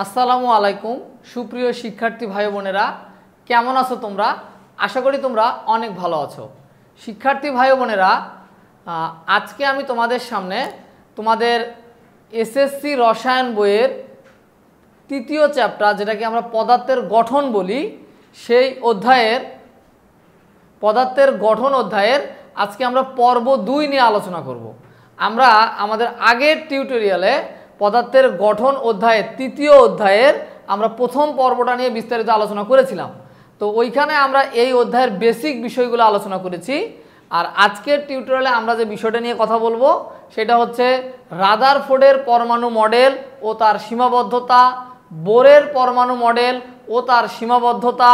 আসসালামু আলাইকুম সুপ্রিয় শিক্ষার্থী ভাই বোনেরা, কেমন আছো তোমরা? আশা করি তোমরা অনেক ভালো আছো। শিক্ষার্থী ভাই বোনেরা, আজকে আমি তোমাদের সামনে তোমাদের এসএসসি রসায়ন বইয়ের তৃতীয় চ্যাপ্টার, যেটাকে আমরা পদার্থের গঠন বলি, সেই অধ্যায়ের পদার্থের গঠন অধ্যায়ের আজকে আমরা পর্ব 2 নিয়ে আলোচনা করব। আমরা আমাদের আগের টিউটোরিয়ালে পদার্থের গঠন অধ্যায়ের তৃতীয় অধ্যায়ের আমরা প্রথম পর্বটা নিয়ে বিস্তারিত আলোচনা করেছিলাম। তো ওইখানে আমরা এই অধ্যায়ের বেসিক বিষয়গুলো আলোচনা করেছি। আর আজকের টিউটোরিয়ালে আমরা যে বিষয়টা নিয়ে কথা বলবো সেটা হচ্ছে রাদারফোর্ডের পরমাণু মডেল ও তার সীমাবদ্ধতা, বোরের পরমাণু মডেল ও তার সীমাবদ্ধতা,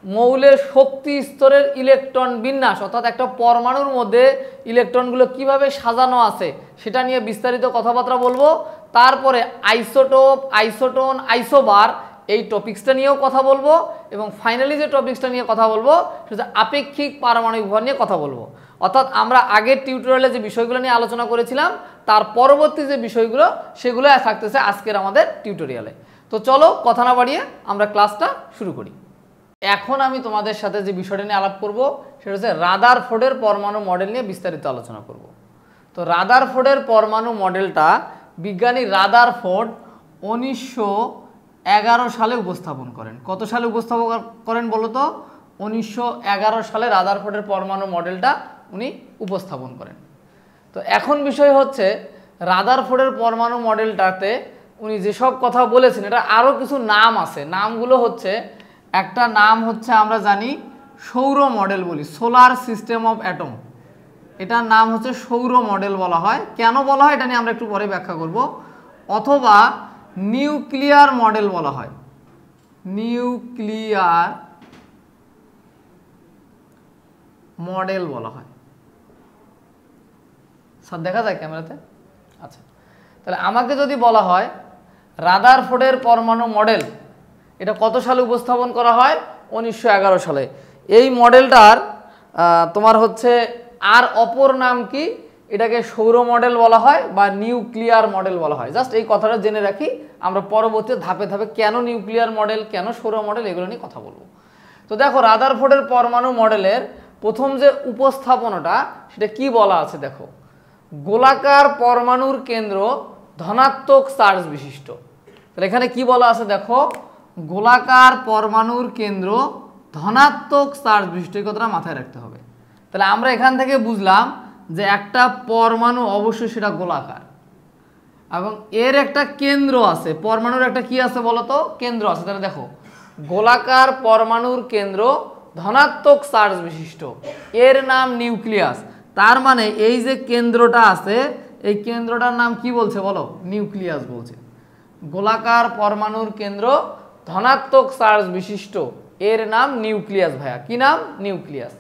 মৌলের শক্তি স্তরের ইলেকট্রন বিন্যাস, অর্থাৎ একটা পরমাণুর মধ্যে ইলেকট্রনগুলো কিভাবে সাজানো আছে সেটা নিয়ে বিস্তারিত কথাবার্তা বলবো। তারপরে আইসোটোপ, আইসোটোন, আইসোবার এই টপিক্সটা নিয়েও কথা বলবো এবং ফাইনালি যে টপিক্সটা নিয়ে কথা বলবো সেটা আপেক্ষিক পারমাণবিক ভর নিয়ে কথা বলবো। অর্থাৎ আমরা আগের টিউটোরিয়ালে যে বিষয়গুলো নিয়ে আলোচনা করেছিলাম তার পরবর্তী যে বিষয়গুলো সেগুলো থাকতেছে আজকের আমাদের টিউটোরিয়ালে। তো চলো কথা না বাড়িয়ে আমরা ক্লাসটা শুরু করি। এখন আমি তোমাদের সাথে যে বিষয়টা নিয়ে আলাপ করব সেটা হচ্ছে রাদারফোর্ডের পরমাণু মডেল নিয়ে বিস্তারিত আলোচনা করব। তো রাদারফোর্ডের পরমাণু মডেলটা বিজ্ঞানী রাদারফোর্ড 1911 সালে উপস্থাপন করেন। কত সালে উপস্থাপন করেন বলো তো? 1911 সালে রাদারফোর্ডের পরমাণু মডেলটা উনি উপস্থাপন করেন। তো এখন বিষয় হচ্ছে রাদারফোর্ডের পরমাণু মডেলটাতে উনি যেসব কথা বলেছেন এটা আরও কিছু নাম আছে। নামগুলো হচ্ছে, একটা নাম হচ্ছে আমরা জানি সৌর মডেল বলি, সোলার সিস্টেম অফ অ্যাটম, এটার নাম হচ্ছে সৌর মডেল বলা হয়। কেন বলা হয় এটা নিয়ে আমরা একটু পরে ব্যাখ্যা করব। অথবা নিউক্লিয়ার মডেল বলা হয়, নিউক্লিয়ার মডেল বলা হয়। স্যার দেখা যায় ক্যামেরাতে? আচ্ছা, তাহলে আমাকে যদি বলা হয় রাদারফোর্ডের পরমাণু মডেল এটা কত সালে উপস্থাপন করা হয়? 1911 সালে। এই মডেলটার তোমার হচ্ছে আর অপর নাম কি? এটাকে সৌর মডেল বলা হয় বা নিউক্লিয়ার মডেল বলা হয়। জাস্ট এই কথাটা জেনে রাখি, আমরা পরবর্তী ধাপে ধাপে কেন নিউক্লিয়ার মডেল, কেন সৌর মডেল, এগুলো নিয়ে কথা বলবো। তো দেখো রাদারফোর্ডের পরমাণু মডেলের প্রথম যে উপস্থাপনাটা সেটা কি বলা আছে দেখো, গোলাকার পরমাণুর কেন্দ্র ধনাত্মক চার্জ বিশিষ্ট। তাহলে এখানে কি বলা আছে দেখো, গোলাকার পরমাণুর কেন্দ্র ধনাত্মক চার্জ বিশিষ্ট, এই কথাটা মাথায় রাখতে হবে। তাহলে আমরা এখান থেকে বুঝলাম যে একটা পরমাণু অবশ্যই সেটা গোলাকার এবং এর একটা কেন্দ্র আছে। পরমাণুর একটা কি আছে বলতো? কেন্দ্র আছে। তাহলে দেখো গোলাকার পরমাণুর কেন্দ্র ধনাত্মক চার্জ বিশিষ্ট, এর নাম নিউক্লিয়াস। তার মানে এই যে কেন্দ্রটা আছে এই কেন্দ্রটার নাম কি বলছে বলো? নিউক্লিয়াস বলছে। গোলাকার পরমাণুর কেন্দ্র ধনাত্মক চার্জ বিশিষ্ট, এর নাম নিউক্লিয়াস। ভাইয়া কি নাম? নিউক্লিয়াস।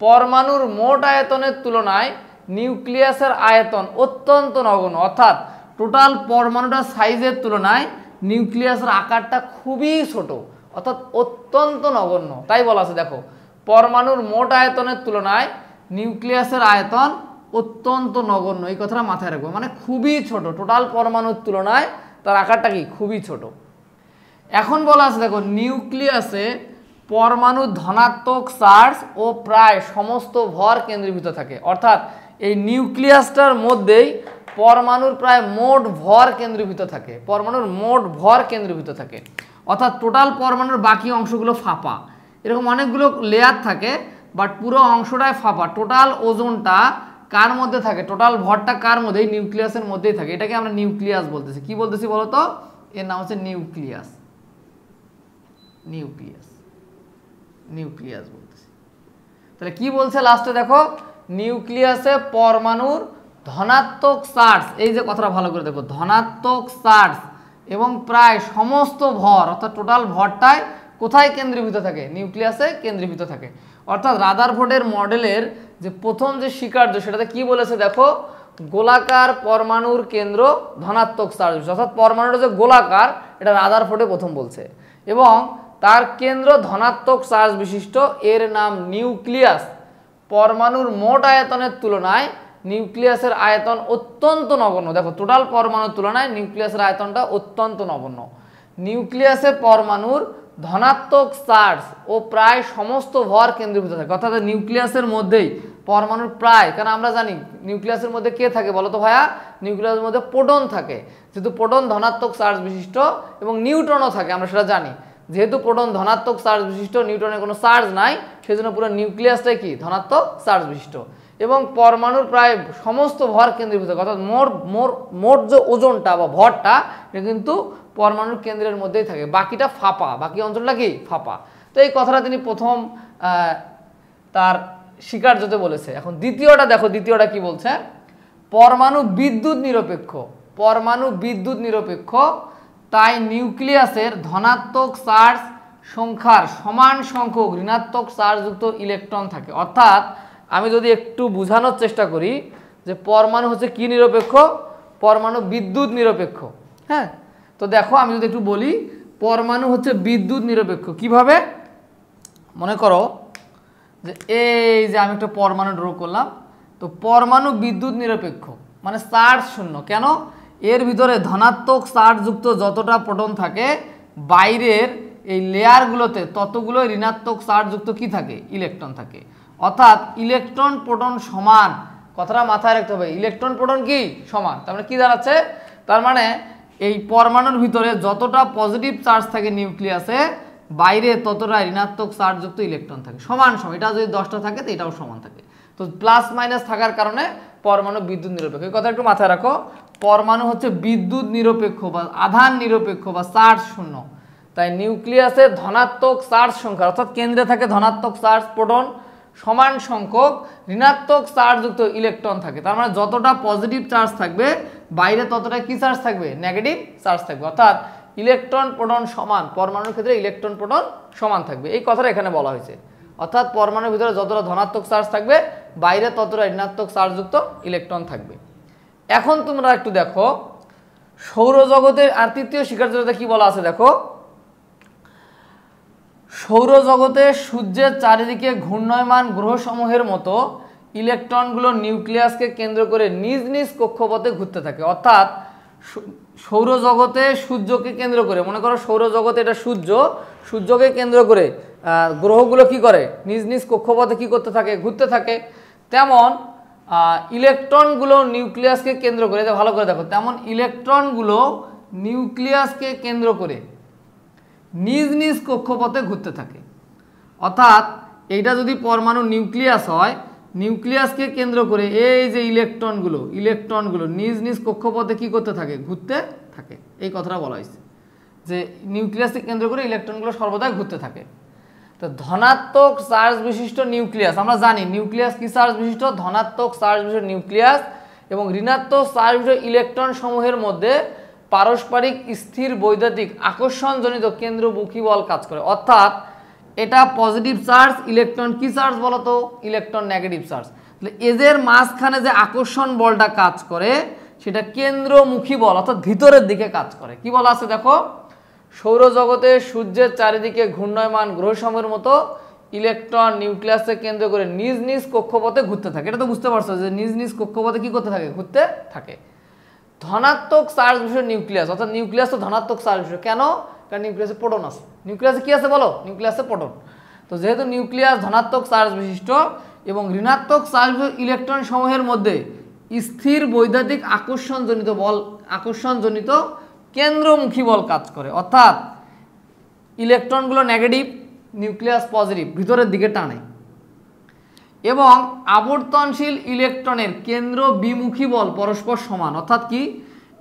পরমাণুর মোট আয়তনের তুলনায় নিউক্লিয়াসের আয়তন অত্যন্ত নগণ্য, অর্থাৎ টোটাল পরমাণুটার সাইজের তুলনায় নিউক্লিয়াসের আকারটা খুবই ছোট, অর্থাৎ অত্যন্ত নগণ্য। তাই বলা আছে দেখো, পরমাণুর মোট আয়তনের তুলনায় নিউক্লিয়াসের আয়তন অত্যন্ত নগণ্য, এই কথাটা মাথায় রাখবো। মানে খুবই ছোট, টোটাল পরমাণুর তুলনায় তার আকারটা কি? খুবই ছোট। এখন বলা আছে দেখো, নিউক্লিয়াসে পরমাণু ধনাত্মক চার্জ ও প্রায় সমস্ত ভর কেন্দ্রীভূত থাকে। অর্থাৎ এই নিউক্লিয়াসটার মধ্যেই পরমাণুর প্রায় মোট ভর কেন্দ্রীভূত থাকে, পরমাণুর মোট ভর কেন্দ্রীভূত থাকে। অর্থাৎ টোটাল পরমাণুর বাকি অংশগুলো ফাঁপা, এরকম অনেকগুলো লেয়ার থাকে বাট পুরো অংশটাই ফাঁপা। টোটাল ওজনটা কার মধ্যে থাকে? টোটাল ভরটা কার মধ্যে? এই নিউক্লিয়াসের মধ্যেই থাকে। এটাকে আমরা নিউক্লিয়াস বলতেছি। কি বলতেছি বলো তো? এর নাম হচ্ছে নিউক্লিয়াস। নিউক্লিয়াস, নিউক্লিয়াস বলতেছি। তাহলে কি বলছে লাস্টে দেখো, নিউক্লিয়াসে পরমাণুর ধনাত্মক চার্জ, এই যে কথাটা ভালো করে দেখো, ধনাত্মক চার্জ এবং প্রায় সমস্ত ভর, অর্থাৎ টোটাল ভরটাই কোথায় কেন্দ্রীভূত থাকে? নিউক্লিয়াসে কেন্দ্রীভূত থাকে। অর্থাৎ রাদারফোর্ডের মডেলের যে প্রথম যে স্বীকার্য সেটাতে কি বলেছে দেখো, গোলাকার পরমাণুর কেন্দ্র ধনাত্মক চার্জ, অর্থাৎ পরমাণুটা যে গোলাকার এটা রাদারফোর্ডে প্রথম বলছে এবং তার কেন্দ্র ধনাত্মক চার্জ বিশিষ্ট, এর নাম নিউক্লিয়াস। পরমাণুর মোট আয়তনের তুলনায় নিউক্লিয়াসের আয়তন অত্যন্ত নগণ্য। দেখো টোটাল পরমাণুর তুলনায় নিউক্লিয়াসের আয়তনটা অত্যন্ত নগণ্য। নিউক্লিয়াসে পরমাণুর ধনাত্মক চার্জ ও প্রায় সমস্ত ভর কেন্দ্রীভূত থাকে, অর্থাৎ নিউক্লিয়াসের মধ্যেই পরমাণুর প্রায়, কারণ আমরা জানি নিউক্লিয়াসের মধ্যে কে থাকে বলো তো ভাইয়া, নিউক্লিয়াসের মধ্যে প্রোটন থাকে। যেহেতু প্রোটন ধনাত্মক চার্জ বিশিষ্ট এবং নিউট্রনও থাকে, আমরা সেটা জানি। যেহেতু প্রোটন ধনাত্মক চার্জ বিশিষ্ট, নিউট্রনের কোনো চার্জ নাই, সেজন্য পুরো নিউক্লিয়াসটাই কি ধনাত্মক চার্জ বিশিষ্ট এবং পরমাণুর প্রায় সমস্ত ভর কেন্দ্রীভূত, অর্থাৎ মোট যে ওজনটা বা ভরটা এটা কিন্তু পরমাণুর কেন্দ্রের মধ্যেই থাকে, বাকিটা ফাঁপা, বাকি অঞ্চলটা কি ফাঁপা। তো এই কথাটা তিনি প্রথম তার স্বীকার্যতে বলেছে। এখন দ্বিতীয়টা দেখো, দ্বিতীয়টা কি বলছে, পরমাণু বিদ্যুৎ নিরপেক্ষ। পরমাণু বিদ্যুৎ নিরপেক্ষ, তাই নিউক্লিয়াসের ধনাত্মক চার্জ সংখ্যার সমান সংখ্যক ঋণাত্মক চার্জযুক্ত ইলেকট্রন থাকে। অর্থাৎ আমি যদি একটু বোঝানোর চেষ্টা করি যে পরমাণু হচ্ছে কি নিরপেক্ষ, পরমাণু বিদ্যুৎ নিরপেক্ষ। হ্যাঁ, তো দেখো আমি যদি একটু বলি, পরমাণু হচ্ছে বিদ্যুৎ নিরপেক্ষ। কিভাবে? মনে করো যে এই যে আমি একটা পরমাণু ড্র করলাম, তো পরমাণু বিদ্যুৎ নিরপেক্ষ মানে চার্জ শূন্য। কেন? এর ভিতরে ধনাত্মক চার্জযুক্ত যতটা প্রোটন থাকে, বাইরের এই লেয়ারগুলোতে ততগুলো ঋণাত্মক চার্জযুক্ত কি থাকে, ইলেকট্রন থাকে। অর্থাৎ ইলেকট্রন প্রোটন সমান, কথাটা মাথায় রাখতে হবে, ইলেকট্রন প্রোটন কি সমান। তার মানে কি দাঁড়াচ্ছে, তার মানে এই পরমাণুর ভিতরে যতটা পজিটিভ চার্জ থাকে নিউক্লিয়াসে, বাইরে ততটা ঋণাত্মক চার্জযুক্ত ইলেকট্রন থাকে, সমান সমান। এটা যদি 10টা থাকে তো এটাও সমান থাকে। তো প্লাস মাইনাস থাকার কারণে পরমাণু বিদ্যুৎ নিরপেক্ষ। এই কথা একটু মাথায় রাখো, পরমাণু হচ্ছে বিদ্যুৎ নিরপেক্ষ বা আধান নিরপেক্ষ বা চার্জ শূন্য। তাই নিউক্লিয়াসে ধনাত্মক চার্জ সংখ্যা, অর্থাৎ কেন্দ্রে থাকে ধনাত্মক চার্জ প্রোটন, সমান সংখ্যক ঋণাত্মক চার্জযুক্ত ইলেকট্রন থাকে। তার মানে যতটা পজিটিভ চার্জ থাকবে, বাইরে ততটা কি চার্জ থাকবে, নেগেটিভ চার্জ থাকবে। অর্থাৎ ইলেকট্রন প্রোটন সমান, পরমাণুর ক্ষেত্রে ইলেকট্রন প্রোটন সমান থাকবে, এই কথাটা এখানে বলা হয়েছে। অর্থাৎ পরমাণুর ভিতরে যতটা ধনাত্মক চার্জ থাকবে, বাইরে ততটা ঋণাত্মক চার্জযুক্ত ইলেকট্রন থাকবে। এখন তোমরা একটু দেখো সৌরজগতের আর তৃতীয় স্বীকার্যতা কি বলা আছে, দেখো সৌরজগতে সূর্যের চারিদিকে ঘূর্ণয়মান গ্রহসমূহের মতো ইলেকট্রনগুলো নিউক্লিয়াসকে কেন্দ্র করে নিজ নিজ কক্ষপথে ঘুরতে থাকে। অর্থাৎ সৌরজগতে সূর্যকে কেন্দ্র করে, মনে করো সৌরজগতে এটা সূর্য, সূর্যকে কেন্দ্র করে গ্রহগুলো কি করে, নিজ নিজ কক্ষপথে কি করতে থাকে, ঘুরতে থাকে। তেমন ইলেকট্রনগুলো নিউক্লিয়াসকে কেন্দ্র করে, এটা ভালো করে দেখো, তেমন ইলেকট্রনগুলো নিউক্লিয়াসকে কেন্দ্র করে নিজ নিজ কক্ষপথে ঘুরতে থাকে। অর্থাৎ এইটা যদি পরমাণু নিউক্লিয়াস হয়, নিউক্লিয়াসকে কেন্দ্র করে এই যে ইলেকট্রনগুলো নিজ নিজ কক্ষপথে কি করতে থাকে, ঘুরতে থাকে। এই কথাটা বলা হয়েছে যে নিউক্লিয়াসকে কেন্দ্র করে ইলেকট্রনগুলো সর্বদা ঘুরতে থাকে। তো ধনাত্মক চার্জ বিশিষ্ট নিউক্লিয়াস, আমরা জানি নিউক্লিয়াস কি চার্জ বিশিষ্ট, ধনাত্মক চার্জ বিশিষ্ট নিউক্লিয়াস এবং ঋণাত্মক চার্জ বিশিষ্ট ইলেকট্রন সমূহের মধ্যে পারস্পরিক স্থির বৈদ্যুতিক আকর্ষণজনিত কেন্দ্রমুখী বল কাজ করে। অর্থাৎ এটা পজিটিভ চার্জ, ইলেকট্রন কি চার্জ বলতো, ইলেকট্রন নেগেটিভ চার্জ। তাহলে এদের মাঝখানে যে আকর্ষণ বলটা কাজ করে সেটা কেন্দ্রমুখী বল, অর্থাৎ ভিতরের দিকে কাজ করে। কি বলা আছে দেখো, সৌরজগতে সূর্যের চারিদিকে ঘূর্ণয়মান গ্রহসমূহের মতো ইলেকট্রন নিউক্লিয়াসকে কেন্দ্র করে নিজ নিজ কক্ষপথে ঘুরতে থাকে। এটা তো বুঝতে পারছো যে নিজ নিজ কক্ষপথে কি করতে থাকে, ঘুরতে থাকে। ধনাত্মক চার্জ বিশিষ্ট নিউক্লিয়াস, অর্থাৎ নিউক্লিয়াস তো ধনাত্মক চার্জ বিশিষ্ট। কেন? কারণ নিউক্লিয়াসে প্রোটন আছে। নিউক্লিয়াসে কি আছে বলো, নিউক্লিয়াসে প্রোটন। তো যেহেতু নিউক্লিয়াস ধনাত্মক চার্জ বিশিষ্ট এবং ঋণাত্মক চার্জ বিশিষ্ট ইলেকট্রন সমূহের মধ্যে স্থির বৈদ্যুতিক আকর্ষণজনিত কেন্দ্রমুখী বল কাজ করে। অর্থাৎ ইলেকট্রনগুলো নেগেটিভ, নিউক্লিয়াস পজিটিভ, ভিতরের দিকে টানে। এবং আবর্তনশীল ইলেকট্রনের কেন্দ্র বিমুখী বল পরস্পর সমান। অর্থাৎ কি,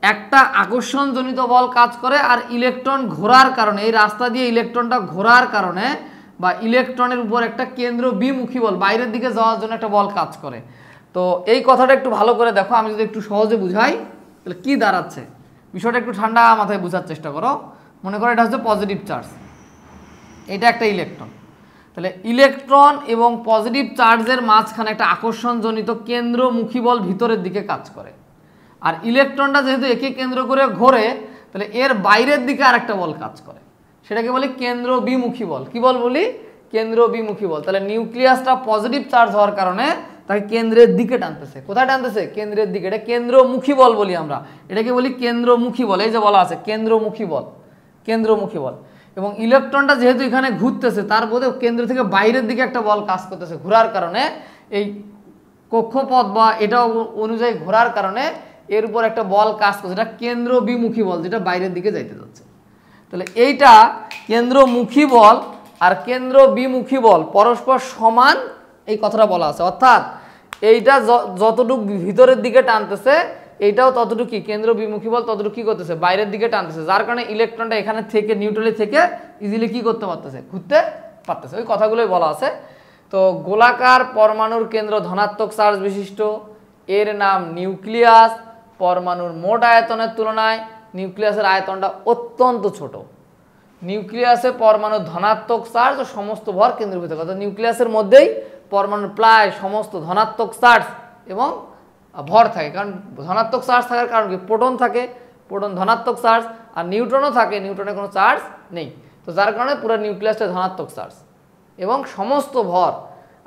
একটা আকর্ষণজনিত বল কাজ করে আর ইলেকট্রন ঘোরার কারণে, এই রাস্তা দিয়ে ইলেকট্রনটা ঘোরার কারণে বা ইলেকট্রনের উপর একটা কেন্দ্র বিমুখী বল, বাইরের দিকে যাওয়ার জন্য একটা বল কাজ করে। তো এই কথাটা একটু ভালো করে দেখো, আমি যদি একটু সহজে বুঝাই তাহলে কি দাঁড়াচ্ছে, বিষয়টা একটু ঠান্ডা মাথায় বোঝার চেষ্টা করো। মনে করো এটা হচ্ছে পজিটিভ চার্জ, এটা একটা ইলেকট্রন। তাহলে ইলেকট্রন এবং পজিটিভ চার্জের মাঝখানে একটা আকর্ষণজনিত কেন্দ্রমুখী বল ভিতরের দিকে কাজ করে। আর ইলেকট্রনটা যেহেতু একে কেন্দ্র করে ঘোরে, তাহলে এর বাইরের দিকে আরেকটা বল কাজ করে, সেটাকে বলি কেন্দ্র বিমুখী বল। কি বল বলি, কেন্দ্র বিমুখী বল। তাহলে নিউক্লিয়াসটা পজিটিভ চার্জ হওয়ার কারণে তাকে কেন্দ্রের দিকে টানতেছে। কোথায় টানতেছে? কেন্দ্রের দিকে। এটা কেন্দ্রমুখী বল বলি আমরা, এটাকে বলি কেন্দ্রমুখী বল। এই যে বলা আছে কেন্দ্রমুখী বল, কেন্দ্রমুখী বল। এবং ইলেকট্রনটা যেহেতু এখানে ঘুরতেছে, তার বোধে কেন্দ্র থেকে বাইরের দিকে একটা বল কাজ করতেছে, ঘোরার কারণে এই কক্ষপথ বা এটা অনুযায়ী ঘোরার কারণে এর উপর একটা বল কাজ করছে, এটা কেন্দ্র বিমুখী বল, যেটা বাইরের দিকে যাইতে যাচ্ছে। তাহলে এইটা কেন্দ্রমুখী বল আর কেন্দ্র বিমুখী বল পরস্পর সমান, এই কথাটা বলা আছে। অর্থাৎ এইটা যতটুকু ভিতরের দিকে টানতেছে, এইটাও ততটুকু কি কেন্দ্র বিমুখী বল ততটুকু কি করতেছে, বাইরের দিকে টানতেছে, যার কারণে ইলেকট্রনটা এখানে থেকে নিউট্রালে থেকে ইজিলি কি করতে পারতেছে, ঘুরতে পারতেছে। ওই কথাগুলোই বলা আছে। তো গোলাকার পরমাণুর কেন্দ্র ধনাত্মক চার্জ বিশিষ্ট, এর নাম নিউক্লিয়াস। পরমাণুর মোট আয়তনের তুলনায় নিউক্লিয়াসের আয়তনটা অত্যন্ত ছোট। নিউক্লিয়াসে পরমাণুর ধনাত্মক চার্জ ও সমস্ত ভর কেন্দ্রীভূত, অর্থাৎ নিউক্লিয়াসের মধ্যেই পরমাণুর প্রায় সমস্ত ধনাত্মক চার্জ এবং ভর থাকে। কারণ ধনাত্মক চার্জ থাকার কারণ কি, প্রোটন থাকে, প্রোটন ধনাত্মক চার্জ, আর নিউট্রনও থাকে, নিউট্রনের কোনো চার্জ নেই। তো যার কারণে পুরো নিউক্লিয়াসটা ধনাত্মক চার্জ এবং সমস্ত ভর,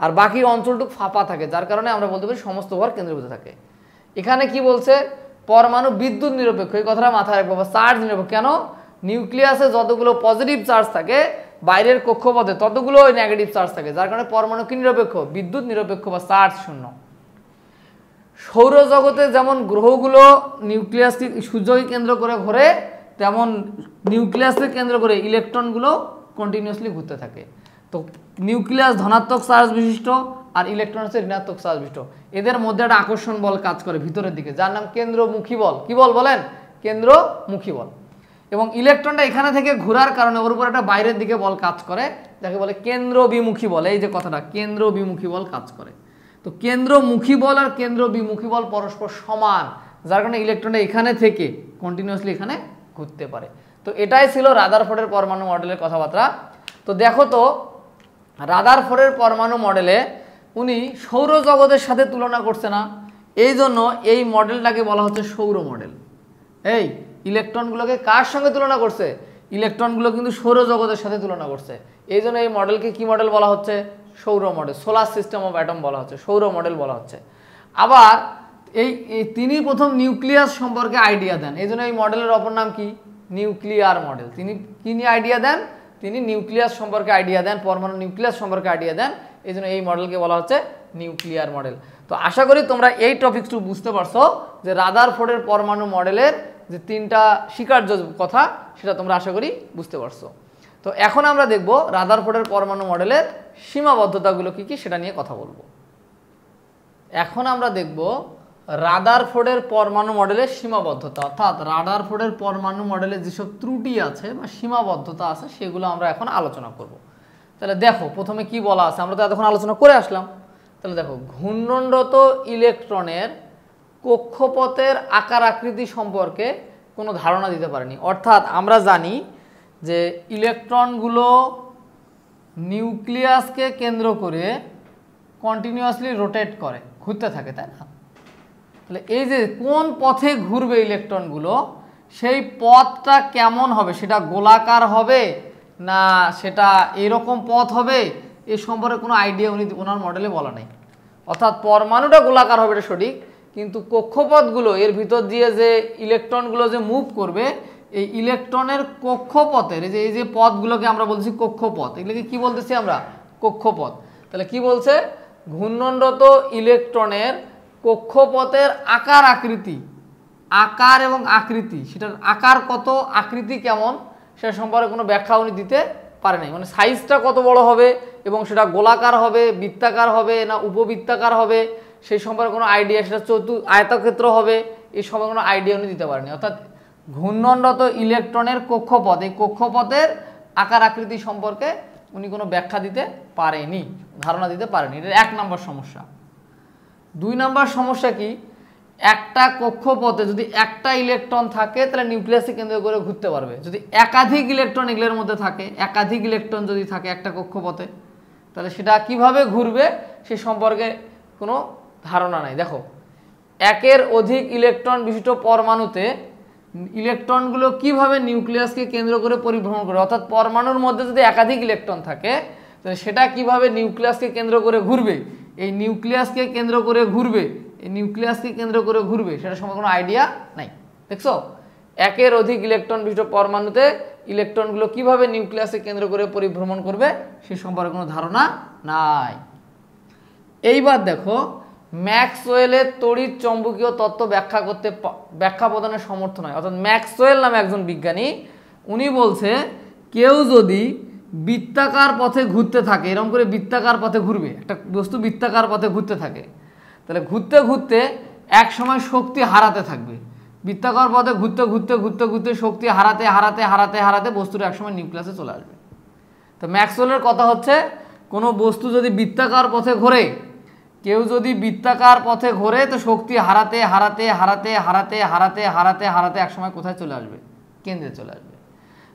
আর বাকি অঞ্চলটুকু ফাঁপা থাকে, যার কারণে আমরা বলতে পারি সমস্ত ভর কেন্দ্রীভূত থাকে। এখানে কি বলছে, পরমাণু বিদ্যুৎ নিরপেক্ষ, এই কথাটা মাথায় রাখবো, বা চার্জ নিরপেক্ষ। কেন? নিউক্লিয়াসে যতগুলো পজিটিভ চার্জ থাকে, বাইরের কক্ষপথে ততগুলো নেগেটিভ চার্জ থাকে, যার কারণে পরমাণু কি নিরপেক্ষ, বিদ্যুৎ নিরপেক্ষ বা চার্জ শূন্য। সৌরজগতে যেমন গ্রহগুলো নিউক্লিয়াসকে সূর্যকে কেন্দ্র করে ঘোরে, তেমন নিউক্লিয়াসকে কেন্দ্র করে ইলেকট্রনগুলো কন্টিনিউয়াসলি ঘুরতে থাকে। তো নিউক্লিয়াস ধনাত্মক চার্জ বিশিষ্ট আর ইলেকট্রন হচ্ছে ঋণাত্মক চার্জ বিশিষ্ট। এদের মধ্যে একটা আকর্ষণ বল কাজ করে ভিতরের দিকে, যার নাম কেন্দ্রমুখী বল। কি বল বলেন? কেন্দ্রমুখী বল। এবং ইলেকট্রনটা এখানে থেকে ঘোরার কারণে ওর উপর একটা বাইরের দিকে বল কাজ করে, যাকে বলে কেন্দ্র বিমুখী বল। এই যে কথাটা, কেন্দ্র বিমুখী বল কাজ করে। তো কেন্দ্রমুখী বল আর কেন্দ্র বিমুখী বল পরস্পর সমান, যার কারণে ইলেকট্রনটা এখানে থেকে কন্টিনিউয়াসলি এখানে ঘুরতে পারে। তো এটাই ছিল রাদারফোর্ডের পরমাণু মডেলের কথাবার্তা। তো দেখো তো, রাদারফোর্ডের পরমাণু মডেলে উনি সৌরজগতের সাথে তুলনা করছে না, এই জন্য এই মডেলটাকে বলা হচ্ছে সৌর মডেল। এই ইলেকট্রনগুলোকে কার সঙ্গে তুলনা করছে? ইলেকট্রনগুলো কিন্তু সৌরজগতের সাথে তুলনা করছে, এই জন্য এই মডেলকে কি মডেল বলা হচ্ছে? সৌর model, solar system of atom বলা হচ্ছে, সৌর মডেল বলা হচ্ছে। আবার তিনি প্রথম নিউক্লিয়াস সম্পর্কে আইডিয়া দেন, এই জন্য এই মডেলের অপর নাম কি? Nuclear model. তিনি কি নিয়ে আইডিয়া দেন? তিনি নিউক্লিয়াস সম্পর্কে আইডিয়া দেন, পরমাণু নিউক্লিয়াস সম্পর্কে আইডিয়া দেন, এই জন্য এই মডেলকে বলা হচ্ছে নিউক্লিয়ার মডেল। তো আশা করি তোমরা এই টপিকসটু বুঝতে পারছো, যে রাদারফোর্ডের পরমাণু মডেলের যে তিনটা স্বীকার্য কথা, সেটা তোমরা আশা করি বুঝতে পারছো। তো এখন আমরা দেখব রাদারফোর্ডের পরমাণু মডেলের সীমাবদ্ধতাগুলো কি কি, সেটা নিয়ে কথা বলবো। এখন আমরা দেখব রাদারফোর্ডের পরমাণু মডেলের সীমাবদ্ধতা, অর্থাৎ রাদারফোর্ডের পরমাণু মডেলে যেসব ত্রুটি আছে বা সীমাবদ্ধতা আছে, সেগুলো আমরা এখন আলোচনা করব। তাহলে দেখো, প্রথমে কি বলা আছে, আমরা তো এতক্ষণ আলোচনা করে আসলাম। তাহলে দেখো, ঘূর্ণনরত ইলেকট্রনের কক্ষপথের আকার আকৃতি সম্পর্কে কোনো ধারণা দিতে পারেনি। অর্থাৎ আমরা জানি যে ইলেকট্রনগুলো নিউক্লিয়াসকে কেন্দ্র করে কন্টিনিউয়াসলি রোটেট করে, ঘুরতে থাকে, তাই না? তাহলে এই যে কোন পথে ঘুরবে ইলেকট্রনগুলো, সেই পথটা কেমন হবে, সেটা গোলাকার হবে না সেটা এরকম পথ হবে, এ সম্পর্কে কোনো আইডিয়া ওনার মডেলে বলা নেই। অর্থাৎ পরমাণুটা গোলাকার হবে, এটা সঠিক, কিন্তু কক্ষপথগুলো, এর ভিতর দিয়ে যে ইলেকট্রনগুলো যে মুভ করবে, এই ইলেকট্রনের কক্ষপথের এই যে পথগুলোকে আমরা বলছি কক্ষপথ, এগুলোকে কি বলতেছি আমরা? কক্ষপথ। তাহলে কি বলছে? ঘূর্ণনরত ইলেকট্রনের কক্ষপথের আকার আকৃতি, আকার এবং আকৃতি, সেটার আকার কত, আকৃতি কেমন, সেটা সম্পর্কে কোনো ব্যাখ্যা উনি দিতে পারে নাই। মানে সাইজটা কত বড় হবে এবং সেটা গোলাকার হবে, বৃত্তাকার হবে না উপবৃত্তাকার হবে, সেই সম্পর্কে কোনো আইডিয়া, সেটা আয়তক্ষেত্র হবে, এই সম্পর্কে কোনো আইডিয়া উনি দিতে পারেনি। অর্থাৎ ঘূর্ণনরত ইলেকট্রনের কক্ষপথ, এই কক্ষপথের আকার আকৃতি সম্পর্কে উনি কোনো ব্যাখ্যা দিতে পারেনি, ধারণা দিতে পারেনি। এটা 1 নম্বর সমস্যা। 2 নম্বর সমস্যা কি? একটা কক্ষপথে যদি একটা ইলেকট্রন থাকে, তাহলে নিউক্লিয়াসকে কেন্দ্র করে ঘুরতে পারবে। যদি একাধিক ইলেকট্রন এগুলোর মধ্যে থাকে, একাধিক ইলেকট্রন যদি থাকে একটা কক্ষপথে, তাহলে সেটা কিভাবে ঘুরবে সে সম্পর্কে কোনো ধারণা নাই। দেখো, একের অধিক ইলেকট্রন বিশিষ্ট পরমাণুতে ইলেকট্রনগুলো কিভাবে নিউক্লিয়াসকে কেন্দ্র করে পরিভ্রমণ করে, অর্থাৎ পরমাণুর মধ্যে যদি একাধিক ইলেকট্রন থাকে, তাহলে সেটা কিভাবে নিউক্লিয়াসকে কেন্দ্র করে ঘুরবে, এই নিউক্লিয়াসকে কেন্দ্র করে ঘুরবে, এই নিউক্লিয়াসকে কেন্দ্র করে ঘুরবে সেটা সম্পর্কে কোনো আইডিয়া নাই। দেখছো, একের অধিক ইলেকট্রন বিশিষ্ট পরমাণুতে ইলেকট্রনগুলো কিভাবে নিউক্লিয়াসকে কেন্দ্র করে পরিভ্রমণ করবে সে সম্পর্কে কোনো ধারণা নাই। এইবার দেখো, ম্যাক্সওয়েলের তড়িৎ চৌম্বকীয় তত্ত্ব ব্যাখ্যা প্রদানের সমর্থ নয়। অর্থাৎ ম্যাক্সওয়েল নামে একজন বিজ্ঞানী, উনি বলছে কেউ যদি বৃত্তাকার পথে ঘুরতে থাকে, এরকম করে বৃত্তাকার পথে ঘুরবে, একটা বস্তু বৃত্তাকার পথে ঘুরতে থাকে, তাহলে ঘুরতে ঘুরতে এক সময় শক্তি হারাতে থাকবে। বৃত্তাকার পথে ঘুরতে ঘুরতে ঘুরতে ঘুরতে শক্তি হারাতে হারাতে হারাতে হারাতে বস্তুটা একসময় নিউক্লিয়াসে চলে আসবে। তো ম্যাক্সওয়েলের কথা হচ্ছে, কোনো বস্তু যদি বৃত্তাকার পথে ঘোরে, কেউ যদি বৃত্তাকার পথে ঘোরে, তো শক্তি হারাতে হারাতে হারাতে হারাতে হারাতে হারাতে হারাতে একসময় কোথায় চলে আসবে? কেন্দ্রে চলে আসবে।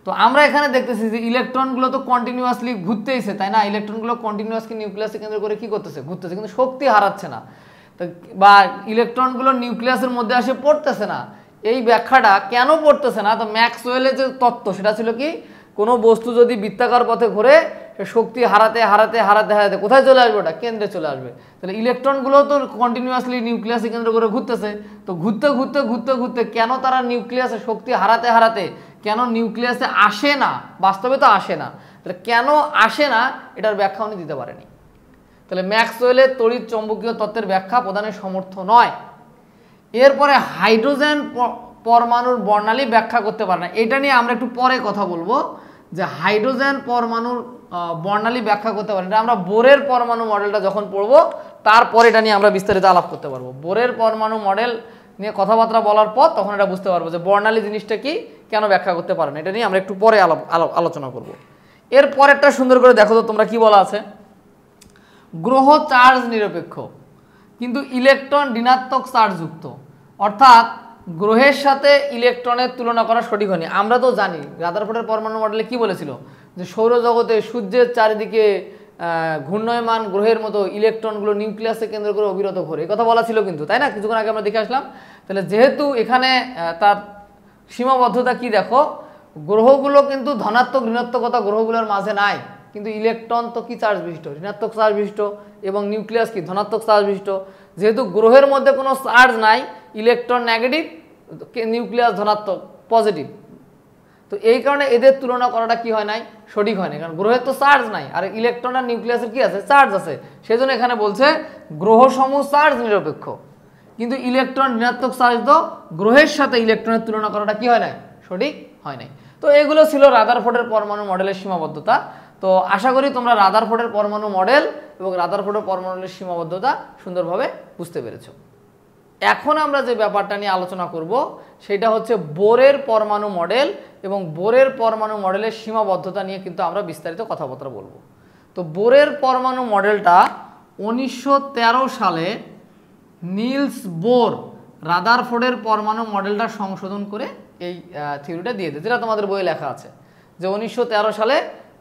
তো আমরা এখানে দেখতেছি যে ইলেকট্রনগুলো তো কন্টিনিউয়াসলি ঘুরতেইছে, তাই না? ইলেকট্রনগুলো কন্টিনিউয়াসলি নিউক্লিয়াসকে কেন্দ্র করে কি করতেছে? ঘুরতেছে, কিন্তু শক্তি হারাচ্ছে না, তো বা ইলেকট্রনগুলো নিউক্লিয়াসের মধ্যে আসে পড়তেছে না। এই ব্যাখ্যাটা কেন পড়তেছে না? তো ম্যাক্সওয়েলের যে তত্ত্ব সেটা ছিল কি, কোনো বস্তু যদি বৃত্তাকার পথে ঘোরে, শক্তি হারাতে হারাতে হারাতে হারাতে কোথায় চলে আসবে? ওটা কেন্দ্রে চলে আসবে। তাহলে ইলেকট্রনগুলো তো কন্টিনিউয়াসলি নিউক্লিয়াসে কেন্দ্র করে ঘুরতেছে, তো ঘুরতে ঘুরতে ঘুরতে ঘুরতে কেন তারা নিউক্লিয়াসে শক্তি হারাতে হারাতে কেন নিউক্লিয়াসে আসে না? বাস্তবে তো আসে না, তাহলে কেন আসে না এটার ব্যাখ্যা উনি দিতে পারেনি। তাহলে ম্যাক্সওয়েলের তড়িৎ চৌম্বকীয় তত্ত্বের ব্যাখ্যা প্রদানের সমর্থ নয়। এরপরে হাইড্রোজেন পরমাণুর বর্ণালী ব্যাখ্যা করতে পারে না। এটা নিয়ে আমরা একটু পরে কথা বলবো, যে হাইড্রোজেন পরমাণুর বর্ণালী ব্যাখ্যা করতে পারে না। আমরা বোরের পরমাণু মডেলটা যখন পড়বো তারপর এটা নিয়ে আমরা বিস্তারিত আলাপ করতে পারবো। বোরের পরমাণু মডেল নিয়ে কথাবার্তা বলার পর তখন এটা বুঝতে পারবো যে বর্ণালী জিনিসটা কি, কেন ব্যাখ্যা করতে পারে না। এটা নিয়ে আমরা একটু পরে আলোচনা করব। এর পরেরটা সুন্দর করে দেখো তো তোমরা, কি বলা আছে? গ্রহ চার্জ নিরপেক্ষ কিন্তু ইলেকট্রন ঋণাত্মক চার্জযুক্ত, অর্থাৎ গ্রহের সাথে ইলেকট্রনের তুলনা করা সঠিক হয়নি। আমরা তো জানি রাদারফোর্ডের পরমাণু মডেলে কি বলেছিল, যে সৌরজগতে সূর্যের চারিদিকে ঘূর্ণয়মান গ্রহের মতো ইলেকট্রনগুলো নিউক্লিয়াসে কেন্দ্র করে অবিরত ঘোরে, এই কথা বলা ছিল কিন্তু, তাই না? কিছুক্ষণ আগে আমরা দেখে আসলাম। তাহলে যেহেতু এখানে তার সীমাবদ্ধতা কি দেখো, গ্রহগুলো কিন্তু ধনাত্মক ঋণাত্মকতা গ্রহগুলোর মাঝে নাই, কিন্তু ইলেকট্রন তো কি চার্জ বিশিষ্ট? ঋণাত্মক চার্জ বিশিষ্ট, এবং নিউক্লিয়াস কি ধনাত্মক চার্জ বিশিষ্ট। যেহেতু গ্রহের মধ্যে কোনো চার্জ নাই, ইলেকট্রন নেগেটিভ, নিউক্লিয়াস ধনাত্মক পজিটিভ, তো এই কারণে এদের তুলনা করাটা কি হয় নাই? সঠিক হয় না, কারণ গ্রহের তো চার্জ নাই, আর ইলেকট্রন আর নিউক্লিয়াসের কি আছে? চার্জ আছে। সেজন্য এখানে বলছে গ্রহসমূহ চার্জ নিরপেক্ষ, কিন্তু ইলেকট্রন ঋণাত্মক চার্জ তো গ্রহের সাথে ইলেকট্রনের তুলনা করাটা কি হয় নাই? সঠিক হয় নাই। তো এগুলো ছিল রাদারফোর্ডের পরমাণু মডেলের সীমাবদ্ধতা। তো আশা করি তোমরা রাদারফোর্ডের পরমাণু মডেল এবং রাদারফোর্ডের পরমাণুর সীমাবদ্ধতা সুন্দরভাবে বুঝতে পেরেছো। এখন আমরা যে ব্যাপারটা নিয়ে আলোচনা করব সেটা হচ্ছে বোরের পরমাণু মডেল, এবং বোরের পরমাণু মডেলের সীমাবদ্ধতা নিয়ে কিন্তু আমরা বিস্তারিত কথাবার্তা বলবো। তো বোরের পরমাণু মডেলটা 1913 সালে নিলস বোর রাদারফোর্ডের পরমাণু মডেলটা সংশোধন করে এই থিওরিটা দিয়ে দেয়, যেটা তোমাদের বইয়ে লেখা আছে, যে 1913 সালে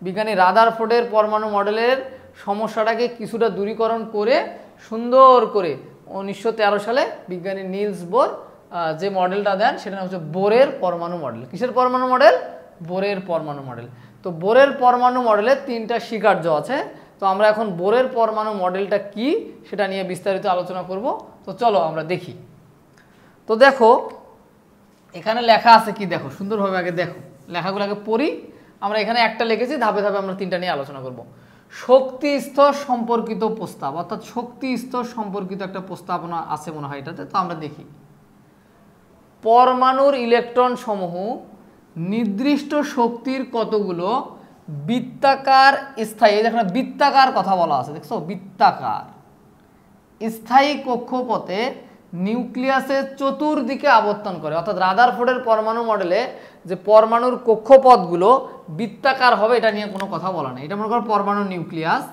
বিজ্ঞানী রাদারফোর্ডের পরমাণু মডেলের সমস্যাটাকে কিছুটা দূরীকরণ করে সুন্দর করে 1913 সালে বিজ্ঞানী নিলস বোর যে মডেলটা দেন সেটা হচ্ছে বোরের পরমাণু মডেল। কিসের পরমাণু মডেল? বোরের পরমাণু মডেল। তো বোরের পরমাণু মডেলের 3টা স্বীকার্য আছে। তো আমরা এখন বোরের পরমাণু মডেলটা কি সেটা নিয়ে বিস্তারিত আলোচনা করব। তো চলো আমরা দেখি। তো দেখো এখানে লেখা আছে কি, দেখো সুন্দরভাবে আগে দেখো, লেখাগুলো আগে পড়ি। আমরা এখানে একটা লিখেছি, ধাপে ধাপে আমরা 3টা নিয়ে আলোচনা করব। শক্তি স্তর সম্পর্কিত প্রস্তাব, অর্থাৎ শক্তি স্তর সম্পর্কিত একটা প্রস্তাবনা আছে মনে হয় এটাতে। তো আমরা দেখি, পরমাণুর ইলেকট্রন সমূহ নির্দিষ্ট শক্তির কতগুলো বৃত্তাকার স্থায়ী, এখানে বৃত্তাকার কথা বলা আছে, দেখছো বৃত্তাকার স্থায়ী কক্ষপথে নিউক্লিয়াসের চতুর্দিকে আবর্তন করে। অর্থাৎ রাদারফোর্ডের পরমাণু মডেলে যে পরমাণুর কক্ষপথগুলো বৃত্তাকার হবে এটা নিয়ে কোনো কথা বলা নেই। এটা মনে করো পরমাণু নিউক্লিয়াস,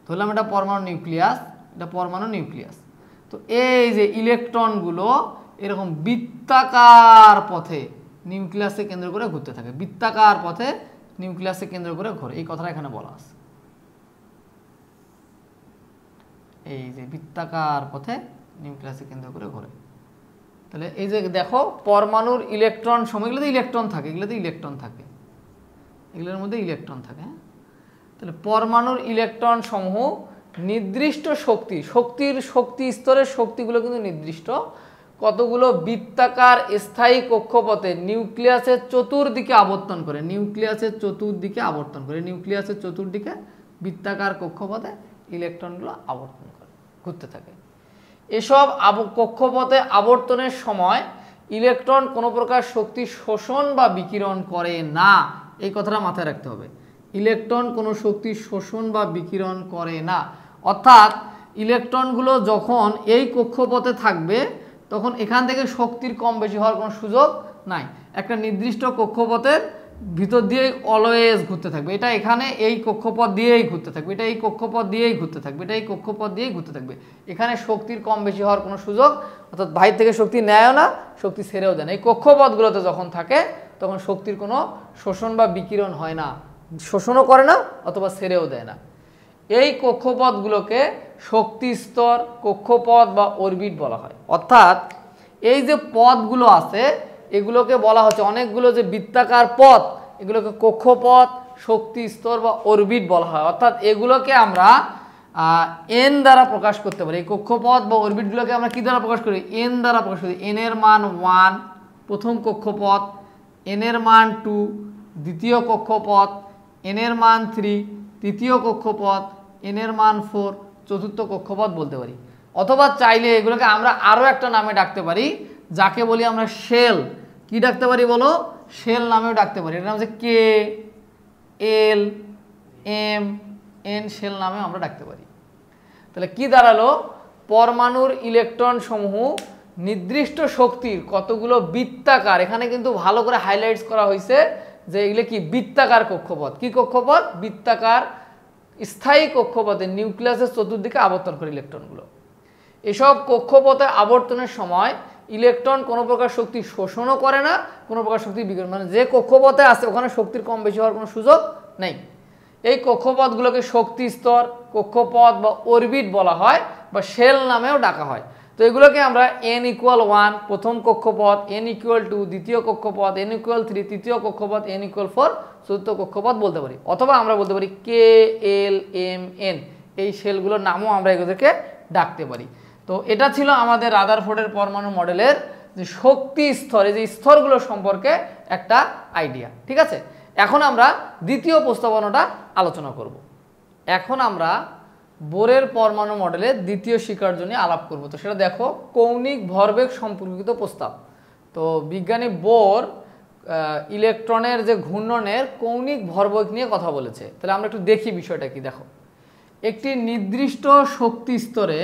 ধরলাম এটা পরমাণু নিউক্লিয়াস, এটা পরমাণু নিউক্লিয়াস। তো এই যে ইলেকট্রনগুলো এরকম বৃত্তাকার পথে নিউক্লিয়াসকে কেন্দ্র করে ঘুরতে থাকে, বৃত্তাকার পথে নিউক্লিয়াসকে কেন্দ্র করে ঘোরে, এই কথাটা এখানে বলা আছে। এই যে বৃত্তাকার পথে নিউক্লিয়াসকে কেন্দ্র করে ঘোরে। তাহলে এই যে দেখো পরমাণুর ইলেকট্রন সমূহ, এগুলোতে ইলেকট্রন থাকে, এগুলোতে ইলেকট্রন থাকে, এগুলোর মধ্যে ইলেকট্রন থাকে। তাহলে পরমাণুর ইলেকট্রন সমূহ নির্দিষ্ট শক্তি স্তরের শক্তিগুলো কিন্তু নির্দিষ্ট। কতগুলো বৃত্তাকার স্থায়ী কক্ষপথে নিউক্লিয়াসের চতুর্দিকে আবর্তন করে, নিউক্লিয়াসের চতুর্দিকে বৃত্তাকার কক্ষপথে ইলেকট্রনগুলো আবর্তন করে, ঘুরতে থাকে। এসব কক্ষপথে আবর্তনের সময় ইলেকট্রন কোনো প্রকার শক্তি শোষণ বা বিকিরণ করে না, এই কথাটা মাথায় রাখতে হবে। ইলেকট্রন কোনো শক্তি শোষণ বা বিকিরণ করে না, অর্থাৎ ইলেকট্রনগুলো যখন এই কক্ষপথে থাকবে তখন এখান থেকে শক্তির কম বেশি হওয়ার কোনো সুযোগ নাই। একটা নির্দিষ্ট কক্ষপথের ভিতর দিয়েই অলওয়েজ ঘুরতে থাকবে, এটা এখানে এই কক্ষপথ দিয়েই ঘুরতে থাকবে, এটা এই কক্ষপথ দিয়েই ঘুরতে থাকবে, এটা এই কক্ষপথ দিয়েই ঘুরতে থাকবে। এখানে শক্তির কম বেশি হওয়ার কোনো সুযোগ, অর্থাৎ বাইরে থেকে শক্তি নেয়ও না, শক্তি ছেড়েও দেয় না। এই কক্ষপথগুলোতে যখন থাকে তখন শক্তির কোনো শোষণ বা বিকিরণ হয় না, শোষণও করে না অথবা ছেড়েও দেয় না। এই কক্ষপথগুলোকে শক্তি স্তর, কক্ষপথ বা অরবিট বলা হয়। অর্থাৎ এই যে পথগুলো আছে এগুলোকে বলা হচ্ছে, অনেকগুলো যে বৃত্তাকার পথ, এগুলোকে কক্ষপথ, শক্তি স্তর বা অরবিট বলা হয়। অর্থাৎ এগুলোকে আমরা এন দ্বারা প্রকাশ করতে পারি। এই কক্ষপথ বা অরবিটগুলোকে আমরা কি দ্বারা প্রকাশ করি? এন দ্বারা প্রকাশ করি। এন এর মান 1 প্রথম কক্ষপথ, এন এর মান 2 দ্বিতীয় কক্ষপথ, এন এর মান 3 তৃতীয় কক্ষপথ, এন এর মান 4 চতুর্থ কক্ষপথ বলতে পারি। অথবা চাইলে এগুলোকে আমরা আরও একটা নামে ডাকতে পারি, যাকে বলি আমরা শেল। কি ডাকতে পারি বলো? শেল নামেও ডাকতে পারি। এটার নাম হচ্ছে কে, এল, এম, এন, শেল নামেও আমরা ডাকতে পারি। তাহলে কি দাঁড়ালো? পরমাণুর ইলেকট্রন সমূহ নির্দিষ্ট শক্তির কতগুলো বৃত্তাকার, এখানে কিন্তু ভালো করে হাইলাইটস করা হয়েছে যে এগুলো কি বৃত্তাকার কক্ষপথ। কি কক্ষপথ? বৃত্তাকার স্থায়ী কক্ষপথে নিউক্লিয়াসের চতুর্দিকে আবর্তন করে ইলেকট্রনগুলো। এসব কক্ষপথে আবর্তনের সময় ইলেকট্রন কোনো প্রকার শক্তি শোষণও করে না, কোনো প্রকার শক্তি বিকিরণ, মানে যে কক্ষপথে আছে ওখানে শক্তির কম বেশি হওয়ার কোনো সুযোগ নেই। এই কক্ষপথগুলোকে শক্তি স্তর, কক্ষপথ বা অরবিট বলা হয় বা শেল নামেও ডাকা হয়। তো এগুলোকে আমরা n=1 প্রথম কক্ষপথ, n=2 দ্বিতীয় কক্ষপথ, n=3 তৃতীয় কক্ষপথ, n=4 চতুর্থ কক্ষপথ বলতে পারি। অথবা আমরা বলতে পারি কে, এল, এম, এন, এই শেলগুলোর নামও আমরা এগুলোকে ডাকতে পারি। তো এটা ছিল আমাদের রাদারফোর্ডের পরমাণু মডেলের যে শক্তি স্তর, এই যে স্তরগুলো সম্পর্কে একটা আইডিয়া। ঠিক আছে, এখন আমরা দ্বিতীয় প্রস্তাবনাটা আলোচনা করব। এখন আমরা বোরের পরমাণু মডেলের দ্বিতীয় স্বীকার্য নিয়ে আলাপ করব। তো সেটা দেখো, কৌণিক ভরবেগ সম্পর্কিত প্রস্তাব। তো বিজ্ঞানী বোর ইলেকট্রনের যে ঘূর্ণনের কৌণিক ভরবেগ নিয়ে কথা বলেছে। তাহলে আমরা একটু দেখি বিষয়টা কি। দেখো, একটি নির্দিষ্ট শক্তি স্তরে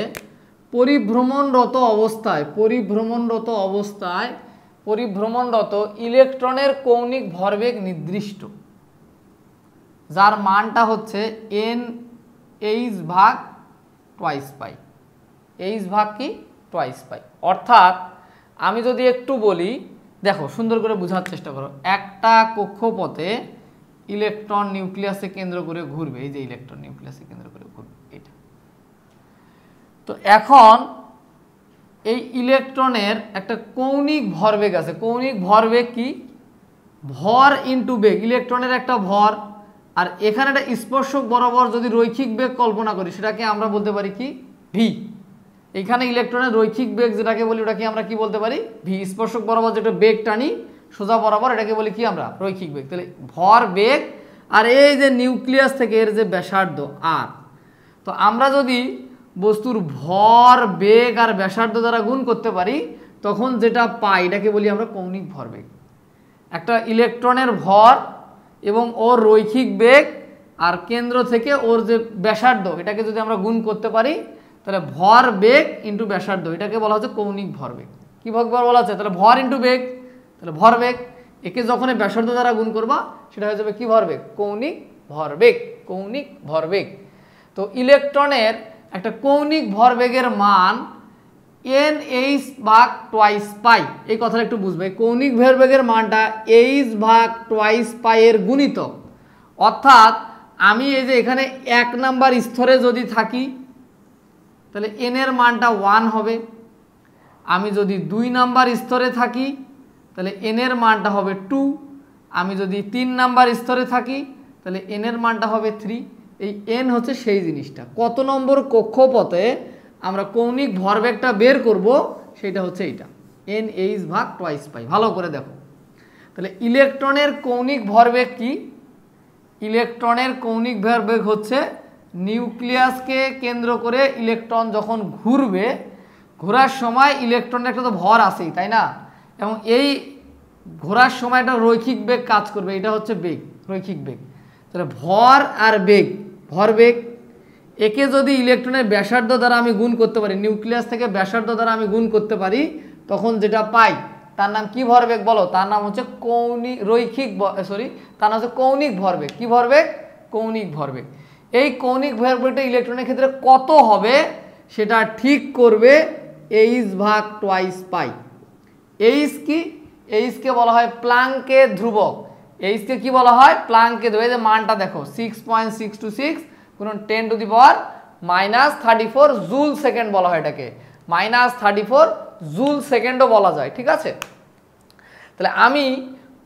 পরিভ্রমণরত ইলেকট্রনের কৌণিক ভরবেগ নির্দিষ্ট, যার মানটা হচ্ছে n/2π। h/2π। অর্থাৎ আমি যদি একটু বলি, দেখো সুন্দর করে বোঝার চেষ্টা করো। একটা কক্ষপথে ইলেকট্রন নিউক্লিয়াসে কেন্দ্র করে ঘুরবে, এই যে ইলেকট্রন নিউক্লিয়াসে কেন্দ্র করে ঘুরবে এটা। তো এখন এই ইলেকট্রনের একটা কৌণিক ভরবেগ আছে। কৌণিক ভরবেগ কি? ভর ইনটু বেগ, ইলেকট্রনের একটা ভর, আর এখানে একটা স্পর্শক বরাবর যদি রৈখিক বেগ কল্পনা করি সেটাকে আমরা বলতে পারি কি? ভি। এখানে ইলেকট্রনের রৈখিক বেগ যেটাকে বলি ওটাকে আমরা কি বলতে পারি? ভি। স্পর্শক বরাবর যেটা বেগ টানি সোজা বরাবর, এটাকে বলি কি আমরা? রৈখিক বেগ। তাহলে ভর, বেগ, আর এই যে নিউক্লিয়াস থেকে এর যে ব্যাসার্ধ আর, তো আমরা যদি বস্তুর ভর, বেগ আর ব্যাসার্ধ দ্বারা গুণ করতে পারি তখন যেটা পাই এটাকে বলি আমরা কৌণিক ভরবেগ। একটা ইলেকট্রনের ভর এবং ওর রৈখিক বেগ আর কেন্দ্র থেকে ওর যে ব্যাসার্ধ, এটাকে যদি আমরা গুণ করতে পারি তাহলে ভর, বেগ ইন্টু ব্যাসার্ধ, এটাকে বলা হচ্ছে কৌণিক ভরবেগ। কি ভরবেগ বলা হচ্ছে? তাহলে ভর ইন্টু বেগ, তাহলে ভরবেগ। একে যখন ব্যাসার্ধ দ্বারা গুণ করবা সেটা হয়ে যাবে কি ভরবেগ? কৌণিক ভরবেগ। কৌণিক ভরবেগ। তো ইলেকট্রনের একটা কৌণিক ভরবেগের মান n/2π। এই কথাটা একটু বুঝবে। কৌণিক ভরবেগের মানটা h/2π এর গুণিতক। অর্থাৎ আমি এই যে এখানে 1 নাম্বার স্তরে যদি থাকি তাহলে n এর মানটা 1 হবে। আমি যদি 2 নাম্বার স্তরে থাকি তাহলে n এর মানটা হবে 2। আমি যদি 3 নাম্বার স্তরে থাকি তাহলে n এর মানটা হবে 3। এই এন হচ্ছে সেই জিনিসটা, কত নম্বর কক্ষপথে আমরা কৌণিক ভরবেগটা বের করব সেটা হচ্ছে এইটা, এন এইচ ভাগ টোয়াইস পাই। ভালো করে দেখো, তাহলে ইলেকট্রনের কৌণিক ভরবেগ কি? ইলেকট্রনের কৌণিক ভরবেগ হচ্ছে নিউক্লিয়াসকে কেন্দ্র করে ইলেকট্রন যখন ঘুরবে, ঘোরার সময় ইলেকট্রনের একটা তো ভর আছেই, তাই না? এবং এই ঘোরার সময় একটা রৈখিক বেগ কাজ করবে, এটা হচ্ছে বেগ, রৈখিক বেগ। তাহলে ভর আর বেগ, ভরবেগ, একে যদি ইলেকট্রনের ব্যাসার্ধ দ্বারা আমি গুণ করতে পারি, নিউক্লিয়াস থেকে ব্যাসার্ধ দ্বারা আমি গুণ করতে পারি, তখন যেটা পাই তার নাম কি ভরবেগ বলো? তার নাম হচ্ছে তার নাম হচ্ছে কৌণিক ভরবেগ। কি ভরবেগ? কৌণিক ভরবেগ। এই কৌণিক ভরবেগটা ইলেকট্রনের ক্ষেত্রে কত হবে সেটা ঠিক করবে এইচ ভাগ টোয়াইস পাই। এইচ কি? এইচকে বলা হয় প্লাঙ্কের ধ্রুবক। এইচকে কি বলা হয়? প্লাঙ্কের ধ্রুবক। এই যে মানটা দেখো 6.626 গুণন 10⁻⁻34 জুল সেকেন্ড বলা হয় এটাকে, -34 জুল সেকেন্ডও বলা যায়, ঠিক আছে? তাহলে আমি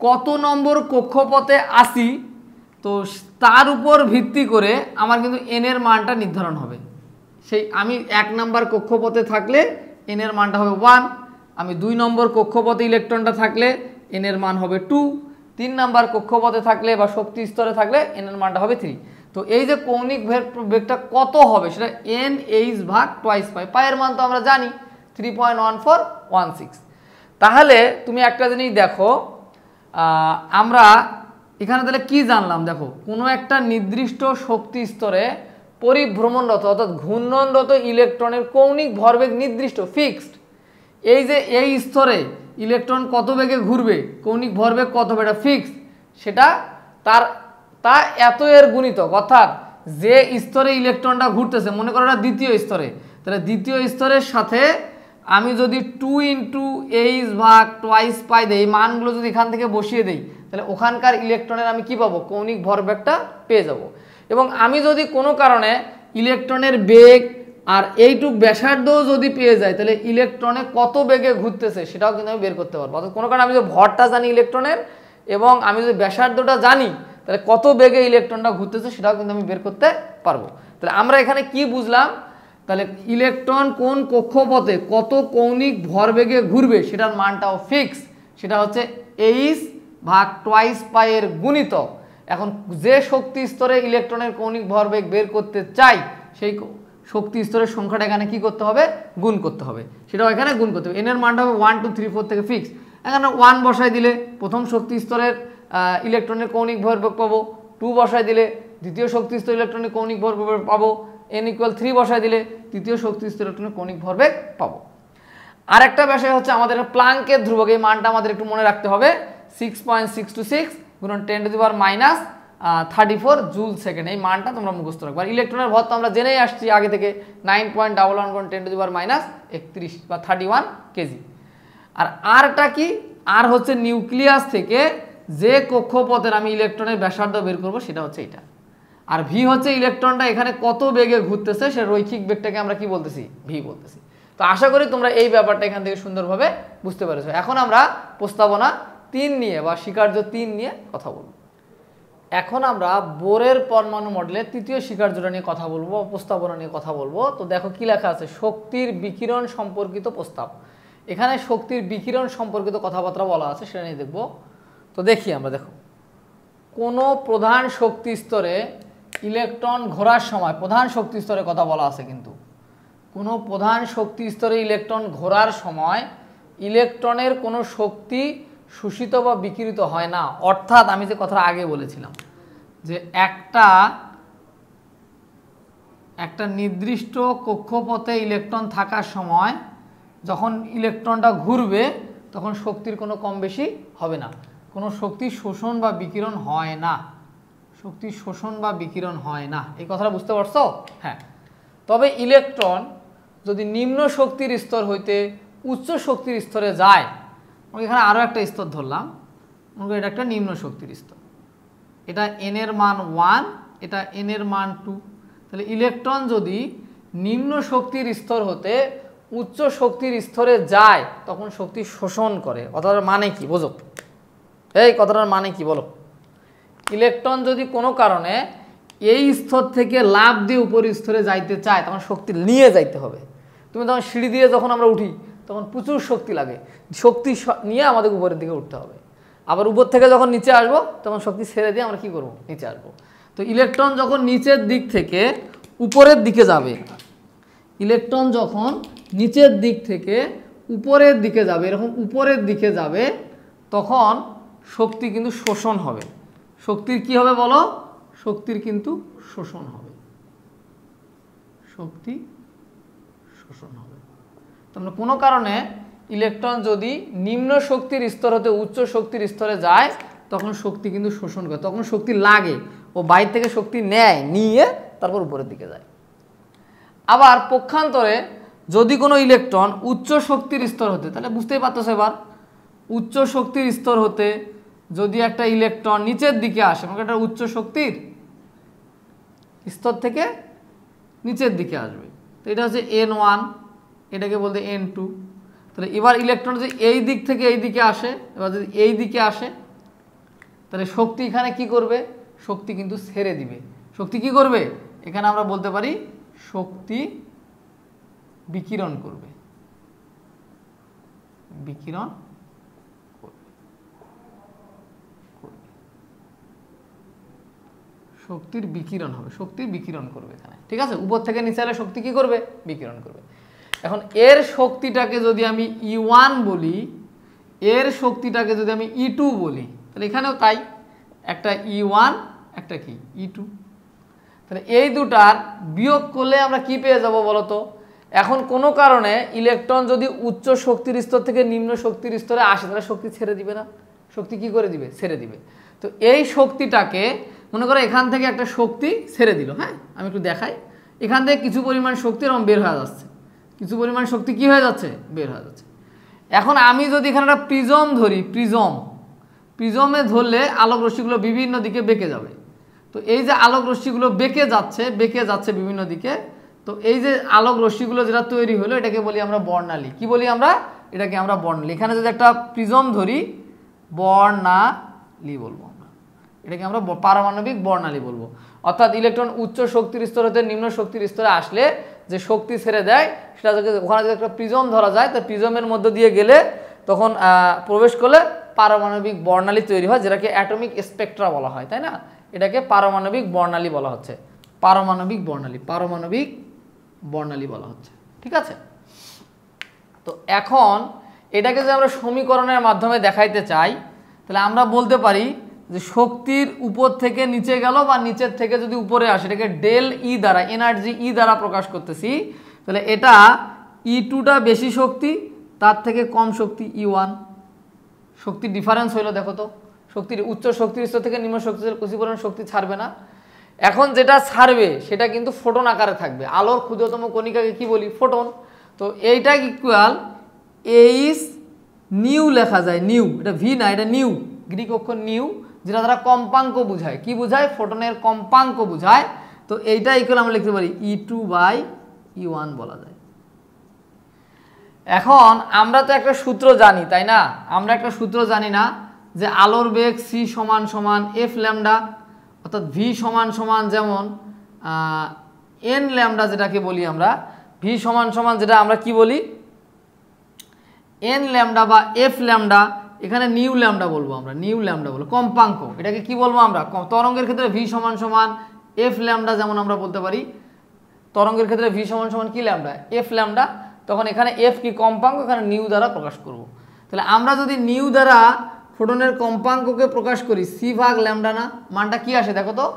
কত নম্বর কক্ষপথে আসি, তো তার উপর ভিত্তি করে আমার কিন্তু এন এর মানটা নির্ধারণ হবে। সেই আমি 1 নম্বর কক্ষপথে থাকলে এন এর মানটা হবে 1, আমি 2 নম্বর কক্ষপথে ইলেকট্রনটা থাকলে এন এর মান হবে 2, 3 নম্বর কক্ষপথে থাকলে বা শক্তি স্তরে থাকলে এন এর মানটা হবে 3। তো এই যে কৌণিক বেগটা কত হবে সেটা এন এইচ ভাগ টোয়াইস পাই। পায়ের মান তো আমরা জানি 3.1416। তাহলে তুমি একটা জিনিস দেখো, আমরা এখানে তাহলে কি জানলাম? দেখো, কোনো একটা নির্দিষ্ট শক্তি স্তরে পরিভ্রমণরত অর্থাৎ ঘূর্ণনরত ইলেকট্রনের কৌণিক ভরবেগ নির্দিষ্ট, ফিক্সড। এই যে এই স্তরে ইলেকট্রন কত বেগে ঘুরবে, কৌণিক ভরবেগ কত হবে, এটা ফিক্সড। সেটা তা এত এর গুণিতক, অর্থাৎ যে স্তরে ইলেকট্রনটা ঘুরতেছে, মনে করো এটা দ্বিতীয় স্তরে, তাহলে দ্বিতীয় স্তরের সাথে আমি যদি 2 × এইচ ভাগ টোয়াইস পাই দেই, এই মানগুলো যদি এখান থেকে বসিয়ে দেই, তাহলে ওখানকার ইলেকট্রনের আমি কি পাবো? কৌণিক ভরবেগটা পেয়ে যাব। এবং আমি যদি কোনো কারণে ইলেকট্রনের বেগ আর এইটুক ব্যাসার্ধও যদি পেয়ে যায়, তাহলে ইলেকট্রনে কত বেগে ঘুরতেছে সেটাও কিন্তু আমি বের করতে পারবো। অর্থাৎ কোনো কারণে আমি যদি ভরটা জানি ইলেকট্রনের এবং আমি যদি ব্যাসার্ধটা জানি, তাহলে কত বেগে ইলেকট্রনটা ঘুরতেছে সেটাও কিন্তু আমি বের করতে পারবো। তাহলে আমরা এখানে কি বুঝলাম? তাহলে ইলেকট্রন কোন কক্ষপথে কত কৌণিক ভরবেগে ঘুরবে সেটার মানটাও ফিক্স, সেটা হচ্ছে এইচ ভাগ টোয়াইস পাই এর গুণিতক। এখন যে শক্তি স্তরে ইলেকট্রনের কৌণিক ভরবেগ বের করতে চাই, সেই শক্তি স্তরের সংখ্যাটা এখানে কি করতে হবে? গুণ করতে হবে। সেটাও এখানে গুণ করতে হবে। এন এর মানটা হবে 1 2 3 4 থেকে ফিক্স। এখানে 1 বসাই দিলে প্রথম শক্তি স্তরের ইলেকট্রনের কৌণিক ভরবেগ পাবো, 2 বসাই দিলে দ্বিতীয় শক্তি স্তর ইলেকট্রনের কৌণিক ভরবেগ পাবো, n = 3 বসাই দিলে তৃতীয় শক্তি স্তর ইলেকট্রনের কৌণিক ভরবেগ পাবো। আরেকটা বিষয় হচ্ছে আমাদের প্লাঙ্কের ধ্রুবক, এই মানটা আমাদের একটু মনে রাখতে হবে, 6.626 গুণন 10⁻⁻34 জুল সেকেন্ড। এই মানটা তোমরা মুখস্থ রাখবে। আর ইলেকট্রনের ভর তো আমরা জেনেই আসছি আগে থেকে, 9.11 গুণন 10⁻31 বা 31 কেজি। আর আরটা কি? আর হচ্ছে নিউক্লিয়াস থেকে যে কক্ষপথের আমি ইলেকট্রনের ব্যাসার্ধ বের করব সেটা হচ্ছে এটা। আর ভি হচ্ছে ইলেকট্রনটা এখানে কত বেগে ঘুরতেছে, সে রৈখিক বেগটাকে আমরা কি বলতেছি? ভি বলতেছি। তো আশা করি তোমরা এই ব্যাপারটা এখান থেকে সুন্দরভাবে বুঝতে পেরেছো। এখন আমরা প্রস্তাবনা 3 নিয়ে বা স্বীকার্য 3 নিয়ে কথা বলবো। এখন আমরা বোরের পরমাণু মডেলের তৃতীয় স্বীকার্যটা নিয়ে কথা বলবো, প্রস্তাবনা নিয়ে কথা বলবো। তো দেখো কি লেখা আছে, শক্তির বিকিরণ সম্পর্কিত প্রস্তাব। এখানে শক্তির বিকিরণ সম্পর্কিত কথাবার্তা বলা আছে, সেটা নিয়ে দেখবো। তো দেখি আমরা, দেখো, কোনো প্রধান শক্তি স্তরে ইলেকট্রন ঘোরার সময়, প্রধান শক্তি স্তরে কথা বলা আছে কিন্তু, কোনো প্রধান শক্তি স্তরে ইলেকট্রন ঘোরার সময় ইলেকট্রনের কোনো শক্তি শোষিত বা বিকিরিত হয় না। অর্থাৎ আমি যে কথাটা আগে বলেছিলাম যে একটা নির্দিষ্ট কক্ষপথে ইলেকট্রন থাকার সময় যখন ইলেকট্রনটা ঘুরবে তখন শক্তির কোনো কম বেশি হবে না, কোনো শক্তি শোষণ বা বিকিরণ হয় না, শক্তি শোষণ বা বিকিরণ হয় না। এই কথাটা বুঝতে পারছো? হ্যাঁ। তবে ইলেকট্রন যদি নিম্ন শক্তির স্তর হইতে উচ্চ শক্তির স্তরে যায়, এখানে আরও একটা স্তর ধরলাম, এটা একটা নিম্ন শক্তির স্তর, এটা n এর মান 1, এটা n এর মান 2, তাহলে ইলেকট্রন যদি নিম্ন শক্তির স্তর হতে উচ্চ শক্তির স্তরে যায় তখন শক্তি শোষণ করে। কথাটার মানে কি বোঝো? এই কথাটার মানে কি বলো? ইলেকট্রন যদি কোনো কারণে এই স্তর থেকে লাফ দিয়ে উপরের স্তরে যাইতে চায় তখন শক্তি নিয়ে যাইতে হবে। তুমি তখন সিঁড়ি দিয়ে যখন আমরা উঠি তখন প্রচুর শক্তি লাগে, শক্তি নিয়ে আমাদের উপরের দিকে উঠতে হবে। আবার উপর থেকে যখন নিচে আসবো তখন শক্তি ছেড়ে দিয়ে আমরা কি করব, নিচে আসবো। তো ইলেকট্রন যখন নিচের দিক থেকে উপরের দিকে যাবে, ইলেকট্রন যখন নিচের দিক থেকে উপরের দিকে যাবে, এরকম উপরের দিকে যাবে, তখন শক্তি কিন্তু শোষণ হবে। শক্তির কি হবে বলো? শক্তির কিন্তু শোষণ হবে, শক্তি শোষণ হবে। তোমরা কোনো কারণে ইলেকট্রন যদি নিম্ন শক্তির স্তর হতে উচ্চ শক্তির স্তরে যায় তখন শক্তি কিন্তু শোষণ করে, তখন শক্তি লাগে, ও বাইরে থেকে শক্তি নেয়, নিয়ে তারপর উপরের দিকে যায়। আবার পক্ষান্তরে যদি কোনো ইলেকট্রন উচ্চ শক্তির স্তর হতে, তাহলে বুঝতেই পারতেছো এবার, উচ্চ শক্তির স্তর হতে যদি একটা ইলেকট্রন নিচের দিকে আসে, মানে একটা উচ্চ শক্তির স্তর থেকে নিচের দিকে আসবে, তো এটা হচ্ছে N1, এটাকে বলতে N2। তাহলে এবার ইলেকট্রন যদি এই দিক থেকে এই দিকে আসে, এবার যদি এই দিকে আসে, তাহলে শক্তি এখানে কি করবে? শক্তি কিন্তু ছেড়ে দিবে। শক্তি কি করবে? এখানে আমরা বলতে পারি শক্তি বিকিরণ করবে, বিকিরণ করবে, শক্তির বিকিরণ হবে, শক্তির বিকিরণ করবে এখানে, ঠিক আছে। উপর থেকে নিচে এলে শক্তি কি করবে? বিকিরণ করবে। এখন এর শক্তিটাকে যদি আমি E1 বলি, এর শক্তিটাকে যদি আমি E2 বলি, তাহলে এখানেও তাই, একটা E1 একটা কি E2। তাহলে এই দুটার বিয়োগ করলে আমরা কি পেয়ে যাব বলো তো? এখন কোনো কারণে ইলেকট্রন যদি উচ্চ শক্তির স্তর থেকে নিম্ন শক্তির স্তরে আসে তাহলে শক্তি ছেড়ে দিবে না? শক্তি কি করে দিবে? ছেড়ে দিবে। তো এই শক্তিটাকে মনে করো এখান থেকে একটা শক্তি ছেড়ে দিল, হ্যাঁ আমি একটু দেখাই, এখান থেকে কিছু পরিমাণ শক্তি এরকম বের হয়ে যাচ্ছে, কিছু পরিমাণ শক্তি কি হয়ে যাচ্ছে? বের হয়ে যাচ্ছে। এখন আমি যদি এখানে একটা প্রিজম ধরি, প্রিজমে ধরলে আলোক রশ্মিগুলো বিভিন্ন দিকে বেঁকে যাবে। তো এই যে আলোক রশ্মিগুলো বেঁকে যাচ্ছে বিভিন্ন দিকে, তো এই যে আলোক রশ্মিগুলো যেটা তৈরি হলো এটাকে বলি আমরা বর্ণালী। কি বলি আমরা? এটাকে আমরা বর্ণালী। এখানে যদি একটা প্রিজম ধরি, বর্ণালী বলবো আমরা, এটাকে আমরা পারমাণবিক বর্ণালী বলবো। অর্থাৎ ইলেকট্রন উচ্চ শক্তির স্তর হতে নিম্ন শক্তির স্তরে আসলে যে শক্তি ছেড়ে দেয় সেটা ওখানে যদি একটা প্রিজম ধরা যায়, তো প্রিজমের মধ্যে দিয়ে গেলে তখন প্রবেশ করলে পারমাণবিক বর্ণালী তৈরি হয়, যেটাকে অ্যাটমিক স্পেকট্রা বলা হয়, তাই না? এটাকে পারমাণবিক বর্ণালী বলা হচ্ছে, পারমাণবিক বর্ণালী বলা হচ্ছে, ঠিক আছে। তো এখন এটাকে যদি আমরা সমীকরণের মাধ্যমে দেখাইতে চাই তাহলে আমরা বলতে পারি যে শক্তির উপর থেকে নিচে গেল বা নিচের থেকে যদি উপরে আসে, এটাকে ডেল ই দ্বারা, এনার্জি ই দ্বারা প্রকাশ করতেছি। তাহলে এটা E2টা বেশি শক্তি, তার থেকে কম শক্তি E1, শক্তির ডিফারেন্স হইলো দেখো তো, শক্তির উচ্চ শক্তির স্তর থেকে নিম্ন শক্তির কিছু পরিমাণ শক্তি ছাড়বে না। এখন যেটা ছাড়বে সেটা কিন্তু ফোটন আকারে থাকবে। আলোর ক্ষুদ্রতম কণিকাকে কি বলি? ফোটন। তো এইটা ইকুয়াল এইচ নিউ লেখা যায়, নিউ, এটা ভি না, এটা নিউ, গ্রিক অক্ষর নিউ, যেটা দ্বারা কম্পাঙ্ক বোঝায়। কি বোঝায়? ফোটনের কম্পাঙ্ক বোঝায়। তো এইটা ইকুয়াল আমরা লিখতে পারি E2/E1 বলা যায়। এখন আমরা তো একটা সূত্র জানি, তাই না? আমরা একটা সূত্র জানি না যে আলোর বেগ c = f ল্যামডা, অর্থাৎ v = যেমন n ল্যামডা, যেটাকে বলি আমরা v = যেটা আমরা কি বলি n ল্যামডা বা f ল্যামডা, এখানে নিউ ল্যামডা বলবো আমরা, নিউ ল্যামডা বলবো কম্পাঙ্ক। এটাকে কি বলবো আমরা? তরঙ্গের ক্ষেত্রে v = f ল্যামডা, যেমন আমরা বলতে পারি তরঙ্গের ক্ষেত্রে v = কি ল্যামডা? f lambda. তখন এখানে f কি? কম্পাঙ্ক, এখানে নিউ দ্বারা প্রকাশ করব। তাহলে আমরা যদি নিউ দ্বারা ফোটনের কম্পাঙ্ককে প্রকাশ করি c/ল্যামডা, না মানটা কি আসে দেখো তো?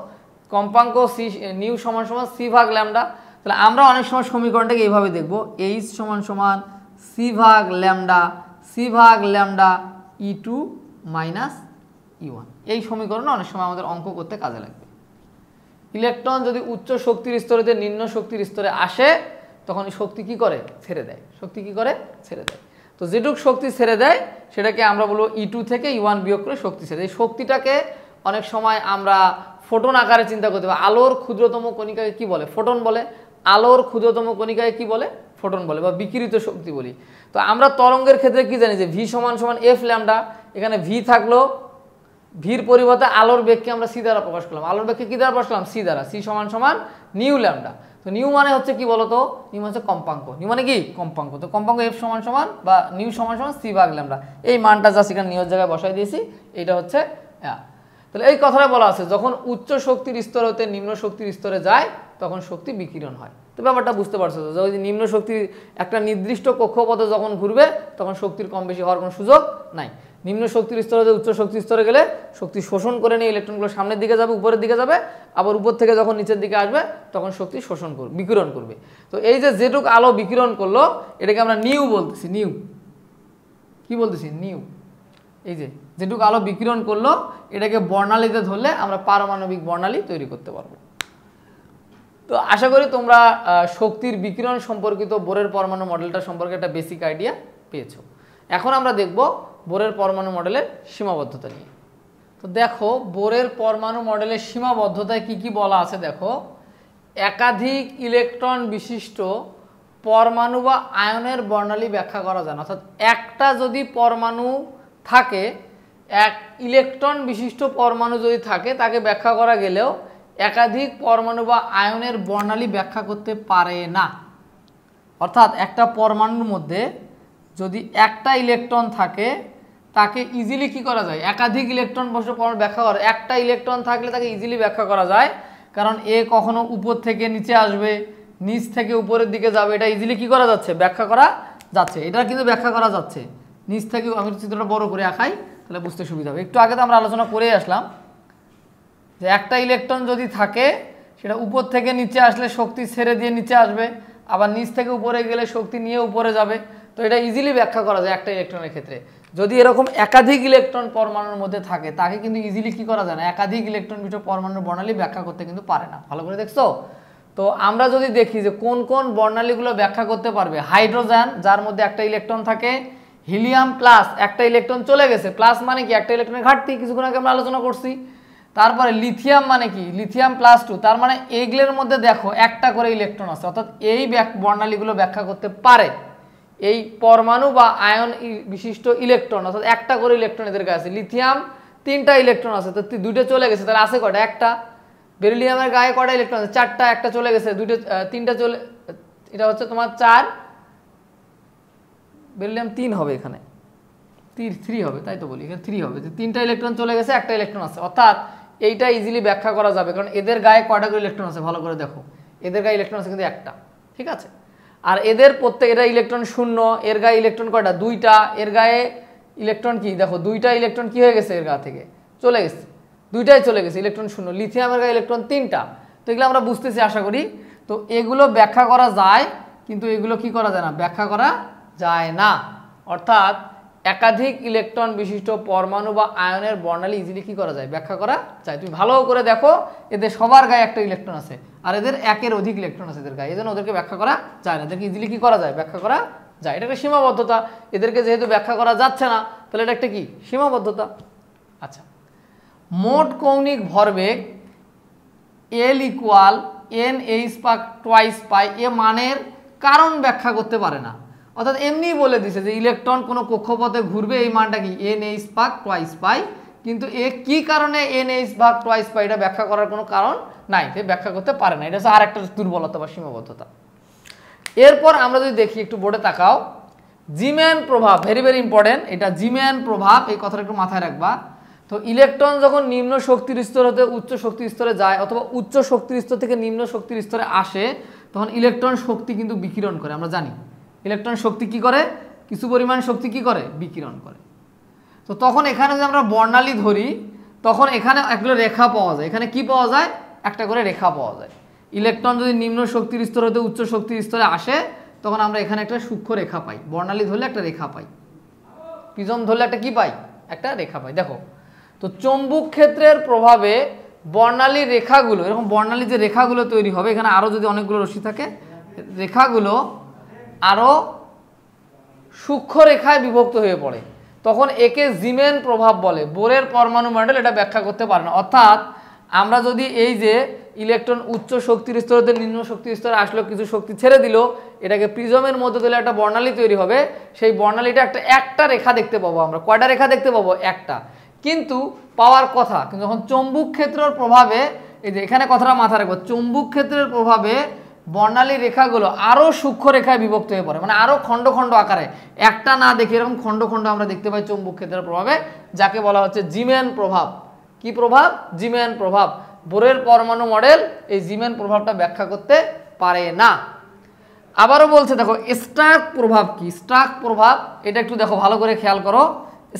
কম্পাঙ্ক c নিউ = c/ল্যামডা। তাহলে আমরা অনেক সময় সমীকরণটাকে এইভাবে দেখব, h = c/ল্যামডা, c/ল্যামডা E2 - E1। এই সমীকরণে অনেক সময় আমাদের অঙ্ক করতে কাজে লাগবে। ইলেকট্রন যদি উচ্চ শক্তির স্তরে থেকে নিম্ন শক্তির স্তরে আসে তখন শক্তি কি করে? ছেড়ে দেয়। শক্তি কি করে? ছেড়ে দেয়। তো যেটুক শক্তি ছেড়ে দেয় সেটাকে আমরা বলবো E2 থেকে E1 বিয়োগ করে শক্তি ছেড়ে দেয়। এই শক্তিটাকে অনেক সময় আমরা ফোটন আকারে চিন্তা করতে পারি। আলোর ক্ষুদ্রতম কণিকাকে কি বলে? ফোটন বলে। আলোর ক্ষুদ্রতম কণিকাকে কি বলে? ফোটন বলে বা বিকিরিত শক্তি বলি। তো আমরা তরঙ্গের ক্ষেত্রে কি জানি যে v = f ল্যামডা, এখানে v থাকলো ভির পরিবর্তে আলোর বেগকে আমরা সি দ্বারা প্রকাশ করলাম। আলোর বেগকে কি দ্বারা প্রকাশ করলাম? সি দ্বারা। সি সমান সমান নিউ ল্যামডা। তো নিউ মানে হচ্ছে কি বলতো? নিউ হচ্ছে কম্পাঙ্ক। নিউ মানে কি? কম্পাঙ্ক। তো কম্পাঙ্ক এফ সমান সমান বা নিউ সমান সমান সি ভাগ ল্যামডা। এই মানটা জাস্ট এখানে নিউর জায়গায় বসাই দিয়েছি। এটা হচ্ছে তাহলে এই কথাটা বলা আছে যখন উচ্চ শক্তির স্তর হতে নিম্ন শক্তির স্তরে যায় তখন শক্তি বিকিরণ হয়। তো ব্যাপারটা বুঝতে পারছো তো? যদি নিম্ন শক্তির একটা নির্দিষ্ট কক্ষপথে যখন ঘুরবে তখন শক্তির কম বেশি হওয়ার কোনো সুযোগ নাই। নিম্ন শক্তির স্তরে উচ্চ শক্তির স্তরে গেলে শক্তি শোষণ করে নিয়ে ইলেকট্রনগুলো সামনের দিকে যাবে, উপরের দিকে যাবে, আবার উপর থেকে যখন নিচের দিকে আসবে তখন শক্তি শোষণ করবে, বিকিরণ করবে। তো এই যে যেটুক আলো বিকিরণ করলো এটাকে আমরা নিউ বলতেছি। নিউ কি বলতেছি? নিউ। এই যে যেটুকু আলো বিকিরণ করলো এটাকে বর্ণালীতে ধরলে আমরা পারমাণবিক বর্ণালী তৈরি করতে পারবো। তো আশা করি তোমরা শক্তির বিকিরণ সম্পর্কিত বোরের পরমাণু মডেলটা সম্পর্কে একটা বেসিক আইডিয়া পেয়েছো। এখন আমরা দেখব বোরের পরমাণু মডেলের সীমাবদ্ধতা নিয়ে। তো দেখো বোরের পরমাণু মডেলের সীমাবদ্ধতায় কি কি বলা আছে দেখো। একাধিক ইলেকট্রন বিশিষ্ট পরমাণু বা আয়নের বর্ণালী ব্যাখ্যা করা যায় না। অর্থাৎ একটা যদি পরমাণু থাকে, এক ইলেকট্রন বিশিষ্ট পরমাণু যদি থাকে তাকে ব্যাখ্যা করা গেলেও একাধিক পরমাণু বা আয়নের বর্ণালী ব্যাখ্যা করতে পারে না। অর্থাৎ একটা পরমাণুর মধ্যে যদি একটা ইলেকট্রন থাকে তাকে ইজিলি কি করা যায়? একাধিক ইলেকট্রন বসে পরমাণু ব্যাখ্যা করা। একটা ইলেকট্রন থাকলে তাকে ইজিলি ব্যাখ্যা করা যায়, কারণ এ কখনো উপর থেকে নিচে আসবে, নিচ থেকে উপরের দিকে যাবে, এটা ইজিলি কি করা যাচ্ছে? ব্যাখ্যা করা যাচ্ছে। এটা কিন্তু ব্যাখ্যা করা যাচ্ছে নিচ থেকে। আমি চিত্রটা বড় করে আঁকাই তাহলে বুঝতে সুবিধা হবে। একটু আগে তো আমরা আলোচনা করে আসলাম যে একটা ইলেকট্রন যদি থাকে সেটা উপর থেকে নিচে আসলে শক্তি ছেড়ে দিয়ে নিচে আসবে, আবার নিচ থেকে উপরে গেলে শক্তি নিয়ে উপরে যাবে। তো এটা ইজিলি ব্যাখ্যা করা যায় একটা ইলেকট্রনের ক্ষেত্রে। যদি এরকম একাধিক ইলেকট্রন পরমাণুর মধ্যে থাকে তাকে কিন্তু ইজিলি কি করা যায় না? একাধিক ইলেকট্রন বিশিষ্ট পরমাণুর বর্ণালী ব্যাখ্যা করতে কিন্তু পারে না। ভালো করে দেখছো? তো আমরা যদি দেখি যে কোন কোন বর্ণালীগুলো ব্যাখ্যা করতে পারবে। হাইড্রোজেন যার মধ্যে একটা ইলেকট্রন থাকে, হিলিয়াম প্লাস একটা ইলেকট্রন চলে গেছে, প্লাস মানে কি? একটা ইলেকট্রনের ঘাটতি, কিছুক্ষণ আগে আমরা আলোচনা করছি। তারপরে লিথিয়াম মানে কি? লিথিয়াম +2, তার মানে এগুলোর মধ্যে দেখো একটা করে ইলেকট্রন আছে। অর্থাৎ এই বর্ণালীগুলো ব্যাখ্যা করতে পারে। এই পরমাণু বা আয়ন বিশিষ্ট ইলেকট্রন অর্থাৎ একটা করে ইলেকট্রন এদের গায়ে আছে। লিথিয়াম 3টা ইলেকট্রন আছে, তো 2টা চলে গেছে, তাহলে আছে কয়টা? একটা। বেরিলিয়ামের গায়ে কয়টা ইলেকট্রন আছে? 4টা, একটা চলে গেছে, 3টা চলে, এটা হচ্ছে তোমার 4, বেরিলিয়াম 3 হবে, এখানে 3 হবে, তাই তো বলি, এখানে 3 হবে। 3টা ইলেকট্রন চলে গেছে, একটা ইলেকট্রন আছে। অর্থাৎ এইটা ইজিলি ব্যাখ্যা করা যাবে, কারণ এদের গায়ে কয়টা করে ইলেকট্রন আছে ভালো করে দেখো। এদের গায়ে ইলেকট্রন আছে কিন্তু একটা, ঠিক আছে। আর এদের প্রত্যেক, এটা ইলেকট্রন 0, এর গায়ে ইলেকট্রন কয়টা? 2টা। এর গায়ে ইলেকট্রন কি দেখো, 2টা ইলেকট্রন কি হয়ে গেছে? এর গা থেকে চলে গেছে, 2টাই চলে গেছে, ইলেকট্রন 0। লিথিয়ামের গায়ে ইলেকট্রন 3টা। তো এগুলো আমরা বুঝতেছি আশা করি। তো এগুলো ব্যাখ্যা করা যায়, কিন্তু এগুলো কি করা যায় না? ব্যাখ্যা করা যায় না। অর্থাৎ একাধিক ইলেকট্রন বিশিষ্ট পরমাণু বা আয়নের বর্ণালী ইজিলি কি করা যায়? ব্যাখ্যা করা যায়। তুমি ভালো করে দেখো, এদের সবার গায়ে একটা ইলেকট্রন আছে, আর এদের একের অধিক ইলেকট্রন আছে এদের গায়ে, এই জন্য ওদেরকে ব্যাখ্যা করা যায় না। এদেরকে ইজিলি কি করা যায়? ব্যাখ্যা করা যায়। এটা একটা সীমাবদ্ধতা। এদেরকে যেহেতু ব্যাখ্যা করা যাচ্ছে না, তাহলে এটা একটা কি? সীমাবদ্ধতা। আচ্ছা, মোট কৌণিক ভরবেগ L = NH/2π এ মানের কারণ ব্যাখ্যা করতে পারে না। অর্থাৎ এমনিই বলে দিছে যে ইলেকট্রন কোনো কক্ষপথে ঘুরবে, এই মানটা কি? NH/2π, কিন্তু এ কি কারণে NH/2π এটা ব্যাখ্যা করার কোনো কারণ নাই, সে ব্যাখ্যা করতে পারে না। এটা হচ্ছে আর একটা দুর্বলতা বা সীমাবদ্ধতা। এরপর আমরা যদি দেখি, একটু বোর্ডে তাকাও, জিম্যান প্রভাব, ভেরি ভেরি ইম্পর্টেন্ট। এটা জিম্যান প্রভাব, এই কথাটা একটু মাথায় রাখবা। তো ইলেকট্রন যখন নিম্ন শক্তির স্তর হতে উচ্চ শক্তির স্তরে যায়, অথবা উচ্চ শক্তির স্তর থেকে নিম্ন শক্তির স্তরে আসে, তখন ইলেকট্রন শক্তি কিন্তু বিকিরণ করে। আমরা জানি ইলেকট্রন শক্তি কি করে? কিছু পরিমাণ শক্তি কি করে? বিকিরণ করে। তো তখন এখানে যদি আমরা বর্ণালী ধরি, তখন এখানে একগুলো রেখা পাওয়া যায়। এখানে কি পাওয়া যায়? একটা করে রেখা পাওয়া যায়। ইলেকট্রন যদি নিম্ন শক্তির স্তর হতে উচ্চ শক্তির স্তরে আসে, তখন আমরা এখানে একটা সূক্ষ্ম রেখা পাই। বর্ণালী ধরলে একটা রেখা পাই, প্রিজম ধরলে একটা কি পাই? একটা রেখা পাই। দেখো, তো চৌম্বক ক্ষেত্রের প্রভাবে বর্ণালী রেখাগুলো, এরকম বর্ণালী যে রেখাগুলো তৈরি হবে, এখানে আরও যদি অনেকগুলো রশ্মি থাকে, রেখাগুলো আরও সূক্ষ্ম রেখায় বিভক্ত হয়ে পড়ে, তখন একে জিমেন প্রভাব বলে। বোরের পরমাণু মডেল এটা ব্যাখ্যা করতে পারে না। অর্থাৎ আমরা যদি এই যে ইলেকট্রন উচ্চ শক্তির স্তর হতে নিম্ন শক্তির স্তরে আসলো, কিছু শক্তি ছেড়ে দিল, এটাকে প্রিজমের মধ্যে দিলে একটা বর্ণালী তৈরি হবে। সেই বর্ণালীটা একটা রেখা দেখতে পাবো আমরা। কয়টা রেখা দেখতে পাবো? একটা। কিন্তু পাওয়ার কথা, কিন্তু যখন চৌম্বক ক্ষেত্রের প্রভাবে, এই যে এখানে কথাটা মাথায় রাখবো, চৌম্বক ক্ষেত্রের প্রভাবে বর্ণালী রেখাগুলো আরও সূক্ষ্ম রেখায় বিভক্ত হয়ে পড়ে, মানে আরও খণ্ড খণ্ড আকারে, একটা না দেখে এরকম খণ্ড খণ্ড আমরা দেখতে পাই চৌম্বক ক্ষেত্রের প্রভাবে, যাকে বলা হচ্ছে জিমেন প্রভাব। কি প্রভাব? জিমেন প্রভাব। বোরের পরমাণু মডেল এই জিমেন প্রভাবটা ব্যাখ্যা করতে পারে না। আবারও বলছে দেখো স্টার্ক প্রভাব কি। স্টার্ক প্রভাব এটা একটু দেখো, ভালো করে খেয়াল করো,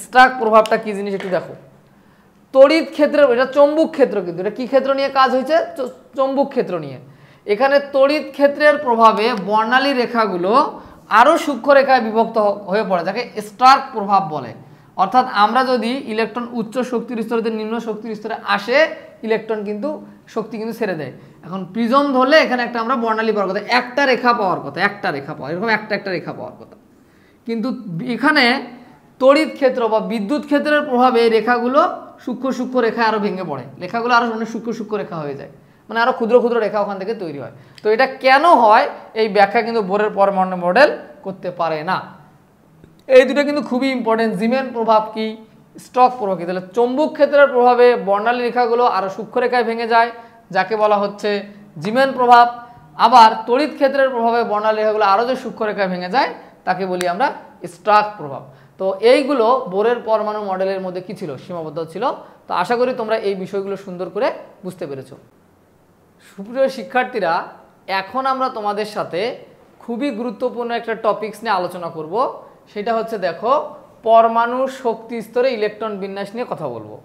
স্টার্ক প্রভাবটা কি জিনিস একটু দেখো। তড়িৎ ক্ষেত্র, এটা চৌম্বক ক্ষেত্র, কিন্তু এটা কি ক্ষেত্র নিয়ে কাজ হয়েছে? চৌম্বক ক্ষেত্র নিয়ে। এখানে তড়িৎ ক্ষেত্রের প্রভাবে বর্ণালী রেখাগুলো আরও সূক্ষ্ম রেখায় বিভক্ত হয়ে পড়ে, যাকে স্টার্ক প্রভাব বলে। অর্থাৎ আমরা যদি ইলেকট্রন উচ্চ শক্তির স্তরে নিম্ন শক্তির স্তরে আসে, ইলেকট্রন কিন্তু শক্তি কিন্তু ছেড়ে দেয়। এখন প্রিজম ধরলে এখানে একটা আমরা বর্ণালী পাওয়ার কথা, একটা রেখা পাওয়ার কথা, একটা রেখা পাওয়া, এরকম একটা রেখা পাওয়ার কথা। কিন্তু এখানে তড়িৎ ক্ষেত্র বা বিদ্যুৎ ক্ষেত্রের প্রভাবে এই রেখাগুলো সূক্ষ্ম সূক্ষ্ম রেখায় আরও ভেঙে পড়ে, রেখাগুলো আরও অনেক সূক্ষ্ম সূক্ষ্ম রেখা হয়ে যায়, মানে আরও ক্ষুদ্র ক্ষুদ্র রেখা ওখান থেকে তৈরি হয়। তো এটা কেন হয় এই ব্যাখ্যা কিন্তু বোরের পরমাণু মডেল করতে পারে না। এই দুটো কিন্তু খুবই ইম্পর্টেন্ট। জিমেন প্রভাব কি, স্টক প্রভাব কি। তাহলে চৌম্বক ক্ষেত্রের প্রভাবে বর্ণালী রেখাগুলো আরও সূক্ষ্ম রেখায় ভেঙে যায়, যাকে বলা হচ্ছে জিমেন প্রভাব। আবার তড়িৎ ক্ষেত্রের প্রভাবে বর্ণালী রেখাগুলো আরও যে সূক্ষ্ম রেখায় ভেঙে যায় তাকে বলি আমরা স্ট্রাক প্রভাব। তো এইগুলো বোরের পরমাণু মডেলের মধ্যে কি ছিল? সীমাবদ্ধ ছিল। তো আশা করি তোমরা এই বিষয়গুলো সুন্দর করে বুঝতে পেরেছো। সুপ্রিয় শিক্ষার্থীরা, এখন আমরা তোমাদের সাথে খুবই গুরুত্বপূর্ণ একটা টপিকস নিয়ে আলোচনা করব। সেটা হচ্ছে দেখো, পরমাণুর শক্তি স্তরে ইলেকট্রন বিন্যাস নিয়ে কথা বলবো।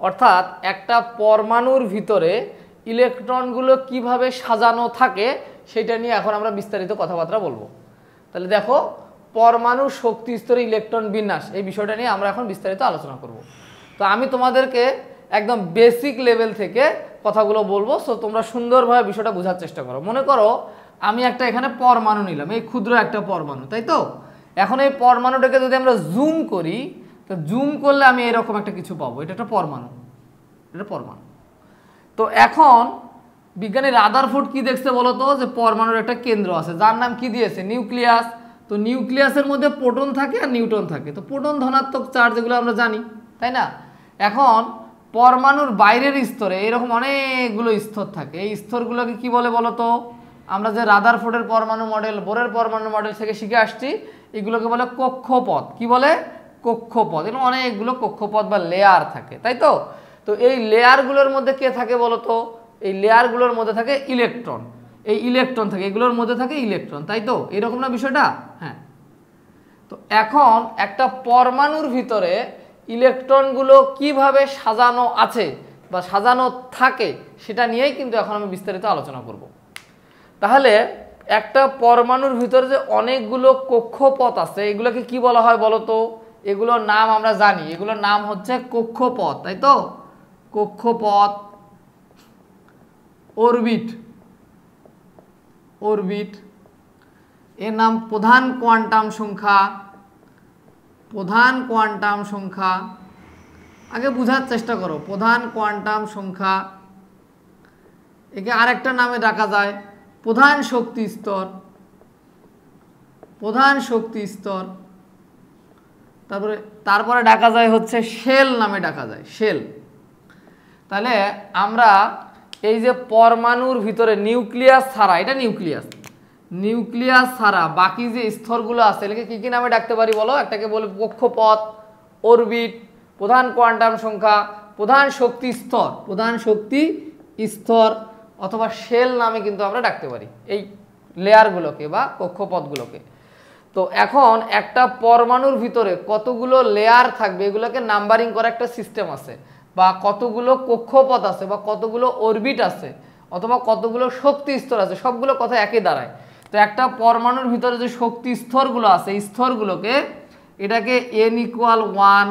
অর্থাৎ একটা পরমাণুর ভিতরে ইলেকট্রনগুলো কিভাবে সাজানো থাকে সেটা নিয়ে এখন আমরা বিস্তারিত কথাবার্তা বলবো। তাহলে দেখো, পরমাণুর শক্তি স্তরে ইলেকট্রন বিন্যাস, এই বিষয়টা নিয়ে আমরা এখন বিস্তারিত আলোচনা করব। তো আমি তোমাদেরকে একদম বেসিক লেভেল থেকে কথাগুলো বলবো, সো তোমরা সুন্দরভাবে বিষয়টা বোঝার চেষ্টা করো। মনে করো আমি একটা এখানে পরমাণু নিলাম, এই ক্ষুদ্র একটা পরমাণু, তাই তো? এখন এই পরমাণুটাকে যদি আমরা জুম করি, তো জুম করলে আমি এরকম একটা কিছু পাবো, এটা একটা পরমাণু, এটা পরমাণু। তো এখন বিজ্ঞানী রাদারফোর্ড কি দেখছে বলো তো? যে পরমাণুর একটা কেন্দ্র আছে, যার নাম কি দিয়েছে? নিউক্লিয়াস। তো নিউক্লিয়াসের মধ্যে প্রোটন থাকে আর নিউট্রন থাকে। তো প্রোটন ধনাত্মক চার্জ, এগুলো আমরা জানি, তাই না? এখন পরমাণুর বাইরের স্তরে এরকম অনেকগুলো স্তর থাকে। এই স্তরগুলোকে কি বলে বলো তো? আমরা যে রাদারফোর্ডের পরমাণু মডেল, বোরের পরমাণু মডেল থেকে শিখে আসছি, এগুলোকে বলে কক্ষপথ। কি বলে? কক্ষপথ। এরকম অনেকগুলো কক্ষপথ বা লেয়ার থাকে, তাই তো? তো এই লেয়ারগুলোর মধ্যে কে থাকে বলো তো? এই লেয়ারগুলোর মধ্যে থাকে ইলেকট্রন। এই ইলেকট্রন থাকে, এগুলোর মধ্যে থাকে ইলেকট্রন, তাই তো? এরকম না বিষয়টা? হ্যাঁ। তো এখন একটা পরমাণুর ভিতরে ইলেকট্রনগুলো কিভাবে সাজানো আছে বা সাজানো থাকে সেটা নিয়েই কিন্তু এখন আমি বিস্তারিত আলোচনা করব। তাহলে একটা পরমাণুর ভিতরে যে অনেকগুলো কক্ষপথ আছে, এগুলোকে কি বলা হয় বলো তো? এগুলোর নাম আমরা জানি, এগুলোর নাম হচ্ছে কক্ষপথ, তাই তো? কক্ষপথ, অরবিট, অরবিট, এর নাম প্রধান কোয়ান্টাম সংখ্যা, প্রধান কোয়ান্টাম সংখ্যা। আগে বোঝার চেষ্টা করো, প্রধান কোয়ান্টাম সংখ্যা। একে আরেকটা নামে ডাকা যায় প্রধান শক্তি স্তর, প্রধান শক্তি স্তর। তারপরে ডাকা যায় হচ্ছে শেল নামে ডাকা যায়, শেল। তাহলে আমরা এই যে পরমাণুর ভিতরে নিউক্লিয়াস ছাড়া, এটা নিউক্লিয়াস, নিউক্লিয়াস ছাড়া বাকি যে স্তরগুলো আছে এটাকে কি কি নামে ডাকতে পারি বলো? একটাকে বলে কক্ষপথ, অরবিট, প্রধান কোয়ান্টাম সংখ্যা, প্রধান শক্তি স্তর, প্রধান শক্তি স্তর, অথবা শেল নামে কিন্তু আমরা ডাকতে পারি এই লেয়ারগুলোকে বা কক্ষপথগুলোকে। তো এখন একটা পরমাণুর ভিতরে কতগুলো লেয়ার থাকবে এগুলোকে নাম্বারিং করা একটা সিস্টেম আছে, বা কতগুলো কক্ষপথ আছে, বা কতগুলো অরবিট আছে, অথবা কতগুলো শক্তি স্তর আছে, সবগুলো কথা একই দাঁড়ায়। তো একটা পরমাণুর ভিতরে যে শক্তি স্তরগুলো আছে, এই স্তরগুলোকে এটাকে n=1,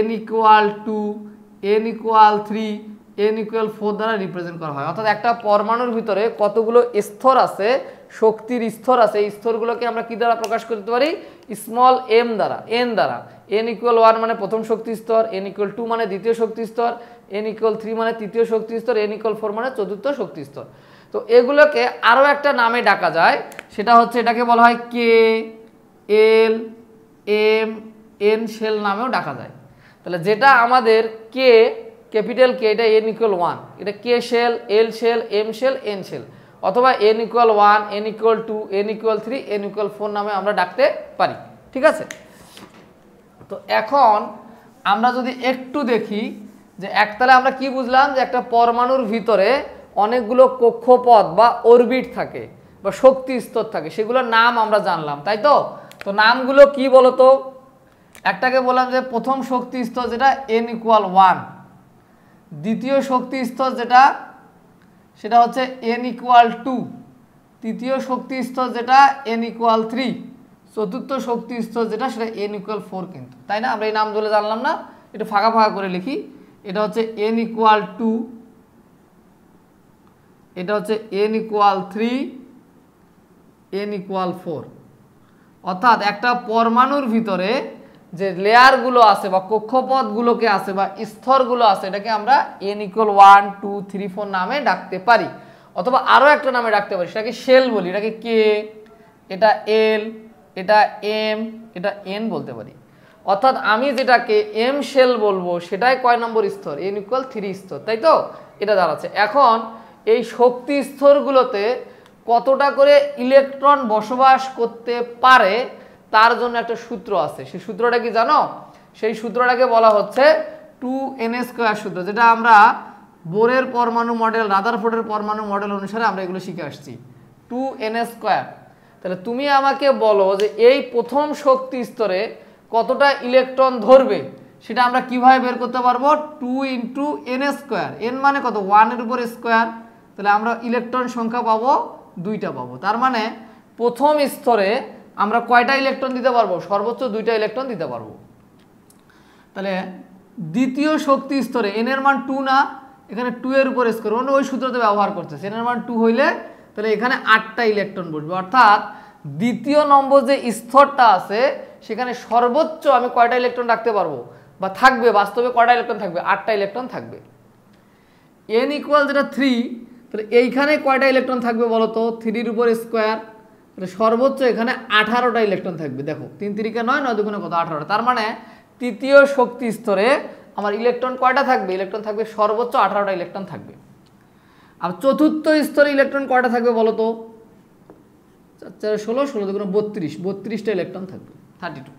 n=2, n=3, n=4 দ্বারা রিপ্রেজেন্ট করা হয়। অর্থাৎ একটা পরমাণুর ভিতরে কতগুলো স্তর আছে, শক্তির স্তর আছে, এই স্তরগুলোকে আমরা কি দ্বারা প্রকাশ করতে পারি? স্মল m দ্বারা, n দ্বারা। n=1 মানে প্রথম শক্তি স্তর, n=2 মানে দ্বিতীয় শক্তি স্তর, n=3 মানে তৃতীয় শক্তি স্তর, n=4 মানে চতুর্থ শক্তি স্তর। তো এগুলোকে আরও একটা নামে ডাকা যায়, সেটা হচ্ছে এটাকে বলা হয় k, l, m, n shell নামেও ডাকা যায়। তাহলে যেটা আমাদের কে ক্যাপিটাল কে, এটা n ইকুয়াল 1, এটা K shell, L shell, M shell, N shell, অথবা n equal 1, n equal 2, n equal 3, n equal 4 নামে আমরা ডাকতে পারি। ঠিক আছে, তো এখন আমরা যদি একটু দেখি যে একতলায় আমরা কি বুঝলাম, যে একটা পরমাণুর ভিতরে অনেকগুলো কক্ষপথ বা অরবিট থাকে বা শক্তি স্তর থাকে, সেগুলোর নাম আমরা জানলাম, তাই তো? তো নামগুলো কি বলতো? একটাকে বললাম যে প্রথম শক্তি স্তর যেটা n ইকুয়াল 1, দ্বিতীয় শক্তি স্তর যেটা সেটা হচ্ছে n ইকুয়াল 2, তৃতীয় শক্তি স্তর যেটা n ইকুয়াল 3, চতুর্থ শক্তি স্তর যেটা সেটা n ইকুয়াল 4, কিন্তু তাই না? আমরা এই নামগুলো জানলাম না, একটু ফাঁকা ফাঁকা করে লিখি। এটা হচ্ছে n ইকুয়াল 2, এটা হচ্ছে n ইকুয়াল 3, n ইকুয়াল 4। অর্থাৎ একটা পরমাণুর ভিতরে যে লেয়ারগুলো আছে বা কক্ষপথগুলোকে আছে বা স্তরগুলো আছে, এটাকে আমরা n ইকুয়াল 1, 2, 3, 4 নামে ডাকতে পারি, অথবা আরও একটা নামে ডাকতে পারি, সেটাকে শেল বলি, এটাকে কে, এটা এল, এটা এম, এটা এন বলতে পারি। অর্থাৎ আমি যেটাকে এম শেল বলবো সেটাই কয় নম্বর স্তর? n ইকুয়াল 3 স্তর, তাই তো? এটা দাঁড়াচ্ছে। এখন এই শক্তি স্তরগুলোতে কতটা করে ইলেকট্রন বসবাস করতে পারে তার জন্য একটা সূত্র আছে। সেই সূত্রটা কি জানো? সেই সূত্রটাকে বলা হচ্ছে 2n² সূত্র, যেটা আমরা বোরের পরমাণু মডেল, রাদারফোর্ডের পরমাণু মডেল অনুসারে আমরা এগুলো শিখে আসছি। 2n²। তাহলে তুমি আমাকে বলো যে এই প্রথম শক্তি স্তরে কতটা ইলেকট্রন ধরবে, সেটা আমরা কিভাবে বের করতে পারবো? 2 × n²। n মানে কত? 1 এর উপর স্কোয়ার। তাহলে আমরা ইলেকট্রন সংখ্যা পাবো 2টা পাবো। তার মানে প্রথম স্তরে আমরা কয়টা ইলেকট্রন দিতে পারবো? সর্বোচ্চ 2টা ইলেকট্রন দিতে পারবো। তাহলে দ্বিতীয় শক্তি স্তরে n এর মান 2 না, এখানে 2 এর উপর স্কোয়ার, মানে ওই সূত্রতে ব্যবহার করতেছে। n এর মান 2 হইলে তাহলে এখানে 8টা ইলেকট্রন বসবে। অর্থাৎ দ্বিতীয় নম্বর যে স্তরটা আছে সেখানে সর্বোচ্চ আমি কয়টা ইলেকট্রন রাখতে পারবো বা থাকবে? বাস্তবে কয়টা ইলেকট্রন থাকবে? 8টা ইলেকট্রন থাকবে। n ইকুয়াল যেটা 3, তাহলে এইখানে কয়টা ইলেকট্রন থাকবে বলো তো? 3 এর উপর স্কোয়ার, তাহলে সর্বোচ্চ এখানে 18টা ইলেকট্রন থাকবে। দেখো 3 × 3 = 9, 9 × 2 = কত? 18টা। তার মানে তৃতীয় শক্তি স্তরে আমার ইলেকট্রন কয়টা থাকবে? ইলেকট্রন থাকবে সর্বোচ্চ 18টা ইলেকট্রন থাকবে। আর চতুর্থ স্তরে ইলেকট্রন কয়টা থাকবে বলো তো? 4 × 16, 16 × 2 = 32, 32টা ইলেকট্রন থাকবে, 32।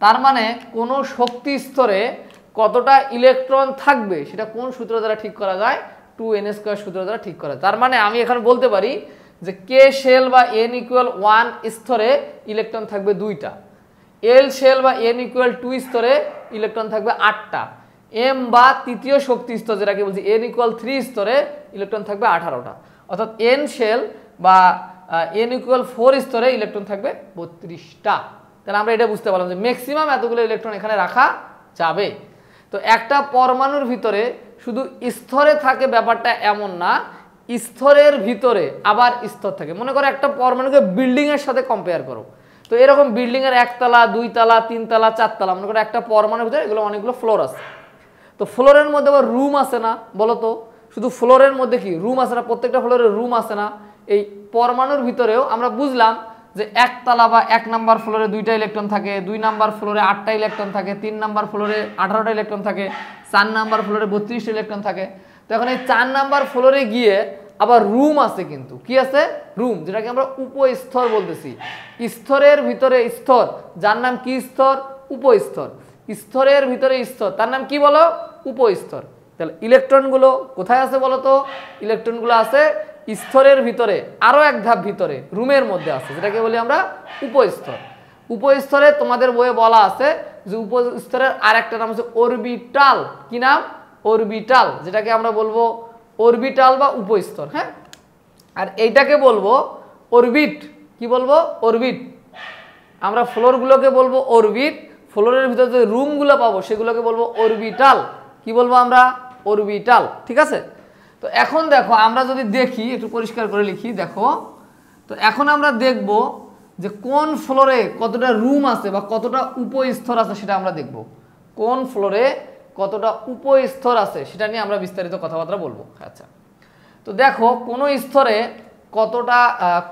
তার মানে কোন শক্তি স্তরে কতটা ইলেকট্রন থাকবে সেটা কোন সূত্র দ্বারা ঠিক করা যায়? 2n² সূত্র দ্বারা ঠিক করা যায়। তার মানে আমি এখানে বলতে পারি যে কে শেল বা n ইকুয়াল 1 স্তরে ইলেকট্রন থাকবে 2টা, এল শেল বা n ইকুয়াল 2 স্তরে ইলেকট্রন থাকবে 8টা, এম বা তৃতীয় শক্তি স্তর যেটাকে বলছি n ইকুয়াল 3 স্তরে ইলেকট্রন থাকবে 18টা। অর্থাৎ n শেল বা n ইকুয়াল 4 স্তরে ইলেকট্রন থাকবে 32টা। তাহলে আমরা এটা বুঝতে পারলাম যে ম্যাক্সিমাম এতগুলো ইলেকট্রন এখানে রাখা যাবে। তো একটা পরমাণুর ভিতরে শুধু স্তরে থাকে ব্যাপারটা এমন না, স্তরের ভিতরে আবার স্তর থাকে। মনে করো একটা পরমাণুকে বিল্ডিং এর সাথে কম্পেয়ার করো, তো এরকম বিল্ডিং এর 1 তলা, 2 তলা, 3 তলা, 4 তলা, মনে করো একটা পরমাণুর ভিতরে এগুলো অনেকগুলো ফ্লোর আছে। তো ফ্লোরের মধ্যে আবার রুম আছে না বলো তো? শুধু ফ্লোরের মধ্যে কি রুম আছে না? প্রত্যেকটা ফ্লোরে রুম আছে না? এই পরমাণুর ভিতরেও আমরা বুঝলাম যে 1 তলা বা 1 নাম্বার ফ্লোরে 2টা ইলেকট্রন থাকে, 2 নাম্বার ফ্লোরে 8টা ইলেকট্রন থাকে, 3 নাম্বার ফ্লোরে 18টা ইলেকট্রন থাকে, 4 নাম্বার ফ্লোরে 32টা ইলেকট্রন থাকে। তো এখন এই 4 নাম্বার ফ্লোরে গিয়ে আবার রুম আছে, কিন্তু কি আছে? রুম, যেটাকে আমরা উপস্তর বলতেছি। স্তরের ভিতরে স্তর, যার নাম কি স্তর? উপস্তর। স্তরের ভিতরে স্তর, তার নাম কি বলো? উপস্তর। তাহলে ইলেকট্রনগুলো কোথায় আছে বলো তো? ইলেকট্রনগুলো আছে স্তরের ভিতরে, আরো এক ধাপ ভিতরে রুমের মধ্যে আছে, যেটাকে বলি আমরা উপস্তর। উপস্তরে তোমাদের বইয়ে বলা আছে যে উপস্তরের আরেকটা নাম হচ্ছে অরবিটাল। কি নাম? অরবিটাল, যেটাকে আমরা বলবো অরবিটাল বা উপস্তর। হ্যাঁ, আর এইটাকে বলবো অরবিট। কি বলবো? অরবিট। আমরা ফ্লোরগুলোকে বলবো অরবিট, ফ্লোরের ভিতরে যে রুমগুলো পাবো সেগুলোকে বলবো অরবিটাল। কি বলবো আমরা? অরবিটাল। ঠিক আছে, তো এখন দেখো আমরা যদি দেখি, একটু পরিষ্কার করে লিখি, দেখো তো এখন আমরা দেখব যে কোন ফ্লোরে কতটা রুম আছে বা কতটা উপস্তর আছে সেটা আমরা দেখব। কোন ফ্লোরে কতটা উপস্তর আছে সেটা নিয়ে আমরা বিস্তারিত কথাবার্তা বলবো। আচ্ছা, তো দেখো কোন স্তরে কতটা,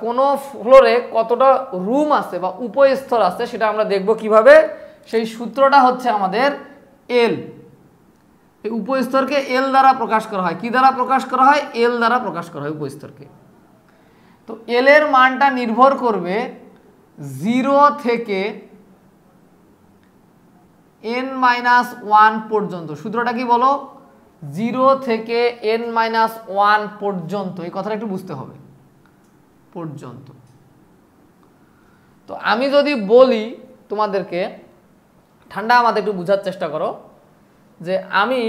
কোন ফ্লোরে কতটা রুম আছে বা উপস্তর আছে সেটা আমরা দেখব কিভাবে। সেই সূত্রটা হচ্ছে আমাদের এল, এই উপস্তরকে এল দ্বারা প্রকাশ করা হয়। কি দ্বারা প্রকাশ করা হয়? এল দ্বারা প্রকাশ করা হয় উপস্তরকে। তো এল এর মানটা নির্ভর করবে 0 থেকে n-1 পর্যন্ত। সূত্রটা কি বলো? 0 থেকে n-1 পর্যন্ত। এই কথাটা একটু বুঝতে হবে, পর্যন্ত। তো আমি যদি বলি তোমাদেরকে, ঠান্ডা আমাদের একটু বোঝার চেষ্টা করো, যে আমি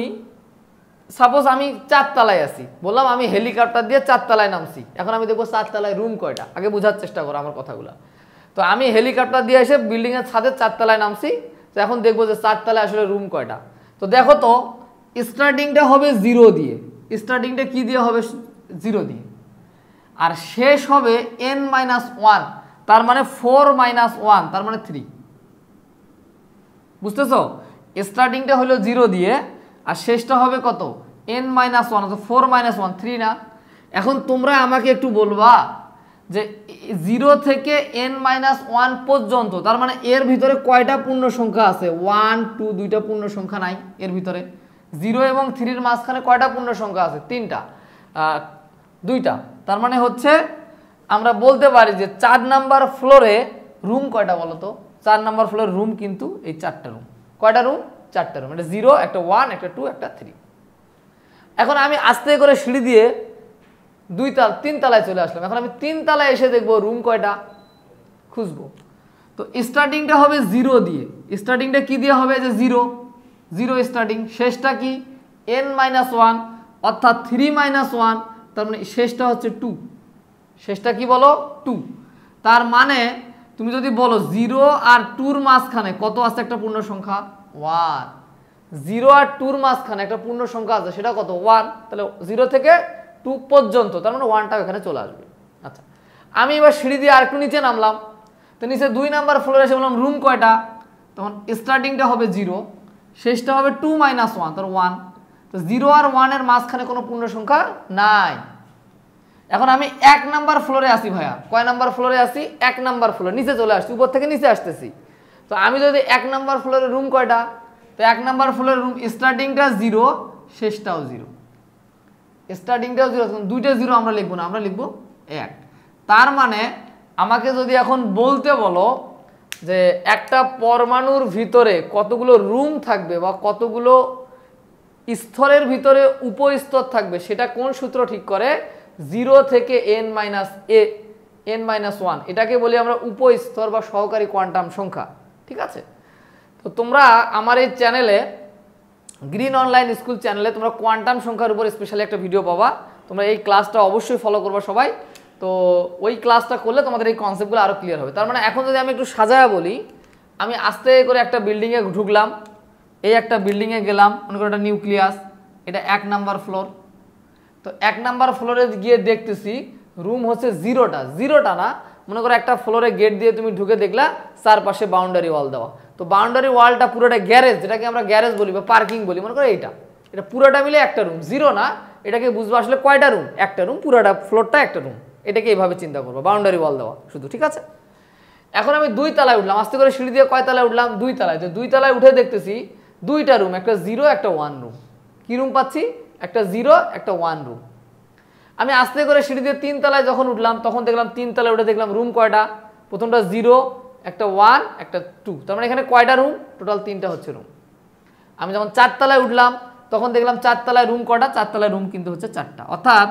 সাপোজ আমি 4 তলায় আছি, বললাম আমি হেলিকপ্টার দিয়ে 4 তলায় নামছি। এখন আমি দেখবো 4 তলায় রুম কয়টা, আগে বোঝার চেষ্টা করো আমার কথাগুলো। তো আমি হেলিকপ্টার দিয়ে এসে বিল্ডিং এর ছাদের 4 তলায় নামছি, তো এখন দেখবো যে 4 তলায় আসলে রুম কয়টা। তো দেখো তো স্টার্টিংটা হবে 0 দিয়ে, স্টার্টিংটা কি দিয়ে হবে? 0 দিয়ে। আর শেষ হবে n-1, তার মানে 4-1, তার মানে 3। বুঝতেছো? স্টার্টিংটা হলো 0 দিয়ে আর শেষটা হবে কত? n-1, অর্থাৎ 4-1, 3 না? এখন তোমরা আমাকে একটু বলবা যে 0 থেকে n-1 পর্যন্ত, তার মানে এর ভিতরে কয়টা পূর্ণ সংখ্যা আছে? 1 2, দুইটা পূর্ণ সংখ্যা নাই এর ভিতরে। 0 এবং 3 এর মাঝখানে কয়টা পূর্ণ সংখ্যা আছে? 3টা, 2টা। তার মানে হচ্ছে আমরা বলতে পারি যে 4 নাম্বার ফ্লোরে রুম কয়টা বলো তো? 4 নাম্বার ফ্লোরের রুম কিন্তু এই 4টা রুম। কয়টা রুম? 4টা রুম। এটা 0, একটা 1, একটা 2, একটা 3। এখন আমি আস্তে করে সিঁড়ি দিয়ে 3 তলায় চলে আসলাম। এখন আমি 3 তলায় এসে দেখবো রুম কয়টা, খুঁজবো। তো স্টার্টিংটা হবে 0 দিয়ে, স্টার্টিংটা কি দিয়ে হবে? যে 0 স্টার্টিং। শেষটা কি? n-1, অর্থাৎ 3-1, তার মানে শেষটা হচ্ছে 2। শেষটা কি বলো? 2। তার মানে তুমি যদি বলো 0 আর 2 এর মাঝখানে কত আছে? একটা পূর্ণ সংখ্যা 1। 0 আর 2 এর মাঝখানে একটা পূর্ণ সংখ্যা আছে, সেটা কত? 1। তাহলে 0 থেকে 2 পর্যন্ত, তার মানে 1টা এখানে চলে আসবে। আচ্ছা, আমি এবার সিঁড়ি দিয়ে আরেকটু নিচে নামলাম। তো নিচে 2 নাম্বার ফ্লোরে এসে বললাম রুম কয়টা? তখন স্টার্টিংটা হবে 0, শেষটা হবে 2-1, তার 1। তো 0 আর 1 এর মাঝখানে কোনো পূর্ণ সংখ্যা নাই। এখন আমি 1 নাম্বার ফ্লোরে আসি ভাইয়া। কয় নাম্বার ফ্লোরে আসি? 1 নাম্বার ফ্লোরে। নিচে চলে আসছি, উপর থেকে নিচে আসতেছি। তো আমি যদি 1 নাম্বার ফ্লোরে রুম কয়টা? তো 1 নাম্বার ফ্লোরের রুম স্টার্টিংটা 0, শেষটাও 0। স্টার্টিংটাও 0, দুইটা 0 আমরা লিখবো না, আমরা লিখবো 1। তার মানে আমাকে যদি এখন বলতে বলো যে একটা পরমাণুর ভিতরে কতগুলো রুম থাকবে বা কতগুলো স্তরের ভিতরে উপস্তর থাকবে, সেটা কোন সূত্র ঠিক করে? 0 থেকে n-1, এটাকে বলি আমরা উপস্তর বা সহকারী কোয়ান্টাম সংখ্যা। ঠিক আছে? তো তোমরা আমার এই চ্যানেলে, গ্রিন অনলাইন স্কুল চ্যানেলে, তোমরা কোয়ান্টাম সংখ্যার উপর স্পেশালি একটা ভিডিও পাবা। তোমরা এই ক্লাসটা অবশ্যই ফলো করবা সবাই। তো ওই ক্লাসটা করলে তোমাদের এই কনসেপ্টগুলো আরও ক্লিয়ার হবে। তার মানে এখন যদি আমি একটু সাজায়া বলি, আমি আস্তে করে একটা বিল্ডিংয়ে ঢুকলাম, এই একটা বিল্ডিংয়ে গেলাম, মনে করো একটা নিউক্লিয়াস, এটা 1 নাম্বার ফ্লোর। তো 1 নাম্বার ফ্লোরে গিয়ে দেখতেছি রুম হচ্ছে 0টা না, মনে করো একটা ফ্লোরে গেট দিয়ে তুমি ঢুকে দেখলা চারপাশে বাউন্ডারি ওয়াল দেওয়া। তো বাউন্ডারি ওয়ালটা পুরোটা গ্যারেজ, যেটাকে আমরা গ্যারেজ বলি বা পার্কিং বলি, মনে করো এটা পুরোটা মিলে একটা রুম। 0 না, এটাকে বুঝবো আসলে কয়টা রুম? একটা রুম, পুরোটা ফ্লোরটা একটা রুম। এটাকে এইভাবে চিন্তা করবো, বাউন্ডারি ওয়াল দেওয়া শুধু। ঠিক আছে? এখন আমি 2 তলায় উঠলাম, আস্তে করে সিঁড়ি দিয়ে কয় তলায় উঠলাম? 2 তলায়। তো 2 তলায় উঠে দেখতেছি 2টা রুম, একটা 0, একটা 1 রুম। কি রুম পাচ্ছি? একটা 0, একটা 1 রুম। আমি আস্তে করে সিঁড়ি দিয়ে 3 তলায় যখন উঠলাম, তখন দেখলাম 3 তলায় উঠে দেখলাম রুম কয়টা? প্রথমটা 0, একটা 1, একটা 2। তার মানে এখানে কয়টা রুম? টোটাল 3টা হচ্ছে রুম। আমি যখন 4 তলায় উঠলাম, তখন দেখলাম 4 তলায় রুম কয়টা? 4 তলায় রুম কিন্তু হচ্ছে 4টা। অর্থাৎ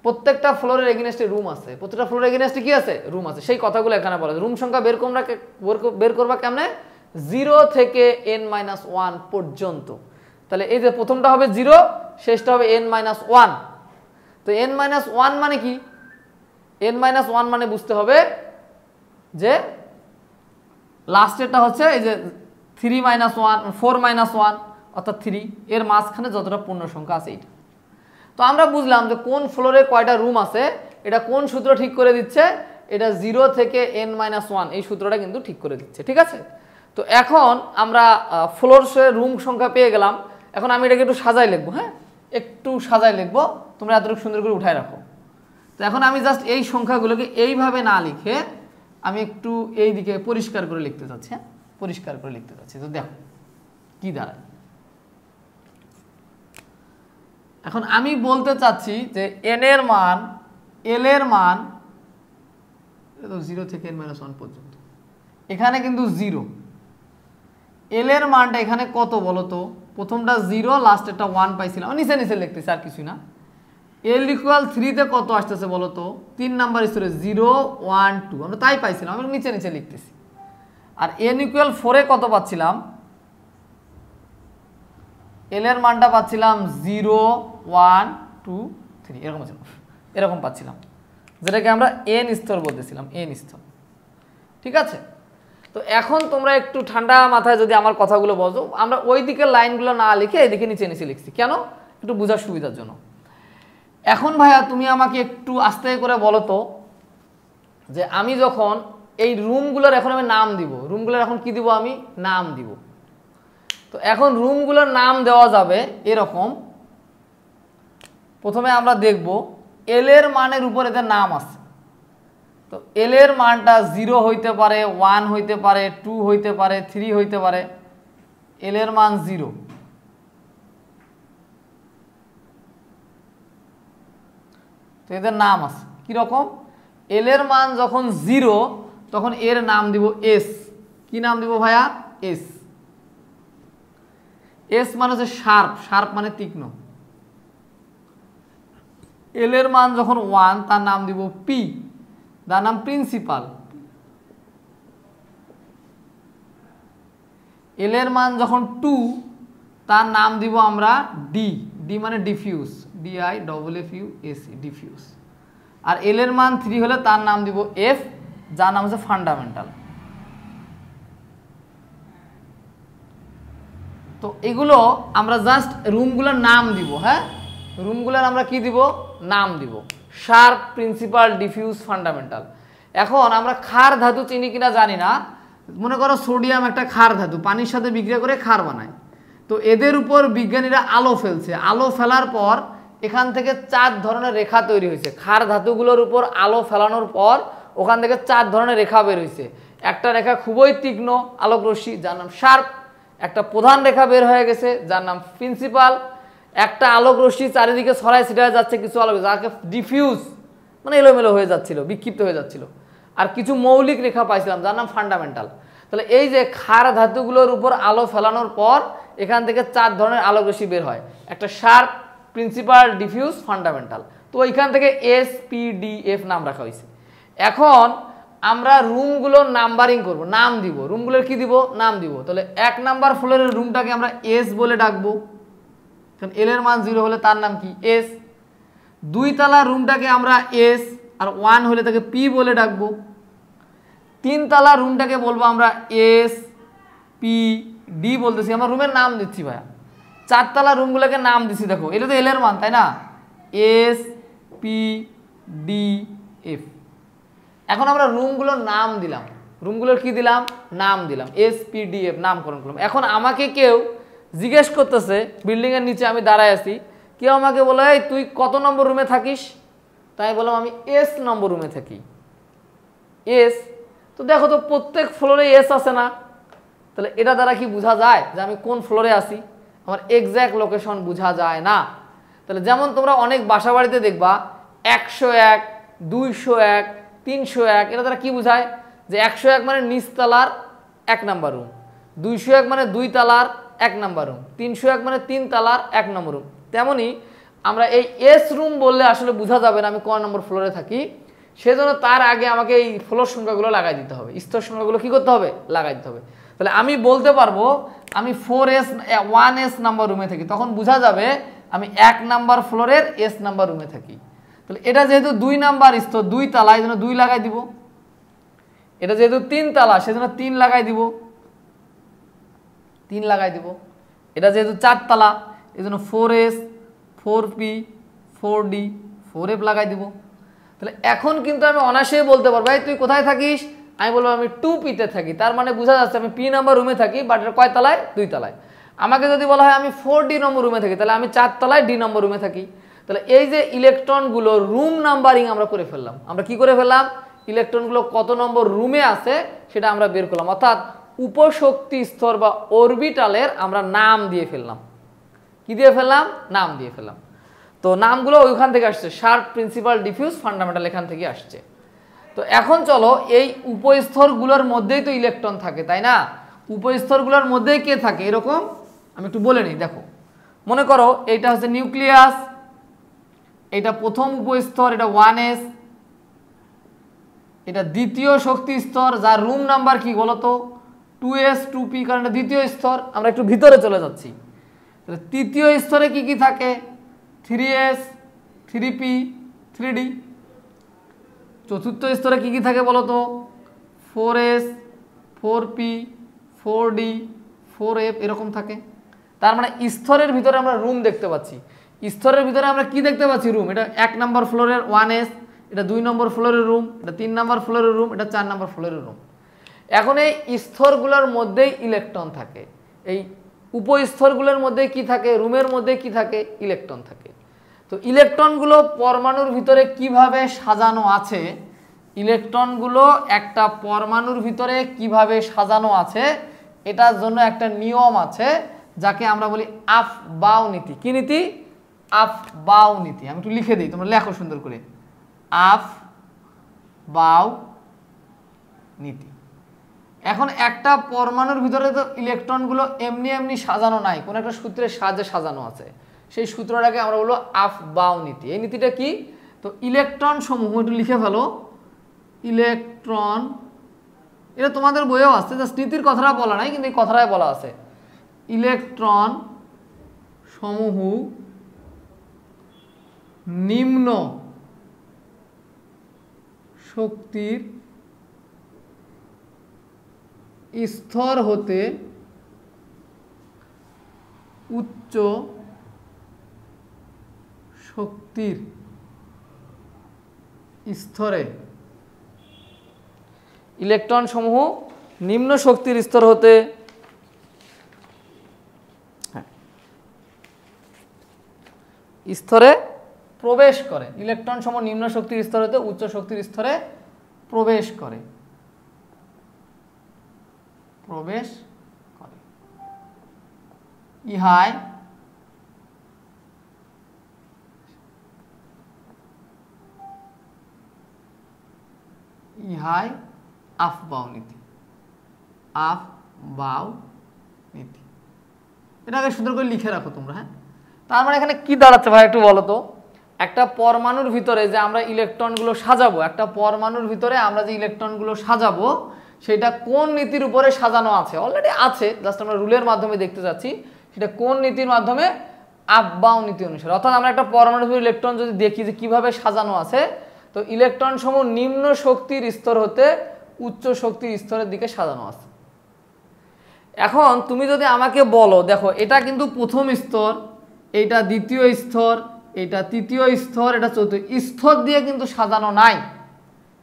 প্রত্যেকটা ফ্লোরের এগেইনস্টে রুম আছে, প্রত্যেকটা ফ্লোরের এগেইনস্টে কি আছে? রুম আছে। সেই কথাগুলো এখানে বলা আছে। রুম সংখ্যা বের করবা কেমনে? 0 থেকে n-1 পর্যন্ত। তাহলে এই যে প্রথমটা হবে 0, শেষটা হবে n-1। তো n-1 মানে কি? n-1 মানে বুঝতে হবে যে লাস্টেরটা হচ্ছে এই যে 3-1, 4-1, অর্থাৎ 3, এর মাঝখানে যতটা পূর্ণ সংখ্যা আছে এইটা। তো আমরা বুঝলাম যে কোন ফ্লোরে কয়টা রুম আছে, এটা কোন সূত্র ঠিক করে দিচ্ছে? এটা 0 থেকে n-1, এই সূত্রটা কিন্তু ঠিক করে দিচ্ছে। ঠিক আছে? তো এখন আমরা ফ্লোরসে রুম সংখ্যা পেয়ে গেলাম। এখন আমি এটাকে একটু সাজাই লিখবো। হ্যাঁ, একটু সাজাই লিখবো, তোমরা এতটুকু সুন্দর করে উঠায় রাখো। তো এখন আমি জাস্ট এই সংখ্যাগুলোকে এইভাবে না লিখে আমি একটু এই দিকে পরিষ্কার করে লিখতে চাচ্ছি। হ্যাঁ, পরিষ্কার করে লিখতে চাচ্ছি। তো দেখো কি দাঁড়ায়। এখন আমি বলতে চাচ্ছি যে n এর মান l এর মান 0 থেকে n-1 পর্যন্ত, এখানে কিন্তু 0, l এর মানটা এখানে কত বলো তো? প্রথমটা 0, লাস্টেরটা 1 পাইছিলাম, নিচে নিচে লিখতেছি আর কিছুই না। l ইকুয়াল 3 তে কত আসতেছে বলো তো? 3 নাম্বার স্তরে 0 1 2 আমরা তাই পাইছিলাম, আমি নিচে নিচে লিখতেছি। আর n ইকুয়াল 4 এ কত পাচ্ছিলাম? l এর মানটা পাচ্ছিলাম 0 1 2 3 এরকম পাচ্ছিলাম, যেটাকে আমরা n স্তর বলতেছিলাম, n স্তর। ঠিক আছে, তো এখন তোমরা একটু ঠান্ডা মাথায় যদি আমার কথাগুলো বোঝো, আমরা ওই দিকের লাইনগুলো না লিখে এইদিকে নিচে নিচে লিখছি কেন? একটু বোঝার সুবিধার জন্য। এখন ভাইয়া তুমি আমাকে একটু আস্তে করে বলো তো, যে আমি যখন এই রুমগুলোর এখন আমি নাম দিব, রুমগুলোর এখন কি দিব? আমি নাম দিব। তো এখন রুমগুলোর নাম দেওয়া যাবে এরকম। প্রথমে আমরা দেখব এল এর মানের উপর এদের নাম আছে। তো এল এর মানটা 0 হইতে পারে, 1 হইতে পারে, 2 হইতে পারে, 3 হইতে পারে। এল এর মান 0। তো এদের নাম আছে কিরকম? এল এর মান যখন 0 তখন এর নাম দিব এস। কি নাম দিব ভাইয়া? এস। এস মানে হচ্ছে শার্প, শার্প মানে তীক্ষ্ণ। এল এর মান যখন 1 তার নাম দিব পি, তার নাম প্রিন্সিপাল। এল এর মান যখন 2 তার নাম দিব আমরা ডি, ডি মানে ডিফিউজ, DIFFUS, ডিফিউজ। আর এল এর মান 3 হলে তার নাম দিব এফ, যার নাম হচ্ছে ফান্ডামেন্টাল। তো এগুলো আমরা জাস্ট রুমগুলোর নাম দিব। হ্যাঁ, রুমগুলোর আমরা কি দিব? নাম দিব, শার্প, প্রিন্সিপাল, ডিফিউজ, ফান্ডামেন্টাল। এখন আমরা ক্ষার ধাতু চিনি কিনা জানি না। মনে করো সোডিয়াম একটা ক্ষার ধাতু, পানির সাথে বিক্রিয়া করে ক্ষার বানায়। তো এদের উপর বিজ্ঞানীরা আলো ফেলছে, আলো ফেলার পর এখান থেকে 4 ধরনের রেখা তৈরি হয়েছে। ক্ষার ধাতুগুলোর উপর আলো ফেলানোর পর ওখান থেকে 4 ধরনের রেখা বের হয়েছে। একটা রেখা খুবই তীক্ষ্ণ আলোক রশ্মি, যার নাম শার্প। একটা প্রধান রেখা বের হয়ে গেছে, যার নাম প্রিন্সিপাল। একটা আলোক রশ্মি চারিদিকে ছড়ায় ছিটায় যাচ্ছে কিছু আলোক, যাকে ডিফিউজ, মানে এলোমেলো হয়ে যাচ্ছিল, বিক্ষিপ্ত হয়ে যাচ্ছিল। আর কিছু মৌলিক রেখা পাইছিলাম, যার নাম ফান্ডামেন্টাল। তাহলে এই যে ক্ষার ধাতুগুলোর উপর আলো ফেলানোর পর এখান থেকে 4 ধরনের আলোক রশ্মি বের হয়, একটা শার্প, প্রিন্সিপাল, ডিফিউজ, ফান্ডামেন্টাল। তো ওইখান থেকে SPDF নাম রাখা হয়েছে। এখন আমরা রুমগুলোর নাম্বারিং করব, নাম দিব। রুমগুলোর কি দিব? নাম দিব। তাহলে 1 নাম্বার ফ্লোরের রুমটাকে আমরা এস বলে ডাকবো, কারণ এল এর মান 0 হলে তার নাম কি? এস। 2 তলার রুমটাকে আমরা এস, আর 1 হলে তাকে পি বলে ডাকবো। 3 তলার রুমটাকে বলবো আমরা SPD বলতেছি, আমরা রুমের নাম দিচ্ছি ভাইয়া। 4 তলার রুমগুলোকে নাম দিচ্ছি, দেখো এটা তো এল এর মান, তাই না? SPDF। এখন আমরা রুমগুলোর নাম দিলাম, রুমগুলোর কি দিলাম? নাম দিলাম, SPDF নামকরণ করলাম। এখন আমাকে কেউ জিজ্ঞেস করতেছে, বিল্ডিংয়ের নিচে আমি দাঁড়ায় আছি, কেউ আমাকে বলে এই তুই কত নম্বর রুমে থাকিস? তাই বললাম আমি এস নম্বর রুমে থাকি। এস, তো দেখো তো প্রত্যেক ফ্লোরে এস আছে না? তাহলে এটা দ্বারা কি বোঝা যায় যে আমি কোন ফ্লোরে আছি? আমার এক্স্যাক্ট লোকেশন বোঝা যায় না। তাহলে যেমন তোমরা অনেক বাসা বাড়িতে দেখবা 101, 201, 301, এটা দ্বারা কি বোঝায়? যে 101 মানে নিচতলার 1 নাম্বার রুম, 201 মানে 2 তলার 1 নাম্বার রুম, 301 মানে 3 তলার 1 নম্বর রুম। তেমনি আমরা এই এস রুম বললে আসলে বোঝা যাবে না আমি কোন নম্বর ফ্লোরে থাকি, সেজন্য তার আগে আমাকে এই ফ্লোর সংখ্যাগুলো লাগাই দিতে হবে, স্তর সংখ্যাগুলো কি করতে হবে? লাগাই দিতে হবে। তাহলে আমি বলতে পারবো আমি 1S নাম্বার রুমে থাকি, তখন বোঝা যাবে আমি 1 নাম্বার ফ্লোরের এস নাম্বার রুমে থাকি। তাহলে এটা যেহেতু 2 নাম্বার স্তর, 2 তলা, এই জন্য 2 লাগাই দিব। এটা যেহেতু 3 তলা, সেজন্য 3 লাগাই দিব, 3 লাগাই দিব। এটা যেহেতু 4 তলা, এই জন্য 4S, 4P, 4D, 4F লাগাই দিব। তাহলে এখন কিন্তু আমি অনায়াসেই বলতে পারবো এই তুই কোথায় থাকিস? আমি বলবো আমি 2P-তে থাকি। তার মানে বোঝা যাচ্ছে আমি P নাম্বার রুমে থাকি, বাট এটা কয় তলায়? 2 তলায়। আমাকে যদি বলা হয় আমি 4D নম্বর রুমে থাকি, তাহলে আমি 4 তলায় D নম্বর রুমে থাকি। তাহলে এই যে ইলেকট্রনগুলো রুম নাম্বারিং আমরা করে ফেললাম। আমরা কি করে ফেললাম? ইলেকট্রনগুলো কত নম্বর রুমে আছে সেটা আমরা বের করলাম, অর্থাৎ উপশক্তি স্তর বা অরবিটালের আমরা নাম দিয়ে ফেললাম। কি দিয়ে ফেললাম? নাম দিয়ে ফেললাম। তো নামগুলো ওইখান থেকে আসছে, শার্প, প্রিন্সিপাল, ডিফিউজ, ফান্ডামেন্টাল এখান থেকে আসছে। তো এখন চলো এই উপস্তরগুলোর মধ্যেই তো ইলেকট্রন থাকে, তাই না? উপস্তরগুলোর মধ্যেই কে থাকে এরকম আমি একটু বলে নিই। দেখো, মনে করো এইটা হচ্ছে নিউক্লিয়াস, এটা প্রথম উপস্তর, এটা 1s, এটা দ্বিতীয় শক্তি স্তর যার রুম নাম্বার কি বলতো 2s 2p, কারণ এটা দ্বিতীয় স্তর। আমরা একটু ভিতরে চলে যাচ্ছি। তৃতীয় স্তরে কি কি থাকে? 3s 3p 3d। চতুর্থ স্তরে কি কি থাকে বলতো 4s 4p 4d 4f এরকম থাকে। তার মানে স্তরের ভিতরে আমরা রুম দেখতে পাচ্ছি। স্তরের ভিতরে আমরা কি দেখতে পাচ্ছি? রুম। এটা 1 নম্বর ফ্লোরের 1s, এটা 2 নম্বর ফ্লোরের রুম, এটা 3 নম্বর ফ্লোরের রুম, এটা 4 নম্বর ফ্লোরের রুম। এখন এই স্তরগুলোর মধ্যেই ইলেকট্রন থাকে। এই উপস্তরগুলোর মধ্যে কি থাকে? রুমের মধ্যে কি থাকে? ইলেকট্রন থাকে। তো ইলেকট্রনগুলো পরমাণুর ভিতরে কিভাবে সাজানো আছে, ইলেকট্রনগুলো একটা পরমাণুর ভিতরে কিভাবে সাজানো আছে এটার জন্য একটা নিয়ম আছে যাকে আমরা বলি আফবাউ নীতি। কি নীতি? আফবাউ নীতি। আমি একটু লিখে দিই, তোমরা লেখো সুন্দর করে। আফবাউ নীতি। এখন একটা পরমাণুর ভিতরে তো ইলেকট্রনগুলো এমনি এমনি সাজানো নাই, কোনো একটা সূত্রের সাহায্যে সাজানো আছে। সেই সূত্রটাকে আমরা বলবো আফবাউ নীতি। এই নীতিটা কি? তো ইলেকট্রন সমূহ, একটু লিখে ফেলো, ইলেকট্রন, এটা তোমাদের বইয়েও আসছে, জাস্ট নীতির কথাটা বলা নাই, কিন্তু এই কথাটাই বলা আছে। ইলেকট্রন সমূহ নিম্ন শক্তির স্তর হতে উচ্চ শক্তির স্তরে, ইলেকট্রন সমূহ নিম্ন শক্তির স্তর হতে স্তরে প্রবেশ করে। ইলেকট্রন সমূহ নিম্ন শক্তির স্তর হতে উচ্চ শক্তির স্তরে প্রবেশ করে, প্রবেশ করে। ইহাই আফবাউ নীতি। আফবাউ নীতি, এটাকে সুন্দর করে লিখে রাখো তোমরা। হ্যাঁ, তার মানে এখানে কি দাঁড়াচ্ছে ভাই একটু বলো তো? একটা পরমাণুর ভিতরে যে আমরা ইলেকট্রনগুলো সাজাবো, একটা পরমাণুর ভিতরে আমরা যে ইলেকট্রনগুলো সাজাবো সেটা কোন নীতির উপরে সাজানো আছে? অলরেডি আছে, জাস্ট আমরা রুলের মাধ্যমে দেখতে যাচ্ছি সেটা কোন নীতির মাধ্যমে? আফবাউ নীতি অনুসারে। অর্থাৎ আমরা একটা পরমাণুর ভিতরে ইলেকট্রন যদি দেখি যে কিভাবে সাজানো আছে, তো ইলেকট্রন সমূহ নিম্ন শক্তির স্তর হতে উচ্চ শক্তির স্তরের দিকে সাজানো আছে। এখন তুমি যদি আমাকে বলো, দেখো এটা কিন্তু প্রথম স্তর, এটা দ্বিতীয় স্তর, এটা তৃতীয় স্তর, এটা চতুর্থ স্তর দিয়ে কিন্তু সাজানো নাই।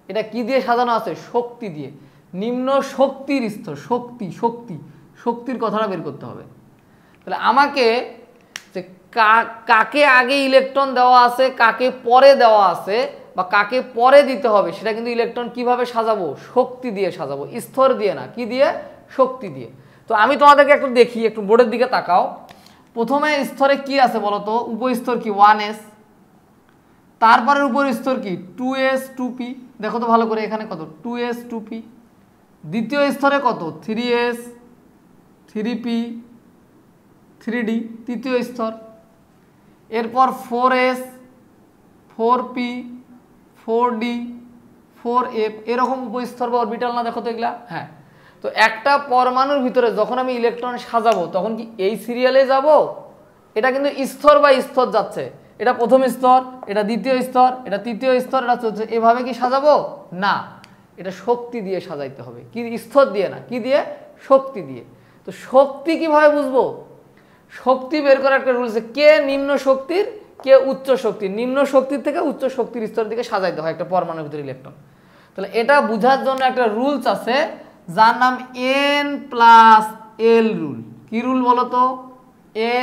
এটা কি দিয়ে সাজানো আছে? শক্তি দিয়ে। নিম্ন শক্তির স্তর, শক্তি, শক্তি, শক্তির কথাটা বের করতে হবে। তাহলে আমাকে যে কাকে আগে ইলেকট্রন দেওয়া আছে, কাকে পরে দেওয়া আছে, বা কাকে পরে দিতে হবে, সেটা কিন্তু ইলেকট্রন কিভাবে সাজাবো? শক্তি দিয়ে সাজাবো, স্তর দিয়ে না। কি দিয়ে? শক্তি দিয়ে। তো আমি তোমাদেরকে একটু দেখি, একটু বোর্ডের দিকে তাকাও। প্রথমে স্তরে কি আছে বলো তো? উপস্তর কি? 1s। তারপরের উপর স্তর কি? 2s 2p। দেখো তো ভালো করে, এখানে কত? 2s 2p। দ্বিতীয় স্তরে কত? 3s 3p 3d, তৃতীয় স্তর। এরপর 4s 4p 4d 4f, এরকম উপস্তর বা অরবিটাল না? দেখো তো এগুলা। হ্যাঁ, তো একটা পরমাণুর ভিতরে যখন আমি ইলেকট্রন সাজাবো তখন কি এই সিরিয়ালে যাব? এটা কিন্তু স্তর বা স্তর যাচ্ছে। এটা প্রথম স্তর, এটা দ্বিতীয় স্তর, এটা তৃতীয় স্তর, এটা চতুর্থ, এভাবে কি সাজাবো? না, এটা শক্তি দিয়ে সাজাইতে হবে। কি? স্তর দিয়ে না। কি দিয়ে? শক্তি দিয়ে। তো শক্তি কিভাবে বুঝবো? শক্তি বের করার একটা রুলস, কে নিম্ন শক্তির, কে উচ্চ শক্তির। নিম্ন শক্তির থেকে উচ্চ শক্তির স্তরের দিকে সাজাইতে হয় একটা পরমাণুর ভিতরে ইলেকট্রন। তাহলে এটা বোঝার জন্য একটা রুলস আছে যার নাম n+l রুল। কি রুল বলো তো?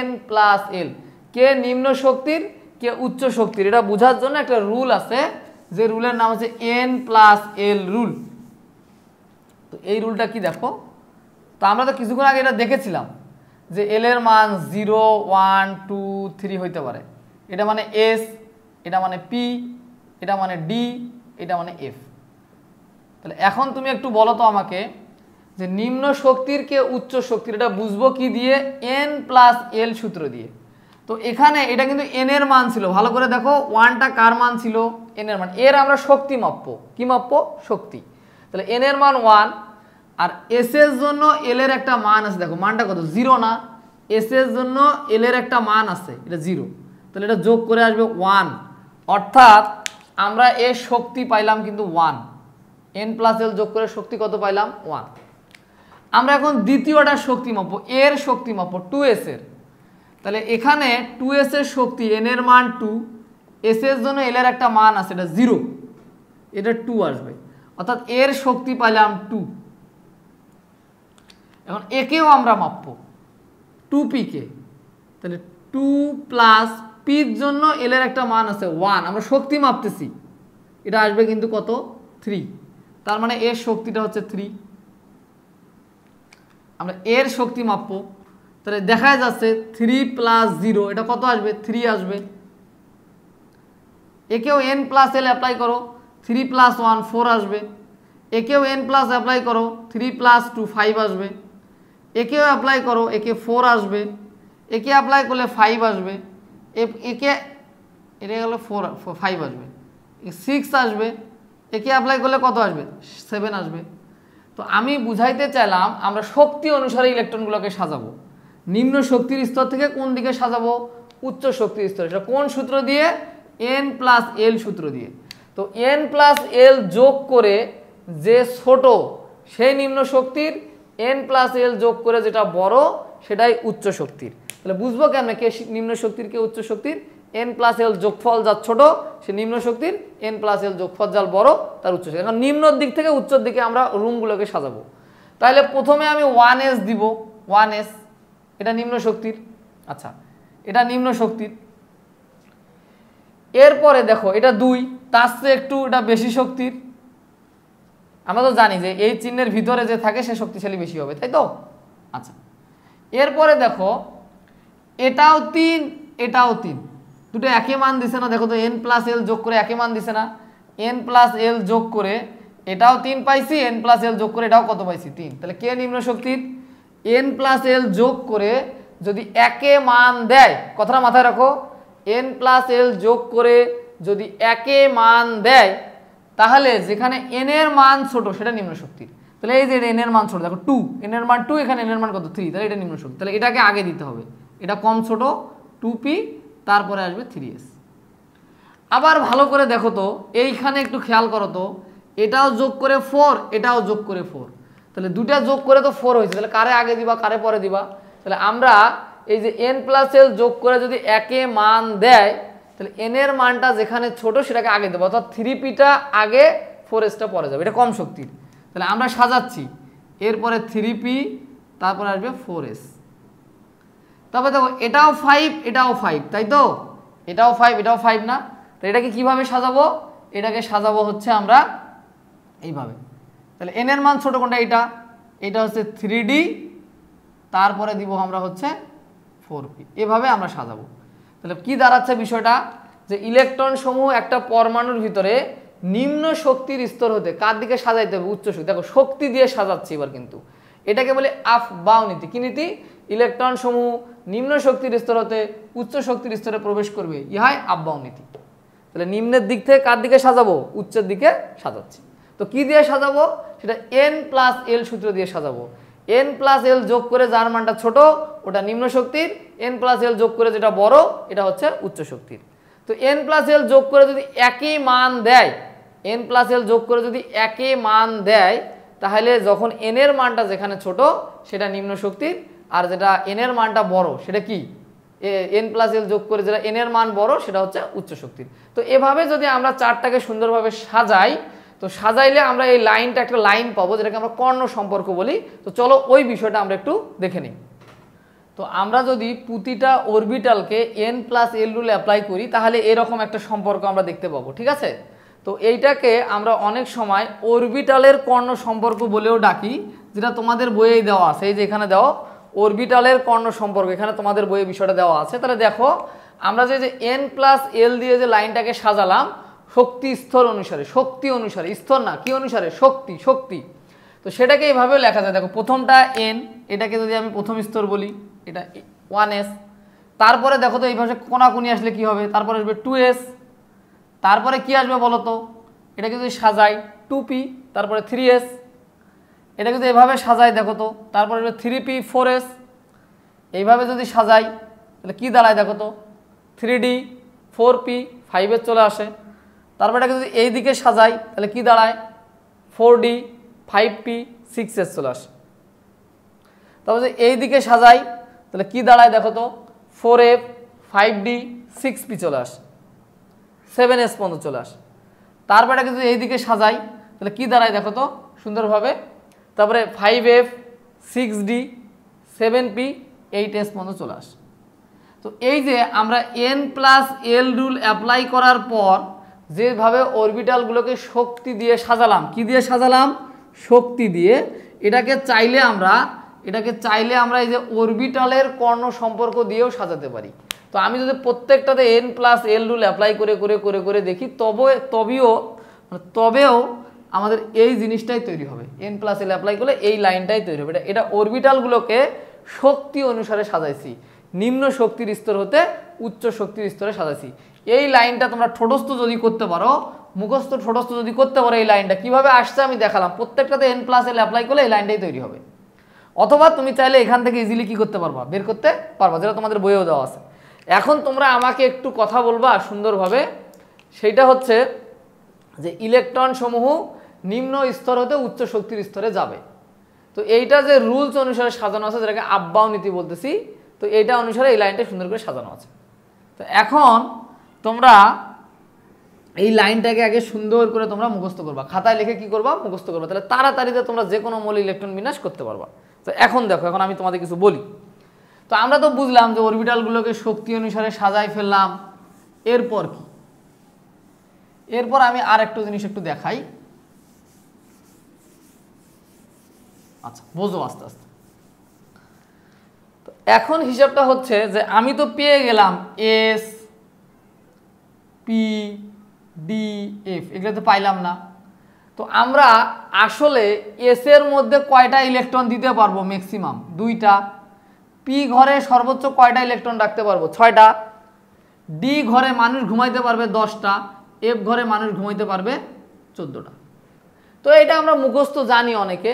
n+l। কে নিম্ন শক্তির, কে উচ্চ শক্তির, এটা বোঝার জন্য একটা রুল আছে, যে রুলের নাম হচ্ছে n+l রুল। তো এই রুলটা কি দেখো তো? আমরা তো কিছুক্ষণ আগে এটা দেখেছিলাম যে এল এর মান 0 1 2 3 হইতে পারে। এটা মানে এস, এটা মানে পি, এটা মানে ডি, এটা মানে এফ। তাহলে এখন তুমি একটু বলো তো আমাকে যে নিম্ন শক্তির কে উচ্চ শক্তির, এটা বুঝবো কি দিয়ে? এন প্লাস এল সূত্র দিয়ে। তো এখানে এটা কিন্তু এন এর মান ছিল, ভালো করে দেখো ওয়ানটা কার মান ছিল? এন এর মান। এর আমরা শক্তি মাপবো, কি মাপবো? শক্তি। তাহলে এন এর মান 1, আর এস এর জন্য এল এর একটা মান আছে, দেখো মানটা কত? 0 না? এস এর জন্য এল এর একটা মান আছে, এটা 0, তাহলে এটা যোগ করে আসবে 1, অর্থাৎ আমরা এর শক্তি পাইলাম কিন্তু 1। এন প্লাস এল যোগ করে শক্তি কত পাইলাম? 1। আমরা এখন দ্বিতীয়টার শক্তি মাপবো, এর শক্তি মাপবো 2s এর। তাহলে এখানে 2s এর শক্তি, এন এর মান 2, এস এর জন্য এল এর একটা মান আছে, এটা 0, এটা 2 আসবে, অর্থাৎ এর শক্তি পাইলাম 2। এখন একেও আমরা মাপবো 2p কে, তাহলে 2 প্লাস পির জন্য এল এর একটা মান আছে 1, আমরা শক্তি মাপতেছি, এটা আসবে কিন্তু কত? 3, তার মানে এর শক্তিটা হচ্ছে 3। আমরা এর শক্তি মাপবো, তাহলে দেখা যাচ্ছে 3 প্লাস 0, এটা কত আসবে? 3 আসবে। একেও এন প্লাস এল অ্যাপ্লাই করো, 3 প্লাস 1 4 আসবে। একেও এন প্লাস অ্যাপ্লাই করো, 3 প্লাস 2 5 আসবে। একেও অ্যাপ্লাই করো, একে 4 আসবে। একে অ্যাপ্লাই করলে 5 আসবে। একে এটা গেলে 5 আসবে, 6 আসবে। একে অ্যাপ্লাই করলে কত আসবে? 7 আসবে। তো আমি বুঝাইতে চাইলাম আমরা শক্তি অনুসারে ইলেকট্রনগুলোকে সাজাবো। নিম্ন শক্তির স্তর থেকে কোন দিকে সাজাবো? উচ্চ শক্তির স্তর। সেটা কোন সূত্র দিয়ে? এন প্লাস এল সূত্র দিয়ে। তো এন প্লাস এল যোগ করে যে ছোট সেই নিম্ন শক্তির, এন প্লাস এল যোগ করে যেটা বড় সেটাই উচ্চ শক্তির। তাহলে বুঝবো কেমন কে নিম্ন শক্তির কে উচ্চ শক্তির? এন প্লাস এল যোগফল যা ছোট সে নিম্ন শক্তির, এন প্লাস এল যোগফল যা বড় তার উচ্চ শক্তি। এখন নিম্নর দিক থেকে উচ্চর দিকে আমরা রুমগুলোকে সাজাবো। তাহলে প্রথমে আমি 1s দিব, 1s এটা নিম্ন শক্তির। আচ্ছা, এটা নিম্ন শক্তির। এরপরে দেখো এটা 2, তার চেয়ে একটু এটা বেশি শক্তির। আমরা তো জানি যে এই চিহ্নের ভিতরে যে থাকে সে শক্তিশালী বেশি হবে, তাই তো? আচ্ছা, এরপরে দেখো এটাও 3, এটাও 3, দুটো একই মান দিছে না? দেখো তো এন প্লাস এল যোগ করে একই মান দিছে না? এন প্লাস এল যোগ করে এটাও 3 পাইছি, এন প্লাস এল যোগ করে এটাও কত পাইছি? 3। তাহলে কে নিম্ন শক্তির? এন প্লাস এল যোগ করে যদি একে মান দেয়, কথাটা মাথায় রাখো, এন প্লাস এল যোগ করে যদি একে মান দেয় তাহলে যেখানে এন এর মান ছোট সেটা নিম্ন শক্তির। তাহলে এই যে এন এর মান ছোট, দেখো 2, এন এর মান 2, এখানে এন এর মান কত? 3, তাহলে এটা নিম্ন শক্তি। তাহলে এটাকে আগে দিতে হবে, এটা কম ছোট 2p, তারপরে আসবে 3s। আবার ভালো করে দেখো তো, এইখানে একটু খেয়াল করো তো, এটাও যোগ করে 4, এটাও যোগ করে 4, তাহলে দুটা যোগ করে তো 4 হয়েছে। তাহলে কারে আগে দিবা, কারে পরে দিবা? তাহলে আমরা এই যে এন প্লাস এল যোগ করে যদি একে মান দেয় তাহলে এন এর মানটা যেখানে ছোট সেটাকে আগে দেবো, অর্থাৎ 3pটা আগে 4sটা পরে যাবে, এটা কম শক্তির। তাহলে আমরা সাজাচ্ছি, এরপরে 3p, তারপরে আসবে 4s। তারপরে দেখো এটাও 5, এটাও 5, তাই তো? এটাও 5, এটাও 5 না? তো এটাকে কিভাবে সাজাবো? এটাকে সাজাবো হচ্ছে আমরা এইভাবে। তাহলে এন এর মান ছোট কোনটা? এটা, এটা হচ্ছে 3d, তারপরে দিব আমরা হচ্ছে 4p, এভাবে আমরা সাজাবো। তাহলে কি দাঁড়াচ্ছে বিষয়টা? যে ইলেকট্রন সমূহ একটা পরমাণুর ভিতরে নিম্ন শক্তির স্তর হতে কার দিকে সাজাইতে হবে? উচ্চ শক্তি। দেখো শক্তি দিয়ে সাজাচ্ছি এবার, কিন্তু এটাকে বলে আফবাউ নীতি। কি নীতি? ইলেকট্রন সমূহ নিম্ন শক্তির স্তর হতে উচ্চ শক্তির স্তরে প্রবেশ করবে, ইহাই আফবাউ নীতি। তাহলে নিম্নের দিক থেকে কার দিকে সাজাবো? উচ্চের দিকে সাজাচ্ছি। তো কি দিয়ে সাজাবো? সেটা এন প্লাস এল সূত্র দিয়ে সাজাবো। এন প্লাস এল যোগ করে যার মানটা ছোট ওটা নিম্ন শক্তির, এন প্লাস এল যোগ করে যেটা বড় এটা হচ্ছে উচ্চ শক্তির। তো এন প্লাস এল যোগ করে যদি একই মান দেয়, এন প্লাস এল যোগ করে যদি একই মান দেয় তাহলে যখন এন এর মানটা যেখানে ছোট সেটা নিম্ন শক্তির, আর যেটা এন এর মানটা বড় সেটা কি? এন প্লাস এল যোগ করে যেটা এন এর মান বড় সেটা হচ্ছে উচ্চ শক্তির। তো এভাবে যদি আমরা চারটাকে সুন্দরভাবে সাজাই, তো সাজাইলে আমরা এই লাইনটা একটা লাইন পাবো যেটাকে আমরা কর্ণ সম্পর্ক বলি। তো চলো ওই বিষয়টা আমরা একটু দেখে নিই। তো আমরা যদি প্রতিটা অরবিটালকে N plus L rule apply করি তাহলে এরকম একটা সম্পর্ক আমরা দেখতে পাবো, ঠিক আছে? তো এইটাকে আমরা অনেক সময় অরবিটালের কর্ণ সম্পর্ক বলেও ডাকি, যেটা তোমাদের বইয়েই দেওয়া আছে। এই যে এখানে দেওয়া অরবিটালের কর্ণ সম্পর্ক, এখানে তোমাদের বইয়ে বিষয়টা দেওয়া আছে। তাহলে দেখো আমরা যে এন প্লাস এল দিয়ে যে লাইনটাকে সাজালাম শক্তি স্তর অনুসারে, শক্তি অনুসারে, স্তর না কি অনুসারে, শক্তি, শক্তি। তো সেটাকে এইভাবেও লেখা যায়। দেখো প্রথমটা এন, এটাকে যদি আমি প্রথম স্তর বলি, এটা 1s। তারপরে দেখো তো এইভাবে কোনাকুনি আসলে কি হবে, তারপরে আসবে 2s, তারপরে কি আসবে বলো তো, এটাকে যদি সাজাই 2p, তারপরে 3s, এটাকে যদি এভাবে সাজাই দেখো তো, তারপরে আসবে 3p 4s, এইভাবে যদি সাজাই তাহলে কি দাঁড়ায় দেখো তো, 3d 4p 5s চলে আসে। তারপর এটাকে যদি এই দিকে সাজাই তাহলে কি দাঁড়ায়, 4d 5p 6s চলে আসে। তারপর যদি এই দিকে সাজাই তাহলে কি দাঁড়ায় দেখো তো, 4f 5d 6p চলে আসে, 7s পর্যন্ত চলে আসে। তারপর এটাকে যদি এই দিকে সাজাই তাহলে কি দাঁড়ায় দেখো তো সুন্দরভাবে, তারপরে 5f 6d 7p 8s পর্যন্ত চলে আসে। তো এই যে আমরা n plus L rule apply করার পর যেভাবে অরবিটালগুলোকে শক্তি দিয়ে সাজালাম, কি দিয়ে সাজালাম, শক্তি দিয়ে, এটাকে চাইলে আমরা এই যে অরবিটালের কর্ণ সম্পর্ক দিয়েও সাজাতে পারি। তো আমি যদি প্রত্যেকটাতে n plus L rule apply করে করে করে করে দেখি তবেও আমাদের এই জিনিসটাই তৈরি হবে, n প্লাস এল অ্যাপ্লাই করলে এই লাইনটাই তৈরি হবে। এটা অরবিটালগুলোকে শক্তি অনুসারে সাজাইছি, নিম্ন শক্তির স্তর হতে উচ্চ শক্তির স্তরে সাজাইছি। এই লাইনটা তোমরা ঠোঁটস্থ যদি করতে পারো, মুখস্থ ঠোঁটস্থ যদি করতে পারো, এই লাইনটা কিভাবে আসছে আমি দেখালাম, প্রত্যেকটাতে n প্লাস এল অ্যাপ্লাই করলে এই লাইনটাই তৈরি হবে। অথবা তুমি চাইলে এখান থেকে ইজিলি কি করতে পারবা, বের করতে পারবা, যেটা তোমাদের বইয়েও দেওয়া আছে। এখন তোমরা আমাকে একটু কথা বলবা সুন্দরভাবে, সেইটা হচ্ছে যে ইলেকট্রন সমূহ নিম্ন স্তর হতে উচ্চ শক্তির স্তরে যাবে। তো এইটা যে রুলস অনুসারে সাজানো আছে, যেটাকে আব্বাও নীতি বলতেছি, তো এইটা অনুসারে এই লাইনটা সুন্দর করে সাজানো আছে। তো এখন তোমরা এই লাইনটাকে আগে সুন্দর করে তোমরা মুখস্থ করবা, খাতায় লিখে কি করবা, মুখস্থ করবা, তাহলে তাড়াতাড়িতে তোমরা যে কোনো মৌলিক ইলেকট্রন বিন্যাস করতে পারবা। তো এখন দেখো, এখন আমি তোমাদের কিছু বলি। তো আমরা তো বুঝলাম যে অরবিটালগুলোকে শক্তি অনুসারে সাজাই ফেললাম, এরপর কি, এরপর আমি আর একটু জিনিস একটু দেখাই। আচ্ছা বোঝো আস্তে আস্তে। তো এখন হিসাবটা হচ্ছে যে আমি তো পেয়ে গেলাম এস পি ডি এফ, এগুলো তো পাইলাম না। তো আমরা আসলে এস এর মধ্যে কয়টা ইলেকট্রন দিতে পারবো, ম্যাক্সিমাম 2টা। পি ঘরে সর্বোচ্চ কয়টা ইলেকট্রন রাখতে পারবো, 6টা। ডি ঘরে মানুষ ঘুমাইতে পারবে 10টা, এফ ঘরে মানুষ ঘুমাইতে পারবে 14টা। তো এটা আমরা মুখস্থ জানি অনেকে,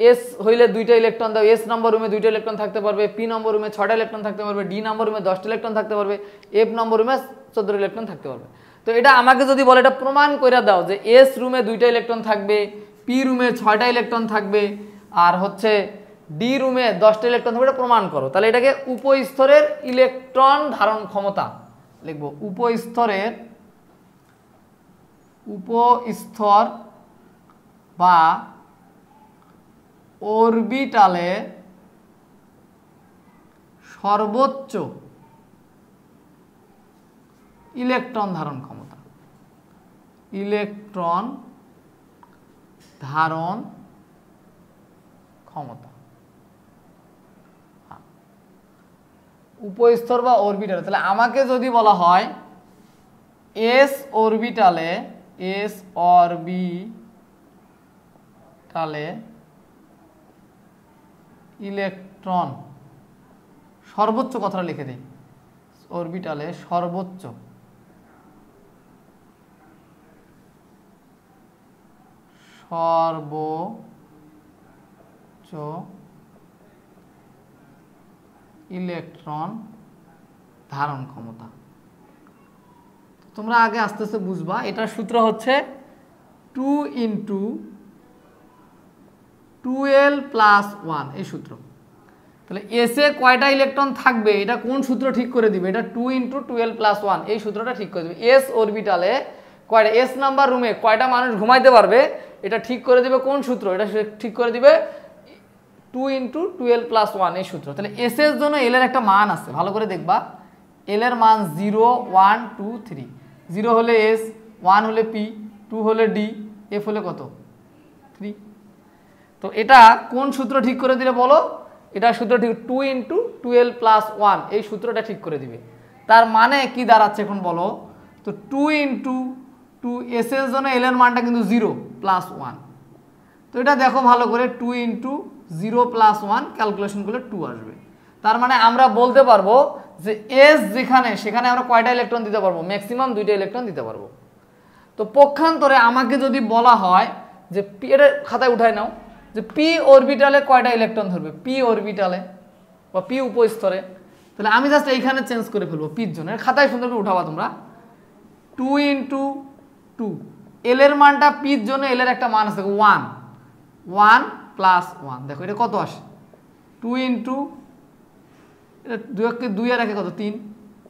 এস হইলে 2টা ইলেকট্রন দাও, এস নম্বর রুমে 2টা ইলেকট্রন থাকতে পারবে, পি নম্বর রুমে 6টা ইলেকট্রন থাকতে পারবে, ডি নম্বর রুমে 10টা ইলেকট্রন থাকতে পারবে, এফ নম্বর রুমে 14টা ইলেকট্রন থাকতে পারবে। তো এটা আমাকে যদি বলে এটা প্রমাণ করে দাও যে এস রুমে 2টা ইলেকট্রন থাকবে, পি রুমে 6টা ইলেকট্রন থাকবে, আর হচ্ছে ডি রুমে 10টা ইলেকট্রন থাকবে, এটা প্রমাণ করো। তাহলে এটাকে উপস্তরের ইলেকট্রন ধারণ ক্ষমতা লিখবো, উপস্তর বা অরবিটালে সর্বোচ্চ ইলেকট্রন ধারণ ক্ষমতা, ইলেকট্রন ধারণ ক্ষমতা, উপস্তর বা অরবিটালে। তাহলে আমাকে যদি বলা হয় এস অরবিটালে, এস অরবিটালে ইলেকট্রন সর্বোচ্চ, কথাটা লিখে দিই, অরবিটালে সর্বোচ্চ ইলেকট্রন ধারণ ক্ষমতা। তোমরা আগে আস্তে আস্তে বুঝবা, এটার সূত্র হচ্ছে 2 × 12 + 1, এই সূত্র। তাহলে এস এ কয়টা ইলেকট্রন থাকবে এটা কোন সূত্র ঠিক করে দিবে, এটা 2 × 12 + 1, এই সূত্রটা ঠিক করে দিবে। এস অরবিটালে কয়টা, এস নাম্বার রুমে কয়টা মানুষ ঘুমাইতে পারবে, এটা ঠিক করে দিবে কোন সূত্র, এটা ঠিক করে দিবে 2 × 12 + 1, এই সূত্র। তাহলে এস এর জন্য এল এর একটা মান আছে, ভালো করে দেখবা, এল এর মান 0 1 2 3, 0 হলে এস, 1 হলে পি, 2 হলে ডি, এফ হলে কত 3। তো এটা কোন সূত্র ঠিক করে দিলে বলো, এটা সূত্র ঠিক 2 × 12 + 1, এই সূত্রটা ঠিক করে দিবে। তার মানে কি দাঁড়াচ্ছে এখন বলো তো 2 ইন্টু 2 এস এর জন্য এল এর মানটা কিন্তু 0 প্লাস 1। তো এটা দেখো ভালো করে 2 ইন্টু 0 প্লাস 1 ক্যালকুলেশন করলে 2 আসবে। তার মানে আমরা বলতে পারবো যে এস যেখানে সেখানে আমরা কয়টা ইলেকট্রন দিতে পারবো, ম্যাক্সিমাম 2টা ইলেকট্রন দিতে পারবো। তো পক্ষান্তরে আমাকে যদি বলা হয় যে পি, এটা খাতায় উঠায় নাও, যে পি অরবিটালে কয়টা ইলেকট্রন ধরবে, পি অরবিটালে বা পি উপস্তরে, তাহলে আমি জাস্ট এইখানে চেঞ্জ করে ফেলবো পির জন্য। খাতায় সুন্দর করে উঠাবা তোমরা। 2 ইন্টু 2 এল এর মানটা পির জন্য এল এর একটা মান আছে 1 1 প্লাস 1, দেখো এটা কত আসে 2 ইন্টু এটা 2 আর 1 কত 3,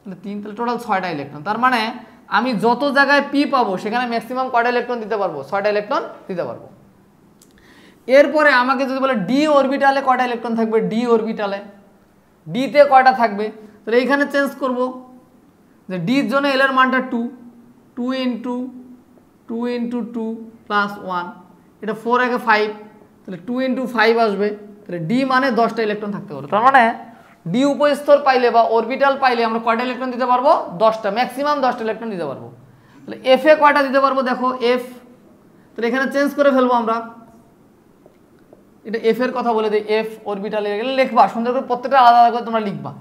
তাহলে 3, তাহলে টোটাল 6টা ইলেকট্রন। তার মানে আমি যত জায়গায় পি পাবো সেখানে ম্যাক্সিমাম কয়টা ইলেকট্রন দিতে পারবো, 6টা ইলেকট্রন দিতে পারবো। এরপরে আমাকে যদি বলে ডি অরবিটালে কয়টা ইলেকট্রন থাকবে, ডি অরবিটালে ডিতে কয়টা থাকবে, তাহলে এইখানে চেঞ্জ করব যে ডির জন্য এল এর মানটা 2 2 ইন্টু 2 ইন্টু 2 প্লাস 1, এটা 4 একে 5, তাহলে 2 ইন্টু 5 আসবে, তাহলে ডি মানে 10টা ইলেকট্রন থাকতে পারবে। তার মানে ডি উপস্তর পাইলে বা অরবিটাল পাইলে আমরা কয়টা ইলেকট্রন দিতে পারবো, 10টা, ম্যাক্সিমাম 10টা ইলেকট্রন দিতে পারবো। তাহলে এফ এ কয়টা দিতে পারবো, দেখো এফ, তাহলে এখানে চেঞ্জ করে ফেলবো আমরা, এটা এফ এর কথা বলে দিই, এফ অরবিটালে গেলে লিখবা সুন্দর করে, প্রত্যেকটা আলাদা আলাদা করে তোমরা লিখবা।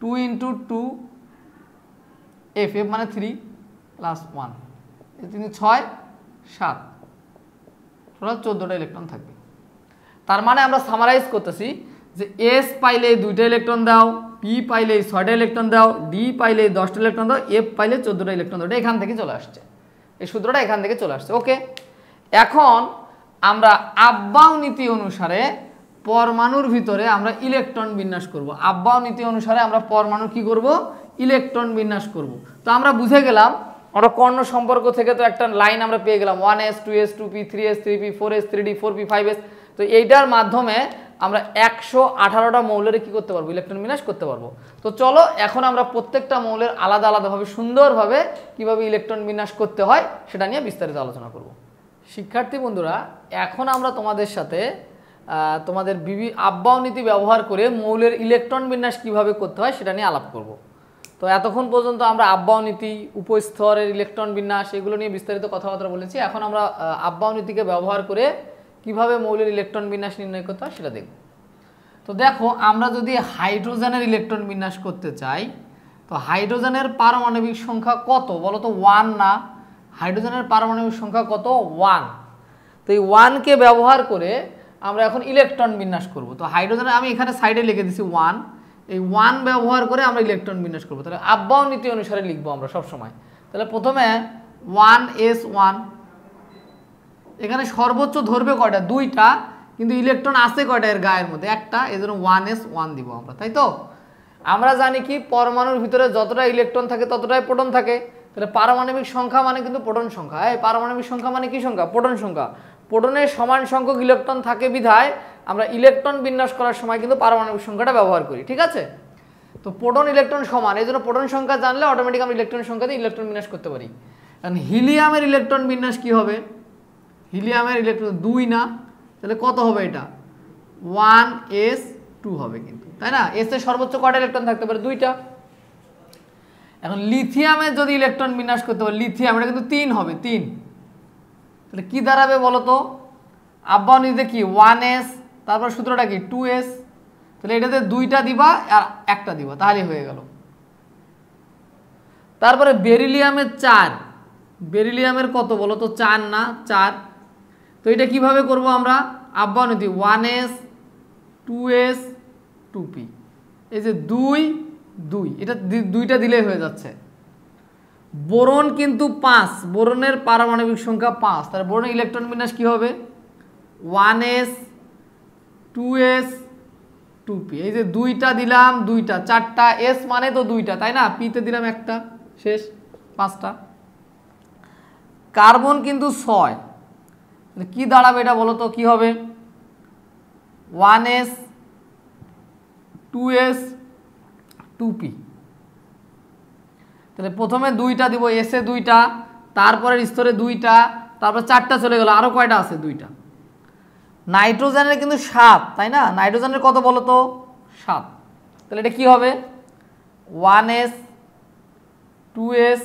2 ইন্টু 2 এফ, এফ মানে 3 প্লাস 1, 3 6 7, টোটাল 14টা ইলেকট্রন থাকবে। তার মানে আমরা সামারাইজ করতেছি যে এস পাইলে 2টা ইলেকট্রন দাও, পি পাইলে 6টা ইলেকট্রন দাও, ডি পাইলে 10টা ইলেকট্রন দাও, এফ পাইলে 14টা ইলেকট্রন দাও। এটা এখান থেকে চলে আসছে, এই সূত্রটা এখান থেকে চলে আসছে। ওকে, এখন আমরা আব্বাও নীতি অনুসারে পরমাণুর ভিতরে আমরা ইলেকট্রন বিন্যাস করব। আব্বাও নীতি অনুসারে আমরা পরমাণুর কি করব, ইলেকট্রন বিন্যাস করব। তো আমরা বুঝে গেলাম, আমরা কর্ণ সম্পর্ক থেকে তো একটা লাইন আমরা পেয়ে গেলাম 1s 2s 2p 3s 3p 4s 3d 4p 5s। তো এইটার মাধ্যমে আমরা 118টা মৌলের কি করতে পারবো, ইলেকট্রন বিন্যাস করতে পারবো। তো চলো এখন আমরা প্রত্যেকটা মৌলের আলাদা আলাদাভাবে সুন্দরভাবে কিভাবে ইলেকট্রন বিন্যাস করতে হয় সেটা নিয়ে বিস্তারিত আলোচনা করব। শিক্ষার্থী বন্ধুরা, এখন আমরা তোমাদের সাথে তোমাদের আব্বাও নীতি ব্যবহার করে মৌলের ইলেকট্রন বিন্যাস কিভাবে করতে হয় সেটা নিয়ে আলাপ করব। তো এতক্ষণ পর্যন্ত আমরা আব্বাও নীতি, উপস্তরের ইলেকট্রন বিন্যাস এগুলো নিয়ে বিস্তারিত কথাবার্তা বলেছি। এখন আমরা আব্বাও নীতিকে ব্যবহার করে কিভাবে মৌলের ইলেকট্রন বিন্যাস নির্ণয় করতে হয় সেটা দেখব। তো দেখো, আমরা যদি হাইড্রোজেনের ইলেকট্রন বিন্যাস করতে চাই, তো হাইড্রোজেনের পারমাণবিক সংখ্যা কত বলো তো, 1 না? হাইড্রোজেনের পারমাণবিক সংখ্যা কত, 1। তো এই 1কে ব্যবহার করে আমরা এখন ইলেকট্রন বিন্যাস করব। তো হাইড্রোজেনের আমি এখানে সাইডে লিখে দিছি 1, এই 1 ব্যবহার করে আমরা ইলেকট্রন বিন্যাস করব। তাহলে আব্বাও নীতি অনুসারে লিখবো আমরা সব সময়। তাহলে প্রথমে 1s1, এখানে সর্বোচ্চ ধরবে কয়টা, 2টা, কিন্তু ইলেকট্রন আছে কয়টা এর গায়ের মধ্যে, একটা, এজন্য 1s1 দিব আমরা, তাই তো? আমরা জানি কি পরমাণুর ভিতরে যতটা ইলেকট্রন থাকে ততটাই প্রোটন থাকে। তাহলে পারমাণবিক সংখ্যা মানে কিন্তু প্রোটন সংখ্যা। এই পারমাণবিক সংখ্যা মানে কি সংখ্যা, প্রোটন সংখ্যা। প্রোটনের সমান সংখ্যক ইলেকট্রন থাকে বিধায় আমরা ইলেকট্রন বিন্যাস করার সময় কিন্তু পারমাণবিক সংখ্যাটা ব্যবহার করি, ঠিক আছে? তো প্রোটন ইলেকট্রন সমান, এই জন্য প্রোটন সংখ্যা জানলে অটোমেটিক আমরা ইলেকট্রন সংখ্যা দিয়ে ইলেকট্রন বিন্যাস করতে পারি। কারণ হিলিয়ামের ইলেকট্রন বিন্যাস কি হবে, হিলিয়ামের ইলেকট্রন 2 না, তাহলে কত হবে এটা, 1s2 হবে কিন্তু, তাই না? এস এর সর্বোচ্চ কয়টা ইলেকট্রন থাকতে পারে, 2টা। এখন লিথিয়ামের যদি ইলেকট্রন বিন্যাস করতে পারে, লিথিয়াম এটা কিন্তু 3 হবে, 3। তাহলে কি দাঁড়াবে বলো তো, আব্বাও নীতিতে কি 1s, তারপর সূত্রটা কি 2s, তাহলে এটাতে 2টা দিবা আর একটা দিবা, তাহলেই হয়ে গেল। তারপরে বেরিলিয়ামের 4, বেরিলিয়ামের কত বলো তো, 4 না, 4। তো এটা কিভাবে করব আমরা, আব্বাও নীতি 1s 2s 2p, এই যে 2 2, এটা 2টা দিলেই হয়ে যাচ্ছে। বোরন কিন্তু 5, বোরনের পারমাণবিক সংখ্যা 5, তার বোরনের ইলেকট্রন বিন্যাস কি হবে, 1s 2s 2p, এই যে 2টা দিলাম, 2টা, 4টা, s মানে তো 2টা, তাই না? p তে দিলাম একটা, শেষ, 5টা। কার্বন কিন্তু 6, কি দাঁড়াবে এটা বলো তো, কি হবে, 1s 2s 2p। তাহলে প্রথমে 2টা দিব, এসে 2টা, তারপরে স্তরে 2টা, তারপর 4টা চলে গেল, আরো কয়টা আছে, 2টা। নাইট্রোজেনের কিন্তু 7, তাই না? নাইট্রোজেনের কত বলো তো, 7। তাহলে এটা কি হবে, 1s 2s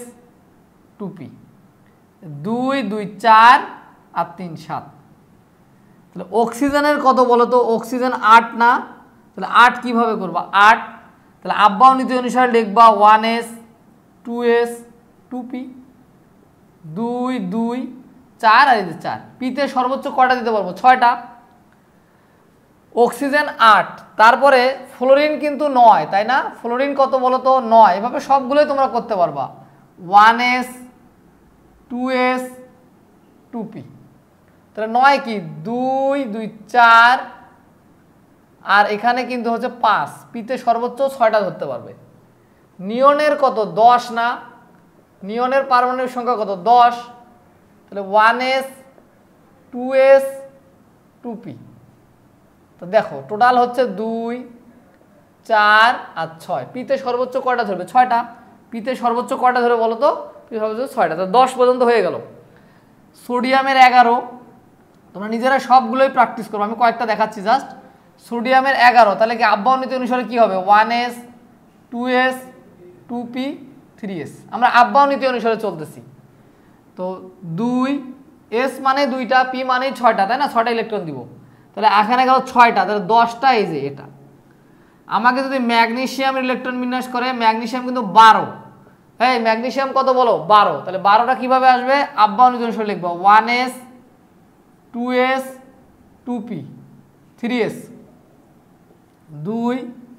2p 2 2 4 আর 3 7। তাহলে অক্সিজেনের কত বলো তো? অক্সিজেন 8 না? তাহলে 8 কিভাবে করবা? 8 তাহলে আব্বাও নীতি অনুসারে লিখবা 1s 2s 2p 2 2 4 আর এই যে 4। পিতে সর্বোচ্চ কয়টা দিতে পারবো? 6টা। অক্সিজেন 8, তারপরে ফ্লোরিন কিন্তু 9, তাই না? ফ্লোরিন কত বলো তো? 9। এভাবে সবগুলোই তোমরা করতে পারবা 1s 2s 2p। তাহলে 9 কি 2 2 4 আর এখানে কিন্তু হচ্ছে 5। পিতে সর্বোচ্চ 6টা ধরতে পারবে। নিয়নের কত? 10 না? নিয়নের পারমাণবিক সংখ্যা কত? 10। তাহলে 1s 2s 2p। তো দেখো টোটাল হচ্ছে 2 4 আর 6। পিতে সর্বোচ্চ কয়টা ধরবে? 6টা। পিতে সর্বোচ্চ কয়টা ধরে বলো তো? পিতে সর্বোচ্চ 6টা। তো 10 পর্যন্ত হয়ে গেল। সোডিয়ামের 11, তোমরা নিজেরা সবগুলোই প্র্যাকটিস করো, আমি কয়েকটা দেখাচ্ছি জাস্ট। সোডিয়ামের 11, তাহলে কি আব্বাও নীতি অনুসারে কি হবে? 1s 2s 2p 3s। আমরা আব্বাও নীতি অনুসারে চলতেছি। তো 2 s মানে 2টা, p মানে 6টা, তাই না? 6টা ইলেকট্রন দিব। তাহলে এখানে গেল 6টা, তাহলে 10টা এই যে এটা। আমাকে যদি ম্যাগনেসিয়ামের ইলেকট্রন বিন্যাস করে, ম্যাগনেসিয়াম কিন্তু 12। এই ম্যাগনেসিয়াম কত বলো? 12। তাহলে 12টা কিভাবে আসবে? আব্বাও নীতি অনুসারে লিখবো 1s 2s 2p 3s 2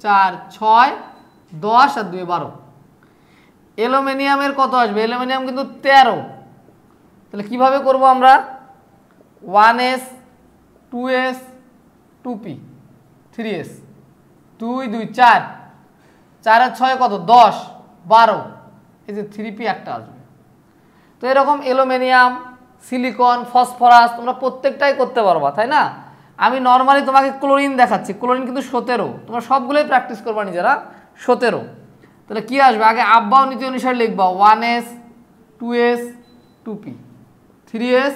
4 6 10 আর 2 12। অ্যালুমিনিয়ামের কত আসবে? অ্যালুমিনিয়াম কিন্তু 13। তাহলে কিভাবে করব আমরা? 1s 2s 2p 3s 2 2 4 4 আর 6 কত? 10 12। এই যে 3p একটা আসবে। তো এরকম অ্যালুমিনিয়াম, সিলিকন, ফসফরাস তোমরা প্রত্যেকটাই করতে পারবা, তাই না? আমি নর্মালি তোমাকে ক্লোরিন দেখাচ্ছি। ক্লোরিন কিন্তু 17। তোমরা সবগুলোই প্র্যাকটিস করবা নিজেরা। 17। তাহলে কি আসবে? আগে আব্বাও নীতি অনুসারে লিখবা 1s 2s 2p 3s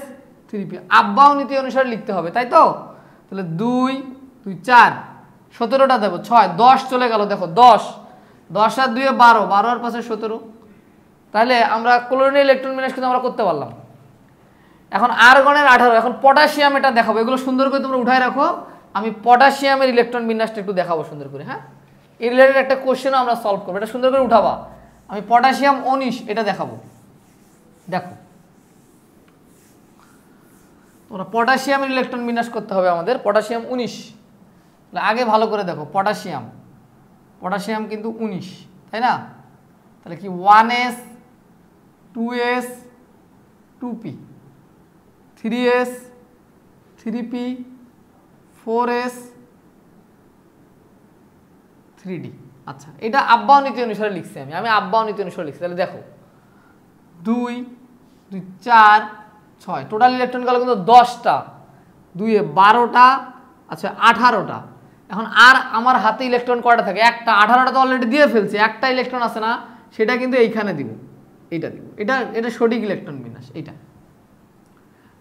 3p। আব্বাও নীতি অনুসারে লিখতে হবে, তাই তো? তাহলে 2 2 4 17টা দেবো, 6 10 চলে গেল। দেখো 10 10 আর 2 12 12 আর 5 17। তাহলে আমরা ক্লোরিনের ইলেকট্রন বিন্যাস কিন্তু আমরা করতে পারলাম। এখন আর্গনের 18। এখন পটাশিয়াম এটা দেখাবো। এগুলো সুন্দর করে তোমরা উঠায় রাখো। আমি পটাশিয়ামের ইলেকট্রন বিন্যাসটা একটু দেখাবো সুন্দর করে। হ্যাঁ, এই রিলেটেড একটা কোশ্চেনও আমরা সলভ করবো। এটা সুন্দর করে উঠাবা। আমি পটাশিয়াম 19 এটা দেখাবো। দেখো তোমরা পটাশিয়ামের ইলেকট্রন বিন্যাস করতে হবে আমাদের। পটাশিয়াম 19। আগে ভালো করে দেখো। পটাশিয়াম কিন্তু 19, তাই না? তাহলে কি 1s 2s 2p 3s 3p 4s 3d। আচ্ছা, এটা আব্বাও নীতি অনুসারে লিখছি আমি আব্বাও নীতি অনুসারে লিখছি। তাহলে দেখো 2 2 4 6 টোটাল ইলেকট্রন গেল কিন্তু 10টা, 2 এ 12টা, আচ্ছা 18টা। এখন আর আমার হাতে ইলেকট্রন কয়টা থাকে? একটা। 18টা তো অলরেডি দিয়ে ফেলছি। একটা ইলেকট্রন আছে না, সেটা কিন্তু এইখানে দিব, এইটা দিব। এটা সঠিক ইলেকট্রন বিন্যাস এইটা।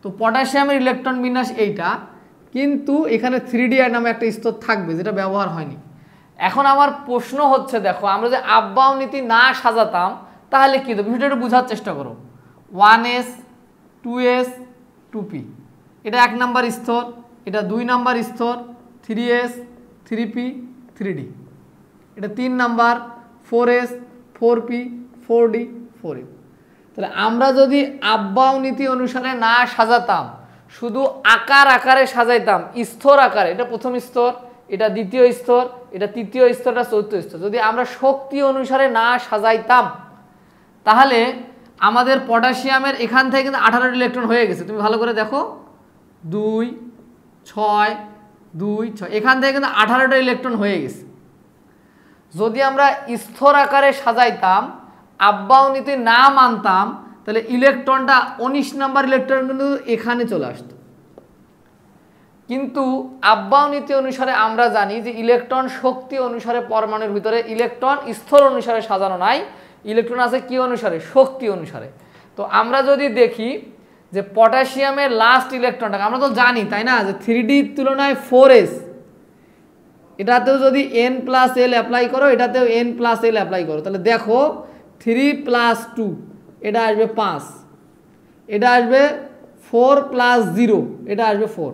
তো পটাশিয়ামের ইলেকট্রন বিন্যাস এইটা, কিন্তু এখানে 3d নামে একটা স্তর থাকবে যেটা ব্যবহার হয়নি। এখন আমার প্রশ্ন হচ্ছে, দেখো আমরা যে আব্বাও নীতি না সাজাতাম তাহলে কি হতো? বিষয়টা একটু বোঝার চেষ্টা করো। 1s 2s 2p এটা 1 নাম্বার স্তর, এটা 2 নাম্বার স্তর, 3s 3p 3d, এটা 3 number, 4s 4p 4d 4f। তাহলে আমরা যদি আব্বাও নীতি অনুসারে না সাজাতাম, শুধু আকারে সাজাইতাম, স্তর আকারে, এটা প্রথম স্তর, এটা দ্বিতীয় স্তর, এটা তৃতীয় স্তর, এটা চতুর্থ স্তর, যদি আমরা শক্তি অনুসারে না সাজাইতাম তাহলে আমাদের পটাশিয়ামের এখান থেকে কিন্তু 18টি ইলেকট্রন হয়ে গেছে। তুমি ভালো করে দেখো 2 6 2 6 এখান থেকে কিন্তু 18টা ইলেকট্রন হয়ে গেছে। যদি আমরা স্তর আকারে সাজাইতাম, আব্বাও নীতি না মানতাম, তাহলে ইলেকট্রনটা 19 নাম্বার ইলেকট্রন কিন্তু এখানে চলে আসতো। কিন্তু আব্বাও নীতি অনুসারে আমরা জানি যে ইলেকট্রন শক্তি অনুসারে পরমাণুর ভিতরে ইলেকট্রন স্তর অনুসারে সাজানো নাই, ইলেকট্রন আছে কি অনুসারে? শক্তি অনুসারে। তো আমরা যদি দেখি যে পটাশিয়ামের লাস্ট ইলেকট্রনটাকে আমরা তো জানি, তাই না, যে 3d তুলনায় 4s, এটাতেও যদি n+l অ্যাপ্লাই করো, এটাতেও n+l অ্যাপ্লাই করো, তাহলে দেখো 3 + 2 এটা আসবে 5, এটা আসবে 4 + 0 এটা আসবে 4।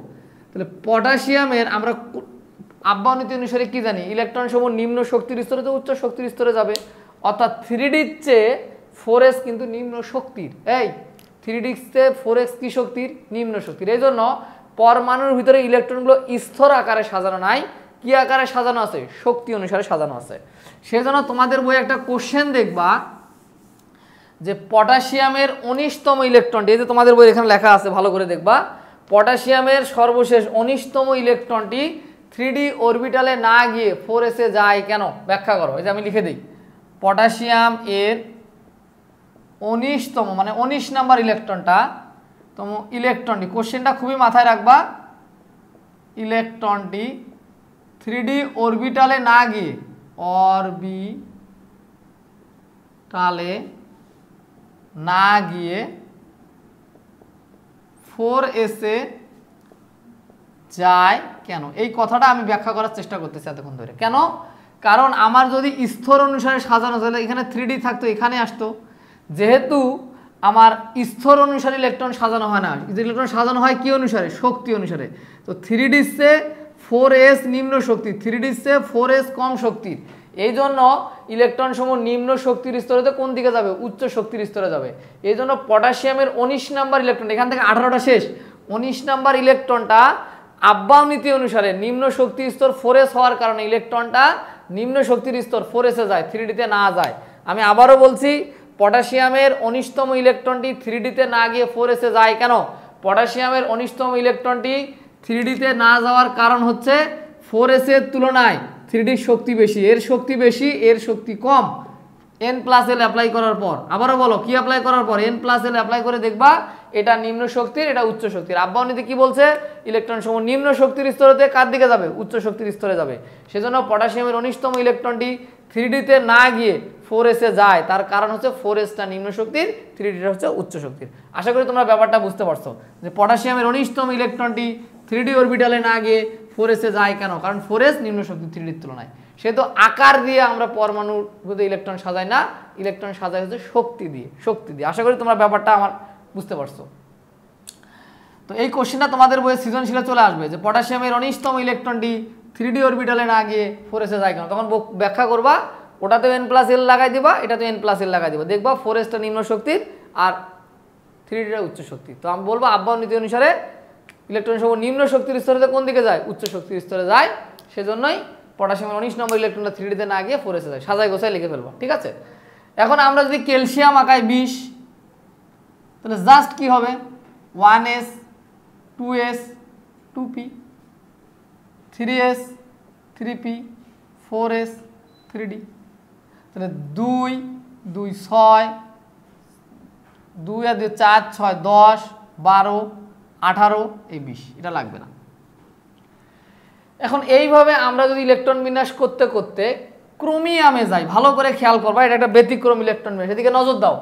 তাহলে পটাশিয়ামের আমরা আব্বাও নীতি অনুসারে কি জানি, ইলেকট্রন সমূহ নিম্ন শক্তির স্তরে তো উচ্চ শক্তির স্তরে যাবে, অর্থাৎ 3Dর চেয়ে 4s কিন্তু নিম্ন শক্তির। এই 3Dর চেয়ে 4s কি শক্তির? নিম্ন শক্তির। এই জন্য পরমাণুর ভিতরে ইলেকট্রনগুলো স্তর আকারে সাজানো নাই, কি আকারে সাজানো আছে? শক্তি অনুসারে সাজানো আছে। সেজন্য তোমাদের বই একটা কোশ্চেন দেখবা যে পটাশিয়ামের 19তম ইলেকট্রনটি, এই যে তোমাদের বই এখানে লেখা আছে, ভালো করে দেখবা, পটাশিয়ামের সর্বশেষ 19তম ইলেকট্রনটি 3D অরবিটালে না গিয়ে 4s এ যায় কেন? ব্যাখ্যা করো। এই যে আমি লিখে দিই, পটাশিয়াম এর 19তম মানে 19 নাম্বার ইলেকট্রনটি, কোশ্চেনটা খুবই মাথায় রাখবা, ইলেকট্রনটি 3D অরবিটালে না গিয়ে, অরবিটালে না গিয়ে 4s এ যায় কেন? এই কথাটা আমি ব্যাখ্যা করার চেষ্টা করতেছি এতক্ষণ ধরে। কেন? কারণ আমার যদি স্তর অনুসারে সাজানো তাহলে এখানে 3D থাকতো, এখানে আসতো। যেহেতু আমার স্তর অনুসারে ইলেকট্রন সাজানো হয় না, ইলেকট্রন সাজানো হয় কি অনুসারে? শক্তি অনুসারে। তো 3D সে 4s নিম্ন শক্তি, 3D সে 4s কম শক্তির। এই জন্য ইলেকট্রন সমূহ নিম্ন শক্তির স্তরেতে কোন দিকে যাবে? উচ্চ শক্তির স্তরে যাবে। এই জন্য পটাশিয়ামের 19 নাম্বার ইলেকট্রন, এখান থেকে 18টা শেষ, 19 নাম্বার ইলেকট্রনটা আব্বাও নীতি অনুসারে নিম্ন শক্তির স্তর 4s হওয়ার কারণে ইলেকট্রনটা নিম্ন শক্তির স্তর 4s এ যায়, 3Dতে না যায়। আমি আবারও বলছি, পটাশিয়ামের 19তম ইলেকট্রনটি 3Dতে না গিয়ে 4s এ যায় কেন? পটাশিয়ামের 19তম ইলেকট্রনটি 3Dতে না যাওয়ার কারণ হচ্ছে 4s এর তুলনায় 3Dর শক্তি বেশি, এর শক্তি বেশি, এর শক্তি কম। n+l অ্যাপ্লাই করার পর, আবারও বলো কি অ্যাপ্লাই করার পর? n+l অ্যাপ্লাই করে দেখবা এটা নিম্ন শক্তির, এটা উচ্চ শক্তির। আব্বাও নীতি কি বলছে? ইলেকট্রন সমূহ নিম্ন শক্তির স্তরেতে কার দিকে যাবে? উচ্চ শক্তির স্তরে যাবে। সেজন্য পটাশিয়ামের 19তম ইলেকট্রনটি 3Dতে না গিয়ে 4s এ যায়, তার কারণ হচ্ছে 4sটা নিম্ন শক্তির, 3Dটা হচ্ছে উচ্চ শক্তির। আশা করি তোমরা ব্যাপারটা বুঝতে পারছো যে পটাশিয়ামের 19তম ইলেকট্রনটি 3D অরবিটালে না গিয়ে 4s এ যায় কেন? কারণ 4s নিম্ন শক্তি 3Dর তুলনায়। সেহেতু আকার দিয়ে আমরা পরমাণুর মধ্যে ইলেকট্রন সাজাই না, ইলেকট্রন সাজাই হচ্ছে শক্তি দিয়ে, শক্তি দিয়ে। আশা করি তোমরা ব্যাপারটা আমার বুঝতে পারছো। তো এই কোশ্চেনটা তোমাদের বইয়ে সৃজনশীলে চলে আসবে যে পটাশিয়ামের 19তম ইলেকট্রনটি 3D অরবিটালে না গিয়ে 4s এ যায় কেন? তখন ব্যাখ্যা করবা, ওটাতে n+l লাগাই দিবা, এটাতে n+l লাগাই দিবা, দেখবা 4sটা নিম্ন শক্তির আর 3Dটা উচ্চ শক্তির। তো আমি বলবো আব্বাও নীতি অনুসারে ইলেকট্রন সমূহ নিম্ন শক্তির স্তরে কোন দিকে যায়? উচ্চ শক্তির স্তরে যায়। সেজন্যই পটাশিয়ামের 19 নম্বর ইলেকট্রনটা 3Dতে না গিয়ে 4s এ যায়। সাজায় গোছায় লিখে ফেলবা, ঠিক আছে? এখন আমরা যদি ক্যালসিয়াম আঁকাই 20, তাহলে জাস্ট কি হবে? 1s 2s 2p, 3s 3p, 4s 3d। তাহলে 2 2 6, 2 আর 2 4 6 10 12 18 এই 20, এটা লাগবে না। এখন এইভাবে আমরা যদি ইলেকট্রন বিন্যাস করতে করতে ক্রোমিয়ামে যাই, ভালো করে খেয়াল করবা, এটা একটা ব্যতিক্রম ইলেকট্রন বিন্যাস, এদিকে নজর দাও।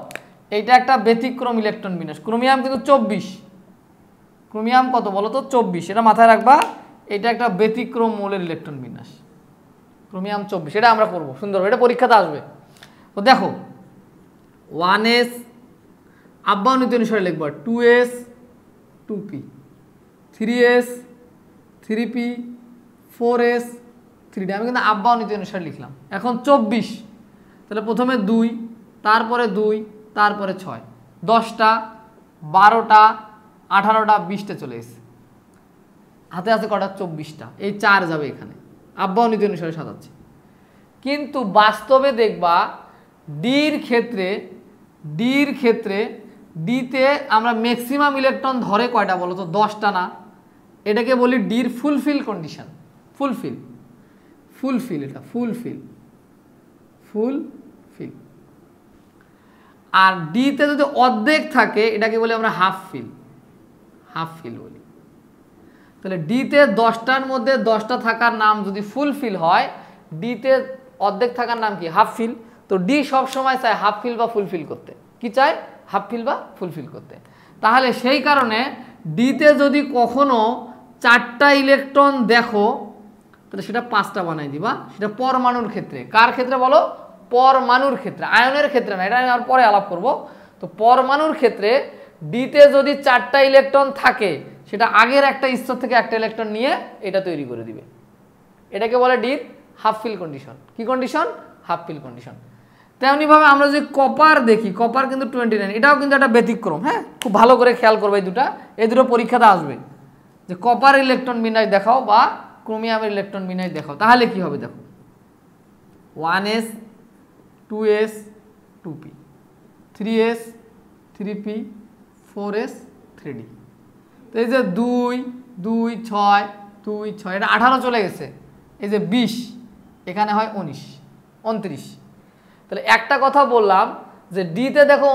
এইটা একটা ব্যতিক্রম ইলেকট্রন বিন্যাস। ক্রোমিয়াম কিন্তু 24, ক্রোমিয়াম কত বলো তো? 24, এটা মাথায় রাখবা। এটা একটা ব্যতিক্রম মৌলের ইলেকট্রন বিন্যাস, ক্রোমিয়াম 24, এটা আমরা করবো সুন্দর, এটা পরীক্ষাতে আসবে। তো দেখো 1s আব্বাও নীতি অনুসারে লিখবা, 2s 2p, 3s 3p, 4s 3d। আমি কিন্তু আব্বাও নীতি অনুসারে লিখলাম। এখন 24, তাহলে প্রথমে 2, তারপরে 2, তারপরে 6, 10টা 12টা 18টা 20টা চলে এসেছে, হাতে আছে কটা? 24টা। এই 4 যাবে এখানে, আব্বাও নীতি অনুসারে সাজাচ্ছে। কিন্তু বাস্তবে দেখবা ডির ক্ষেত্রে ডিতে আমরা ম্যাক্সিমাম ইলেকট্রন ধরে কয়টা বলো তো? 10টা না? এটাকে বলি ডির ফুলফিল কন্ডিশন। ফুলফিল, এটা ফুলফিল। আর ডিতে যদি অর্ধেক থাকে এটাকে বলি আমরা হাফ ফিল বলি। তাহলে ডিতে 10টার মধ্যে 10টা থাকার নাম যদি ফুলফিল হয়, ডিতে অর্ধেক থাকার নাম কি? Half feel. তো ডি সব সময় চায় হাফ ফিল বা ফুলফিল করতে। কি চায়? হাফ ফিল বা ফুলফিল করতে। তাহলে সেই কারণে ডিতে যদি কখনো 4টা ইলেকট্রন দেখো, তাহলে সেটা 5টা বানাই দিবা। সেটা পরমাণুর ক্ষেত্রে। কার ক্ষেত্রে বলো? পরমাণুর ক্ষেত্রে, আয়নের ক্ষেত্রে না, এটা আমি আর পরে আলাপ করব। তো পরমাণুর ক্ষেত্রে ডিতে যদি 4টা ইলেকট্রন থাকে সেটা আগের একটা স্তর থেকে একটা ইলেকট্রন নিয়ে এটা তৈরি করে দিবে। এটাকে বলে ডির হাফ ফিল কন্ডিশন। কি কন্ডিশন? Half fill condition. তেমনিভাবে আমরা যদি কপার দেখি, কপার কিন্তু 29, এটাও কিন্তু একটা ব্যতিক্রম। হ্যাঁ, খুব ভালো করে খেয়াল করবে এই দুটো পরীক্ষাতে আসবে যে কপার ইলেকট্রন বিন্যাস দেখাও বা ক্রোমিয়ামের ইলেকট্রন বিন্যাস দেখাও, তাহলে কি হবে দেখো, 1s 2s 2p 3s 3p 4s 3d। তো এই যে 2 2 6 2 6, এটা 18 চলে গেছে। এই যে 20, এখানে হয় 19 29। তাহলে একটা কথা বললাম যে ডিতে দেখো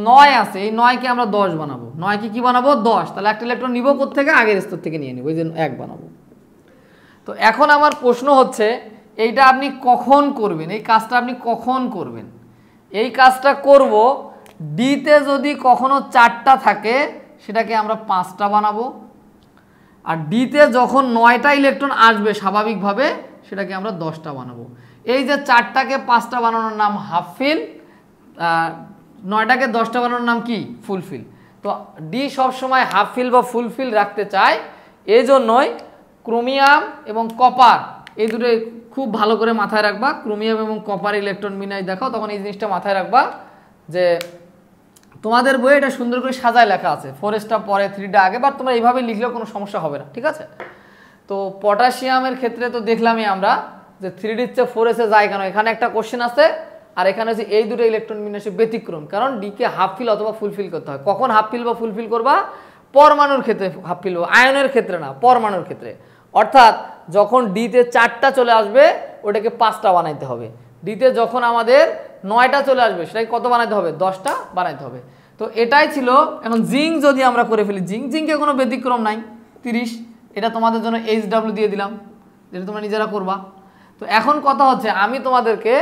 9 আছে, এই 9কে আমরা 10 বানাবো। 9কে কি বানাবো? 10। তাহলে একটা ইলেকট্রন নিব কোত্থেকে? আগের স্তর থেকে নিয়ে নিব, এই যে 1 বানাবো। তো এখন আমার প্রশ্ন হচ্ছে এইটা আপনি কখন করবেন, এই কাজটা আপনি কখন করবেন? এই কাজটা করব ডিতে যদি কখনো 4টা থাকে সেটাকে আমরা 5টা বানাবো, আর ডিতে যখন 9টা ইলেকট্রন আসবে স্বাভাবিকভাবে সেটাকে আমরা 10টা বানাবো। এই যে 4টাকে 5টা বানানোর নাম হাফ ফিল, 9টাকে 10টা বানানোর নাম কি? ফুলফিল। তো ডি সবসময় হাফ ফিল বা ফুলফিল রাখতে চায়, এই জন্যই ক্রোমিয়াম এবং কপার এই দুটো খুব ভালো করে মাথায় রাখবা। ক্রোমিয়াম এবং কপার ইলেকট্রন বিন্যাস দেখাও, তখন এই জিনিসটা মাথায় রাখবা যে তোমাদের বইয়ে এটা সুন্দর করে সাজায় লেখা আছে, 4sটা পরে 3টা আগে, বাট তোমরা এইভাবে লিখলেও কোনো সমস্যা হবে না, ঠিক আছে? তো পটাশিয়ামের ক্ষেত্রে তো দেখলামই আমরা যে 3ডির চেয়ে 4s-এ যায় কেন, এখানে একটা কোশ্চেন আছে। আর এখানে হচ্ছে এই দুটো ইলেকট্রন বিন্যাসে ব্যতিক্রম, কারণ ডিকে হাফ ফিল অথবা ফুলফিল করতে হয়। কখন হাফ ফিল বা ফুলফিল করবা? পরমাণুর ক্ষেত্রে হাফ ফিল, আয়নের ক্ষেত্রে না, পরমাণুর ক্ষেত্রে। অর্থাৎ যখন ডিতে 4টা চলে আসবে ওটাকে 5টা বানাইতে হবে। ডিতে যখন আমাদের 9টা চলে আসবে সেটাকে কত বানাইতে হবে? 10টা বানাইতে হবে। তো এটাই ছিল। এখন জিঙ্ক যদি আমরা করে ফেলি, জিঙ্কে কোনো ব্যতিক্রম নাই, 30। এটা তোমাদের জন্য HW দিয়ে দিলাম, যেটা তোমরা নিজেরা করবা। তো এখন কথা হচ্ছে আমি তোমাদেরকে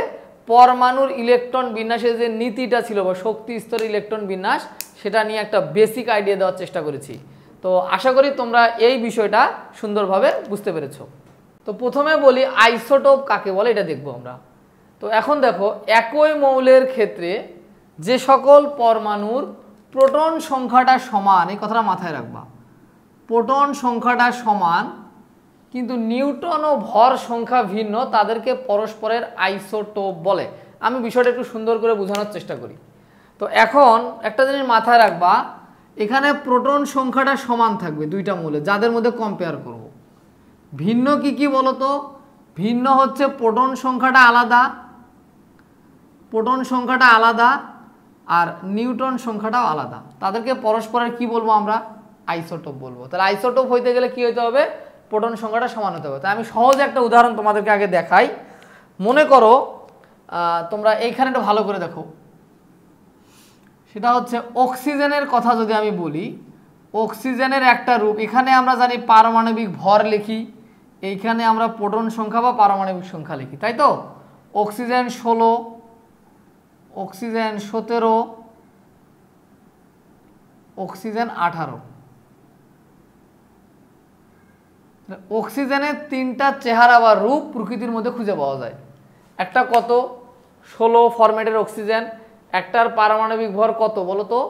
পরমাণুর ইলেকট্রন বিন্যাসের যে নীতিটা ছিল বা শক্তি স্তরের ইলেকট্রন বিন্যাস, সেটা নিয়ে একটা বেসিক আইডিয়া দেওয়ার চেষ্টা করেছি। তো আশা করি তোমরা এই বিষয়টা সুন্দরভাবে বুঝতে পেরেছো। তো প্রথমে বলি আইসোটোপ কাকে বলে, এটা দেখবো আমরা। তো এখন দেখো, একই মৌলের ক্ষেত্রে যে সকল পরমাণুর প্রোটন সংখ্যাটা সমান, এই কথাটা মাথায় রাখবা, প্রোটন সংখ্যাটা সমান কিন্তু নিউটন ও ভর সংখ্যা ভিন্ন, তাদেরকে পরস্পরের আইসোটোপ বলে। আমি বিষয়টা একটু সুন্দর করে বোঝানোর চেষ্টা করি। তো এখন একটা জিনিস মাথায় রাখবা, এখানে প্রোটন সংখ্যাটা সমান থাকবে দুইটা মৌলে যাদের মধ্যে কম্পেয়ার করব। ভিন্ন কি কি বলতো? ভিন্ন হচ্ছে প্রোটন সংখ্যাটা আলাদা, প্রোটন সংখ্যাটা আলাদা, আর নিউটন সংখ্যাটাও আলাদা। তাদেরকে পরস্পরের কি বলবো আমরা? আইসোটোপ বলবো। তাহলে আইসোটোপ হইতে গেলে কি হইতে হবে? প্রোটন সংখ্যাটা সমান হতে হবে। তাই আমি সহজে একটা উদাহরণ তোমাদেরকে আগে দেখাই। মনে করো তোমরা এইখানে একটু ভালো করে দেখো, সেটা হচ্ছে অক্সিজেনের কথা যদি আমি বলি, অক্সিজেনের একটা রূপ, এখানে আমরা জানি পারমাণবিক ভর লিখি, এইখানে আমরা প্রোটন সংখ্যা বা পারমাণবিক সংখ্যা লিখি, তাই তো? Oxygen 16, oxygen 17, oxygen 18। অক্সিজেনের 3টা চেহারা বা রূপ প্রকৃতির মধ্যে খুঁজে পাওয়া যায়। একটা কত? 16 ফরম্যাটের অক্সিজেন, একটার পারমাণবিক ভর কত বলো তো?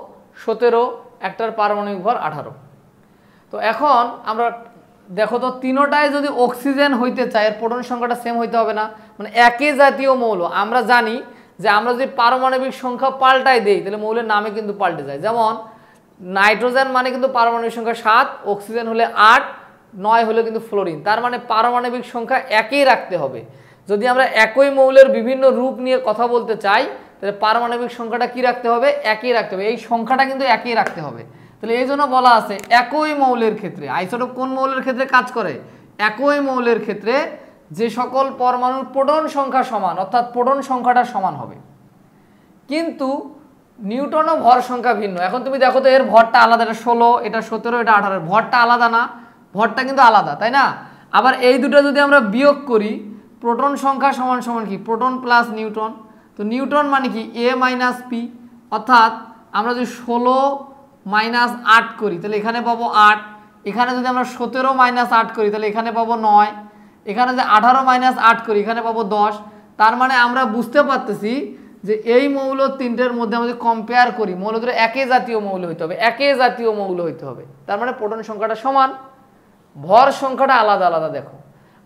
17, একটার পারমাণবিক ভর 18। তো এখন আমরা দেখো তো, তিনোটায় যদি অক্সিজেন হইতে চাই এর প্রোটন সংখ্যাটা সেম হইতে হবে না? মানে একই জাতীয় মৌল, আমরা জানি যে আমরা যদি পারমাণবিক সংখ্যা পাল্টাই দেই তাহলে মৌলের নামে কিন্তু পাল্টে যায়। যেমন নাইট্রোজেন মানে কিন্তু পারমাণবিক সংখ্যা 7, অক্সিজেন হলে 8, 9 হলে কিন্তু ফ্লোরিন। তার মানে পারমাণবিক সংখ্যা একই রাখতে হবে। যদি আমরা একই মৌলের বিভিন্ন রূপ নিয়ে কথা বলতে চাই তাহলে পারমাণবিক সংখ্যাটা কি রাখতে হবে? একই রাখতে হবে। এই সংখ্যাটা কিন্তু একই রাখতে হবে। তাহলে এই জন্য বলা আছে একই মৌলের ক্ষেত্রে, আইসোটোপ কোন মৌলের ক্ষেত্রে কাজ করে? একই মৌলের ক্ষেত্রে যে সকল পরমাণুর প্রোটন সংখ্যা সমান, অর্থাৎ প্রোটন সংখ্যাটা সমান হবে, কিন্তু নিউটন ও ভর সংখ্যা ভিন্ন। এখন তুমি দেখো তো, এর ভরটা আলাদা, এটা 16, এটা 17, এটা 18, ভরটা আলাদা না? ভরটা কিন্তু আলাদা, তাই না? আবার এই দুটো যদি আমরা বিয়োগ করি, প্রোটন সংখ্যা সমান সমান কি? Proton plus Newton. তো নিউটন মানে কি? a minus P. অর্থাৎ আমরা যদি 16 মাইনাস 8 করি তাহলে এখানে পাবো 8, এখানে যদি আমরা 17 মাইনাস 8 করি তাহলে এখানে পাবো 9, এখানে যদি 18 মাইনাস 8 করি এখানে পাবো 10। তার মানে আমরা বুঝতে পারতেছি যে এই মৌল তিনটের মধ্যে আমরা যদি কম্পেয়ার করি, মৌল দুটো একই জাতীয় মৌল হইতে হবে, একই জাতীয় মৌল হইতে হবে। তার মানে প্রোটন সংখ্যাটা সমান, ভর সংখ্যাটা আলাদা আলাদা। দেখো,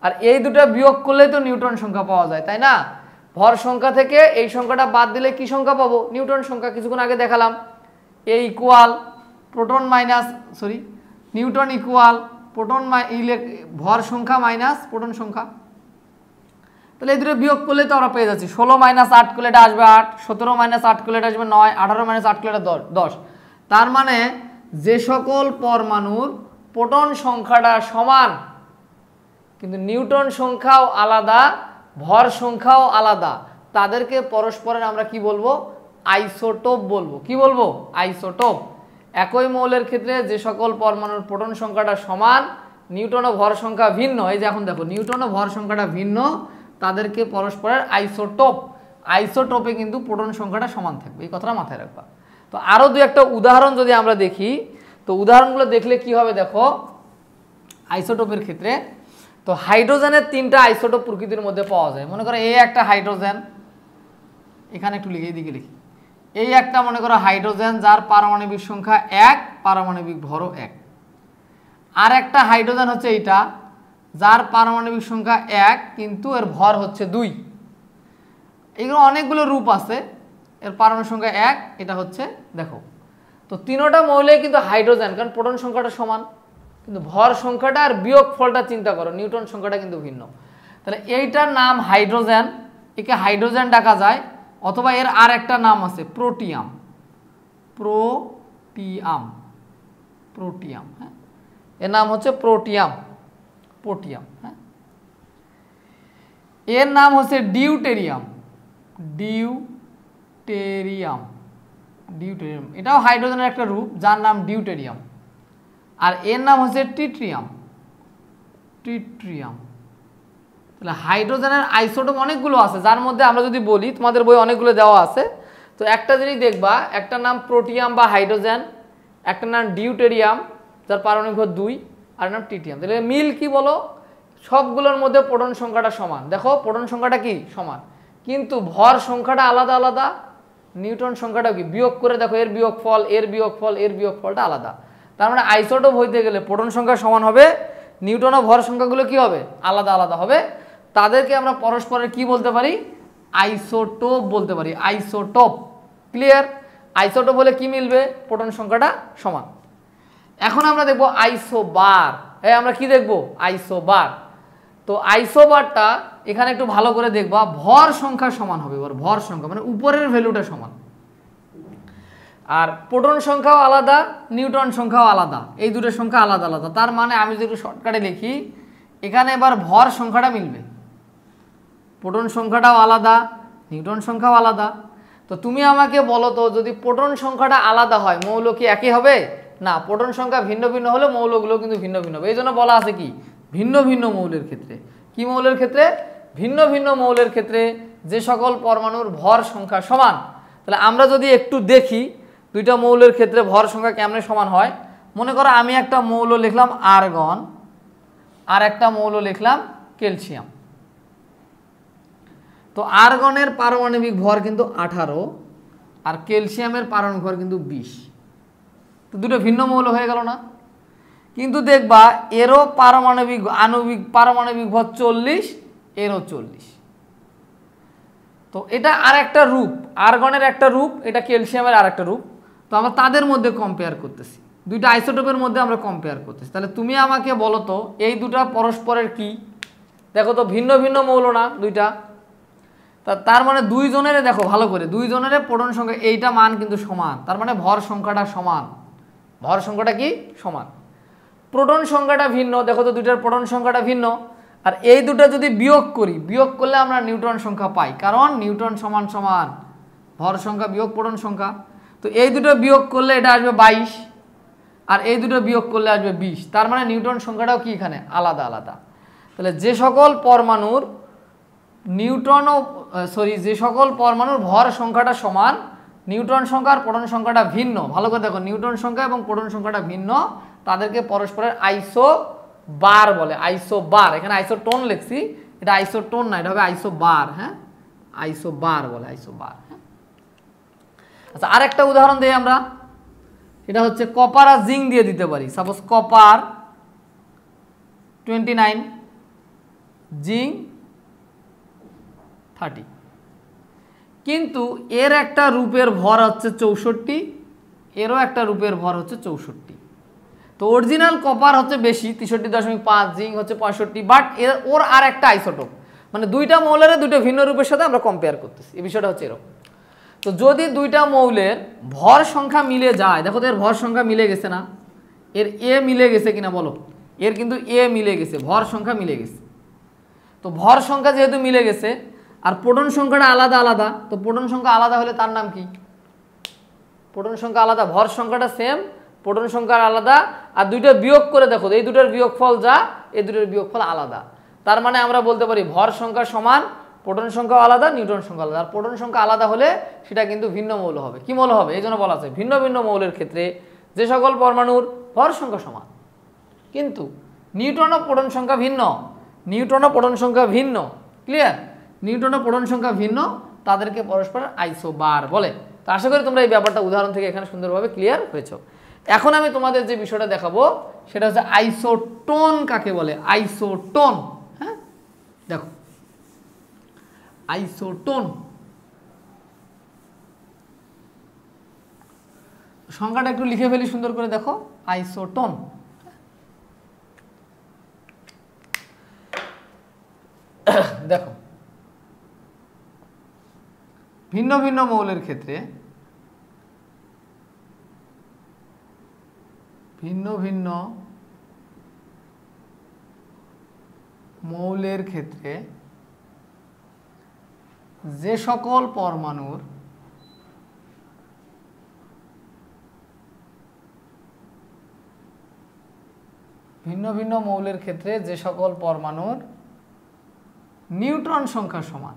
আর এই দুটো বিয়োগ করলেই তো নিউটন সংখ্যা পাওয়া যায়, তাই না? ভর সংখ্যা থেকে এই সংখ্যাটা বাদ দিলে কি সংখ্যা পাবো? নিউটন সংখ্যা। কিছুক্ষণ আগে দেখালাম A equal proton minus neutron equal proton ভর সংখ্যা মাইনাস প্রোটন সংখ্যা। তাহলে এই দুটো বিয়োগ করলে তো আমরা পেয়ে যাচ্ছি 16 মাইনাস 8 করলে এটা আসবে 8, 17 মাইনাস 8 করলে এটা আসবে 9, 18 মাইনাস 8 করলে এটা 10। তার মানে যে সকল পরমাণুর প্রোটন সংখ্যাটা সমান কিন্তু নিউটন সংখ্যাও আলাদা, ভর সংখ্যাও আলাদা, তাদেরকে পরস্পরের আমরা কি বলবো? আইসোটোপ বলবো। কি বলবো? আইসোটোপ। একই মৌলের ক্ষেত্রে যে সকল পরমাণুর প্রোটন সংখ্যাটা সমান, নিউটন ও ভর সংখ্যা ভিন্ন, এই যে এখন দেখো নিউটন ও ভর সংখ্যাটা ভিন্ন, তাদেরকে পরস্পরের আইসোটোপ। আইসোটোপে কিন্তু প্রোটন সংখ্যাটা সমান থাকবে, এই কথাটা মাথায় রাখবা। তো আরও দু একটা উদাহরণ যদি আমরা দেখি, তো উদাহরণগুলো দেখলে কি হবে দেখো আইসোটোপের ক্ষেত্রে। তো হাইড্রোজেনের 3টা আইসোটোপ প্রকৃতির মধ্যে পাওয়া যায়। মনে করো এই একটা হাইড্রোজেন, এখানে একটু লিখে এইদিকে লিখি, এই একটা মনে করো হাইড্রোজেন যার পারমাণবিক সংখ্যা 1, পারমাণবিক ভরও 1। আর একটা হাইড্রোজেন হচ্ছে এইটা যার পারমাণবিক সংখ্যা 1 কিন্তু এর ভর হচ্ছে 2। এগুলো অনেকগুলো রূপ আছে, এর পারমাণবিক সংখ্যা 1, এটা হচ্ছে দেখো। তো তিনোটা মৌলে কিন্তু হাইড্রোজেন, কারণ প্রোটন সংখ্যাটা সমান, কিন্তু ভর সংখ্যাটা আর বিয়োগ ফলটা চিন্তা করো, নিউটন সংখ্যাটা কিন্তু ভিন্ন। তাহলে এইটার নাম হাইড্রোজেন, একে হাইড্রোজেন ডাকা যায়, অথবা এর আর একটা নাম আছে প্রোটিয়াম। প্রোটিয়াম, হ্যাঁ, এর নাম হচ্ছে প্রোটিয়াম। হ্যাঁ, এর নাম হচ্ছে ডিউটেরিয়াম। এটাও হাইড্রোজেনের একটা রূপ যার নাম ডিউটেরিয়াম। আর এর নাম হচ্ছে ট্রিটিয়াম। তাহলে হাইড্রোজেনের আইসোটোপ অনেকগুলো আছে, যার মধ্যে আমরা যদি বলি, তোমাদের বই অনেকগুলো দেওয়া আছে। তো একটা জিনিস দেখবা, একটা নাম প্রোটিয়াম বা হাইড্রোজেন, একটা নাম ডিউটেরিয়াম যার পারমাণবিক ভর 2, আর নাম ট্রিটিয়াম। তাহলে মিল কি বলো? সবগুলোর মধ্যে প্রোটন সংখ্যাটা সমান। দেখো প্রোটন সংখ্যাটা কি সমান, কিন্তু ভর সংখ্যাটা আলাদা আলাদা। নিউটন সংখ্যাটা কি বিয়োগ করে দেখো, এর বিয়োগফল, এর বিয়োগফল, এর বিয়োগফলটা আলাদা। তার মানে আইসোটোপ হইতে গেলে প্রোটন সংখ্যা সমান হবে, নিউটন ও ভর সংখ্যাগুলো কি হবে? আলাদা আলাদা হবে। তাদেরকে আমরা পরস্পরের কি বলতে পারি? আইসোটোপ বলতে পারি। আইসোটোপ। ক্লিয়ার? আইসোটোপ হলে কি মিলবে? প্রোটন সংখ্যাটা সমান। এখন আমরা দেখব আইসোবার। আমরা কি দেখব? আইসোবার। তো আইসোবারটা এখানে একটু ভালো করে দেখবা, ভর সংখ্যা সমান হবে। ভর সংখ্যা মানে উপরের ভ্যালুটা সমান, আর প্রোটন সংখ্যাও আলাদা, নিউটন সংখ্যাও আলাদা, এই দুটো সংখ্যা আলাদা আলাদা। তার মানে আমি যদি একটু শর্টকাটে লিখি, এখানে এবার ভর সংখ্যাটা মিলবে, প্রোটন সংখ্যাটাও আলাদা, নিউটন সংখ্যাও আলাদা। তো তুমি আমাকে বলো তো, যদি প্রোটন সংখ্যাটা আলাদা হয় মৌল কি একই হবে? না, প্রোটন সংখ্যা ভিন্ন ভিন্ন হলে মৌলগুলো কিন্তু ভিন্ন ভিন্ন হবে। এই জন্য বলা আছে কি ভিন্ন ভিন্ন মৌলের ক্ষেত্রে। কি মৌলের ক্ষেত্রে? ভিন্ন ভিন্ন মৌলের ক্ষেত্রে যে সকল পরমাণুর ভর সংখ্যা সমান। তাহলে আমরা যদি একটু দেখি দুইটা মৌলের ক্ষেত্রে ভর সংখ্যা কেমনে সমান হয়। মনে করো আমি একটা মৌল লিখলাম আর্গন, আর একটা মৌল লিখলাম ক্যালসিয়াম। তো আর্গনের পারমাণবিক ভর কিন্তু 18, আর ক্যালসিয়ামের পারমাণবিক ভর কিন্তু 20। তো দুটো ভিন্ন মৌল হয়ে গেল না? কিন্তু দেখবা এরও পারমাণবিক ভর 40, এরও 40। তো এটা আর একটা রূপ, আর্গনের একটা রূপ, এটা ক্যালসিয়ামের আর একটা রূপ। তো আমরা তাদের মধ্যে কম্পেয়ার করতেছি, দুইটা আইসোটোপের মধ্যে আমরা কম্পেয়ার করতেছি। তাহলে তুমি আমাকে বলো তো এই দুটা পরস্পরের কি? দেখো তো ভিন্ন ভিন্ন মৌল না দুইটা? তার মানে দুইজনের, দেখো ভালো করে, দুইজনের প্রোটন সংখ্যা এইটা মান কিন্তু সমান। তার মানে ভর সংখ্যাটা সমান। ভর সংখ্যাটা কি সমান, প্রোটন সংখ্যাটা ভিন্ন। দেখো তো দুইটার প্রোটন সংখ্যাটা ভিন্ন। আর এই দুটো যদি বিয়োগ করি, বিয়োগ করলে আমরা নিউটন সংখ্যা পাই, কারণ নিউটন সমান সমান ভর সংখ্যা বিয়োগ প্রোটন সংখ্যা। তো এই দুটো বিয়োগ করলে এটা আসবে 22, আর এই দুটো বিয়োগ করলে আসবে 20। তার মানে নিউটন সংখ্যাটাও কি এখানে আলাদা আলাদা। তাহলে যে সকল পরমাণুর যে সকল পরমাণুর ভর সংখ্যাটা সমান, নিউটন সংখ্যা আর প্রোটন সংখ্যাটা ভিন্ন, ভালো করে দেখো নিউটন সংখ্যা এবং প্রোটন সংখ্যাটা ভিন্ন, তাদেরকে পরস্পরের আইসোবার বলে। আইসোবার, এখানে আইসোটোন লিখছি, এটা আইসোটোন না, এটা হবে আইসোবার। হ্যাঁ, আইসোবার বলে, আইসোবার। আচ্ছা, আরেকটা উদাহরণ দিই আমরা, এটা হচ্ছে কপার আর জিঙ্ক দিয়ে দিতে পারি। সাপোজ কপার 29, জিঙ্ক 30, কিন্তু এর একটা রূপের ভর হচ্ছে 64, এরও একটা রূপের ভর হচ্ছে 64। তো অরিজিনাল কপার হচ্ছে বেশি 63.5, জিঙ্ক হচ্ছে 65, বাট ওর আর একটা আইসোটোপ, মানে দুইটা মৌলের দুটো ভিন্ন রূপের সাথে আমরা কম্পেয়ার করতেছি। এই বিষয়টা হচ্ছে এরকম। তো যদি দুইটা মৌলের ভর সংখ্যা মিলে যায়, দেখো তো এর ভর সংখ্যা মিলে গেছে না, এর এ মিলে গেছে কিনা বলো, এর কিন্তু এ মিলে গেছে, ভর সংখ্যা মিলে গেছে। তো ভর সংখ্যা যেহেতু মিলে গেছে আর প্রোটন সংখ্যাটা আলাদা আলাদা, তো প্রোটন সংখ্যা আলাদা হলে তার নাম কি? প্রোটন সংখ্যা আলাদা, ভর সংখ্যাটা সেম, প্রোটন সংখ্যা আলাদা, আর দুইটা বিয়োগ করে দেখো এই দুটোর বিয়োগফল যা, এই দুটোর বিয়োগফল আলাদা। তার মানে আমরা বলতে পারি ভর সংখ্যা সমান, প্রোটন সংখ্যা আলাদা, নিউট্রন সংখ্যা আলাদা। আর প্রোটন সংখ্যা আলাদা হলে সেটা কিন্তু ভিন্ন মৌল হবে। কি মৌল হবে? এই জন্য বলা আছে ভিন্ন ভিন্ন মৌলের ক্ষেত্রে যে সকল পরমাণুর ভর সংখ্যা সমান কিন্তু নিউট্রন ও প্রোটন সংখ্যা ভিন্ন, নিউট্রন ও প্রোটন সংখ্যা ভিন্ন, ক্লিয়ার? নিউট্রন ও প্রোটন সংখ্যা ভিন্ন, তাদেরকে পরস্পর আইসোবার বলে। তো আশা করি তোমরা এই ব্যাপারটা উদাহরণ থেকে এখানে সুন্দরভাবে ক্লিয়ার হয়েছো। এখন আমি তোমাদের যে বিষয়টা দেখাবো সেটা হচ্ছে আইসোটোন কাকে বলে। আইসোটোন, হ্যাঁ দেখো আইসোটোন সংখ্যাটা একটু লিখে ফেলি সুন্দর করে, দেখো আইসোটোন। দেখো ভিন্ন ভিন্ন মৌলের ক্ষেত্রে, ভিন্ন ভিন্ন মৌলের ক্ষেত্রে যে সকল পরমাণুর ভিন্ন ভিন্ন মৌলের ক্ষেত্রে যে সকল পরমাণুর নিউট্রন সংখ্যা সমান,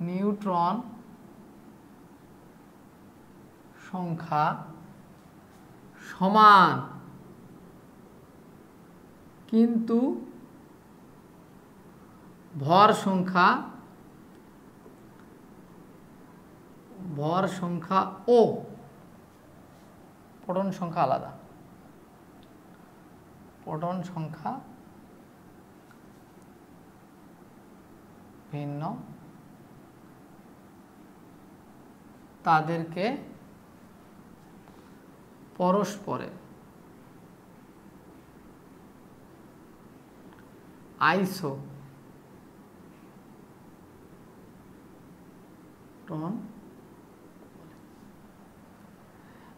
নিউট্রন সংখ্যা সমান কিন্তু ভর সংখ্যা ও প্রোটন সংখ্যা আলাদা, প্রোটন সংখ্যা ভিন্ন, তাদেরকে পরস্পরে আইসোটোন।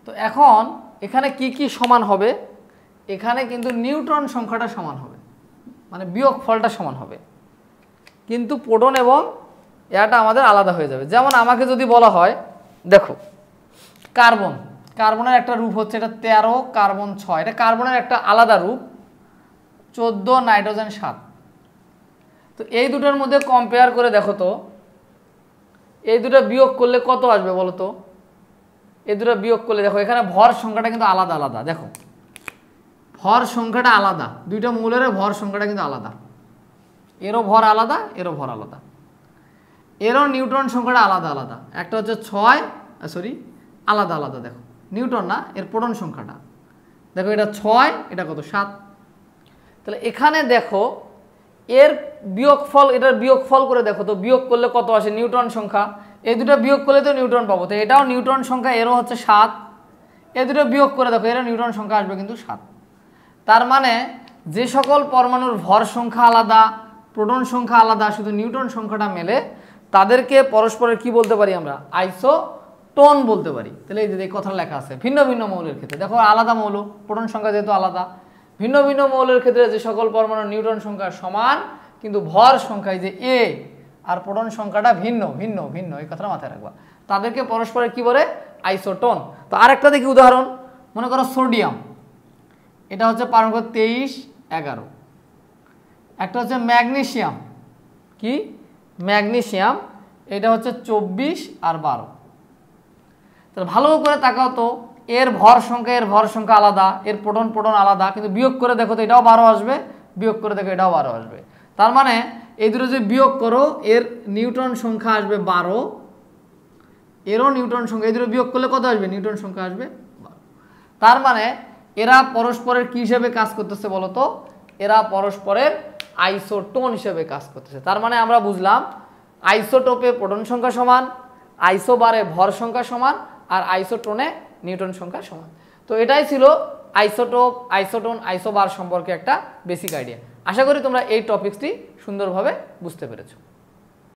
তো এখন এখানে কি কি সমান হবে? এখানে কিন্তু নিউট্রন সংখ্যাটা সমান হবে, মানে বিয়োগফলটা সমান হবে, কিন্তু প্রোটন এবং এটা আমাদের আলাদা হয়ে যাবে। যেমন আমাকে যদি বলা হয়, দেখো কার্বন, কার্বনের একটা রূপ হচ্ছে এটা 13 কার্বন 6, এটা কার্বনের একটা আলাদা রূপ 14 নাইট্রোজেন 7। তো এই দুটোর মধ্যে কম্পেয়ার করে দেখো তো এই দুটো বিয়োগ করলে কত আসবে বলো তো? এই দুটো বিয়োগ করলে দেখো এখানে ভর সংখ্যাটা কিন্তু আলাদা আলাদা, দেখো ভর সংখ্যাটা আলাদা, দুইটা মৌলের ভর সংখ্যাটা কিন্তু আলাদা, এরও ভর আলাদা, এরও ভর আলাদা, এরও নিউট্রন সংখ্যাটা আলাদা আলাদা, একটা হচ্ছে 6 আলাদা আলাদা, দেখো নিউট্রন না, এর প্রোটন সংখ্যাটা দেখো এটা 6, এটা কত 7। তাহলে এখানে দেখো এর বিয়োগফল, এটার বিয়োগফল করে দেখো তো বিয়োগ করলে কত আসে নিউট্রন সংখ্যা, এই দুটো বিয়োগ করলে তো নিউট্রন পাবো, তো এটাও নিউট্রন সংখ্যা, এরও হচ্ছে 7, এই দুটো বিয়োগ করে দেখো এরও নিউট্রন সংখ্যা আসবে কিন্তু 7। তার মানে যে সকল পরমাণুর ভর সংখ্যা আলাদা, প্রোটন সংখ্যা আলাদা, শুধু নিউট্রন সংখ্যাটা মেলে, তাদেরকে পরস্পরের কি বলতে পারি আমরা? আইসোটোন বলতে পারি। তাহলে এই যে এই কথা লেখা আছে ভিন্ন ভিন্ন মৌলের ক্ষেত্রে, দেখো আলাদা মৌল, প্রোটন সংখ্যা যেহেতু আলাদা, ভিন্ন ভিন্ন মৌলের ক্ষেত্রে যে সকল পরমাণুর নিউট্রন সংখ্যা সমান কিন্তু ভর সংখ্যায় যে এ আর প্রোটন সংখ্যাটা ভিন্ন ভিন্ন ভিন্ন, এই কথাটা মাথায় রাখবা, তাদেরকে পরস্পরের কি বলে? আইসোটোন। তো আরেকটা দেখি উদাহরণ, মনে করো সোডিয়াম, এটা হচ্ছে পারমাণবিক 23 11, একটা হচ্ছে ম্যাগনেসিয়াম, কি ম্যাগনেসিয়াম, এটা হচ্ছে 24 আর 12। তাহলে ভালো করে তাকাও তো, এর ভর সংখ্যা আলাদা, এর প্রোটন আলাদা, কিন্তু বিয়োগ করে দেখো তো এটাও 12 আসবে, বিয়োগ করে দেখো এটাও 12 আসবে। তার মানে এই দুটো যে বিয়োগ করো এর নিউটন সংখ্যা আসবে 12, এরও নিউটন সংখ্যা, এই দুটো বিয়োগ করলে কত আসবে? নিউটন সংখ্যা আসবে 12। তার মানে এরা পরস্পরের কি হিসেবে কাজ করতেছে বলো তো? এরা পরস্পরের আইসোটোন হিসেবে কাজ করতেছে। তার মানে আমরা বুঝলাম আইসোটোপে প্রোটন সংখ্যা সমান, আইসোবারে ভর সংখ্যা সমান, আর আইসোটোনে নিউটন সংখ্যা সমান। তো এটাই ছিল আইসোটোপ, আইসোটোন, আইসোবার সম্পর্কে একটা বেসিক আইডিয়া। আশা করি তোমরা এই টপিকসটি সুন্দরভাবে বুঝতে পেরেছো।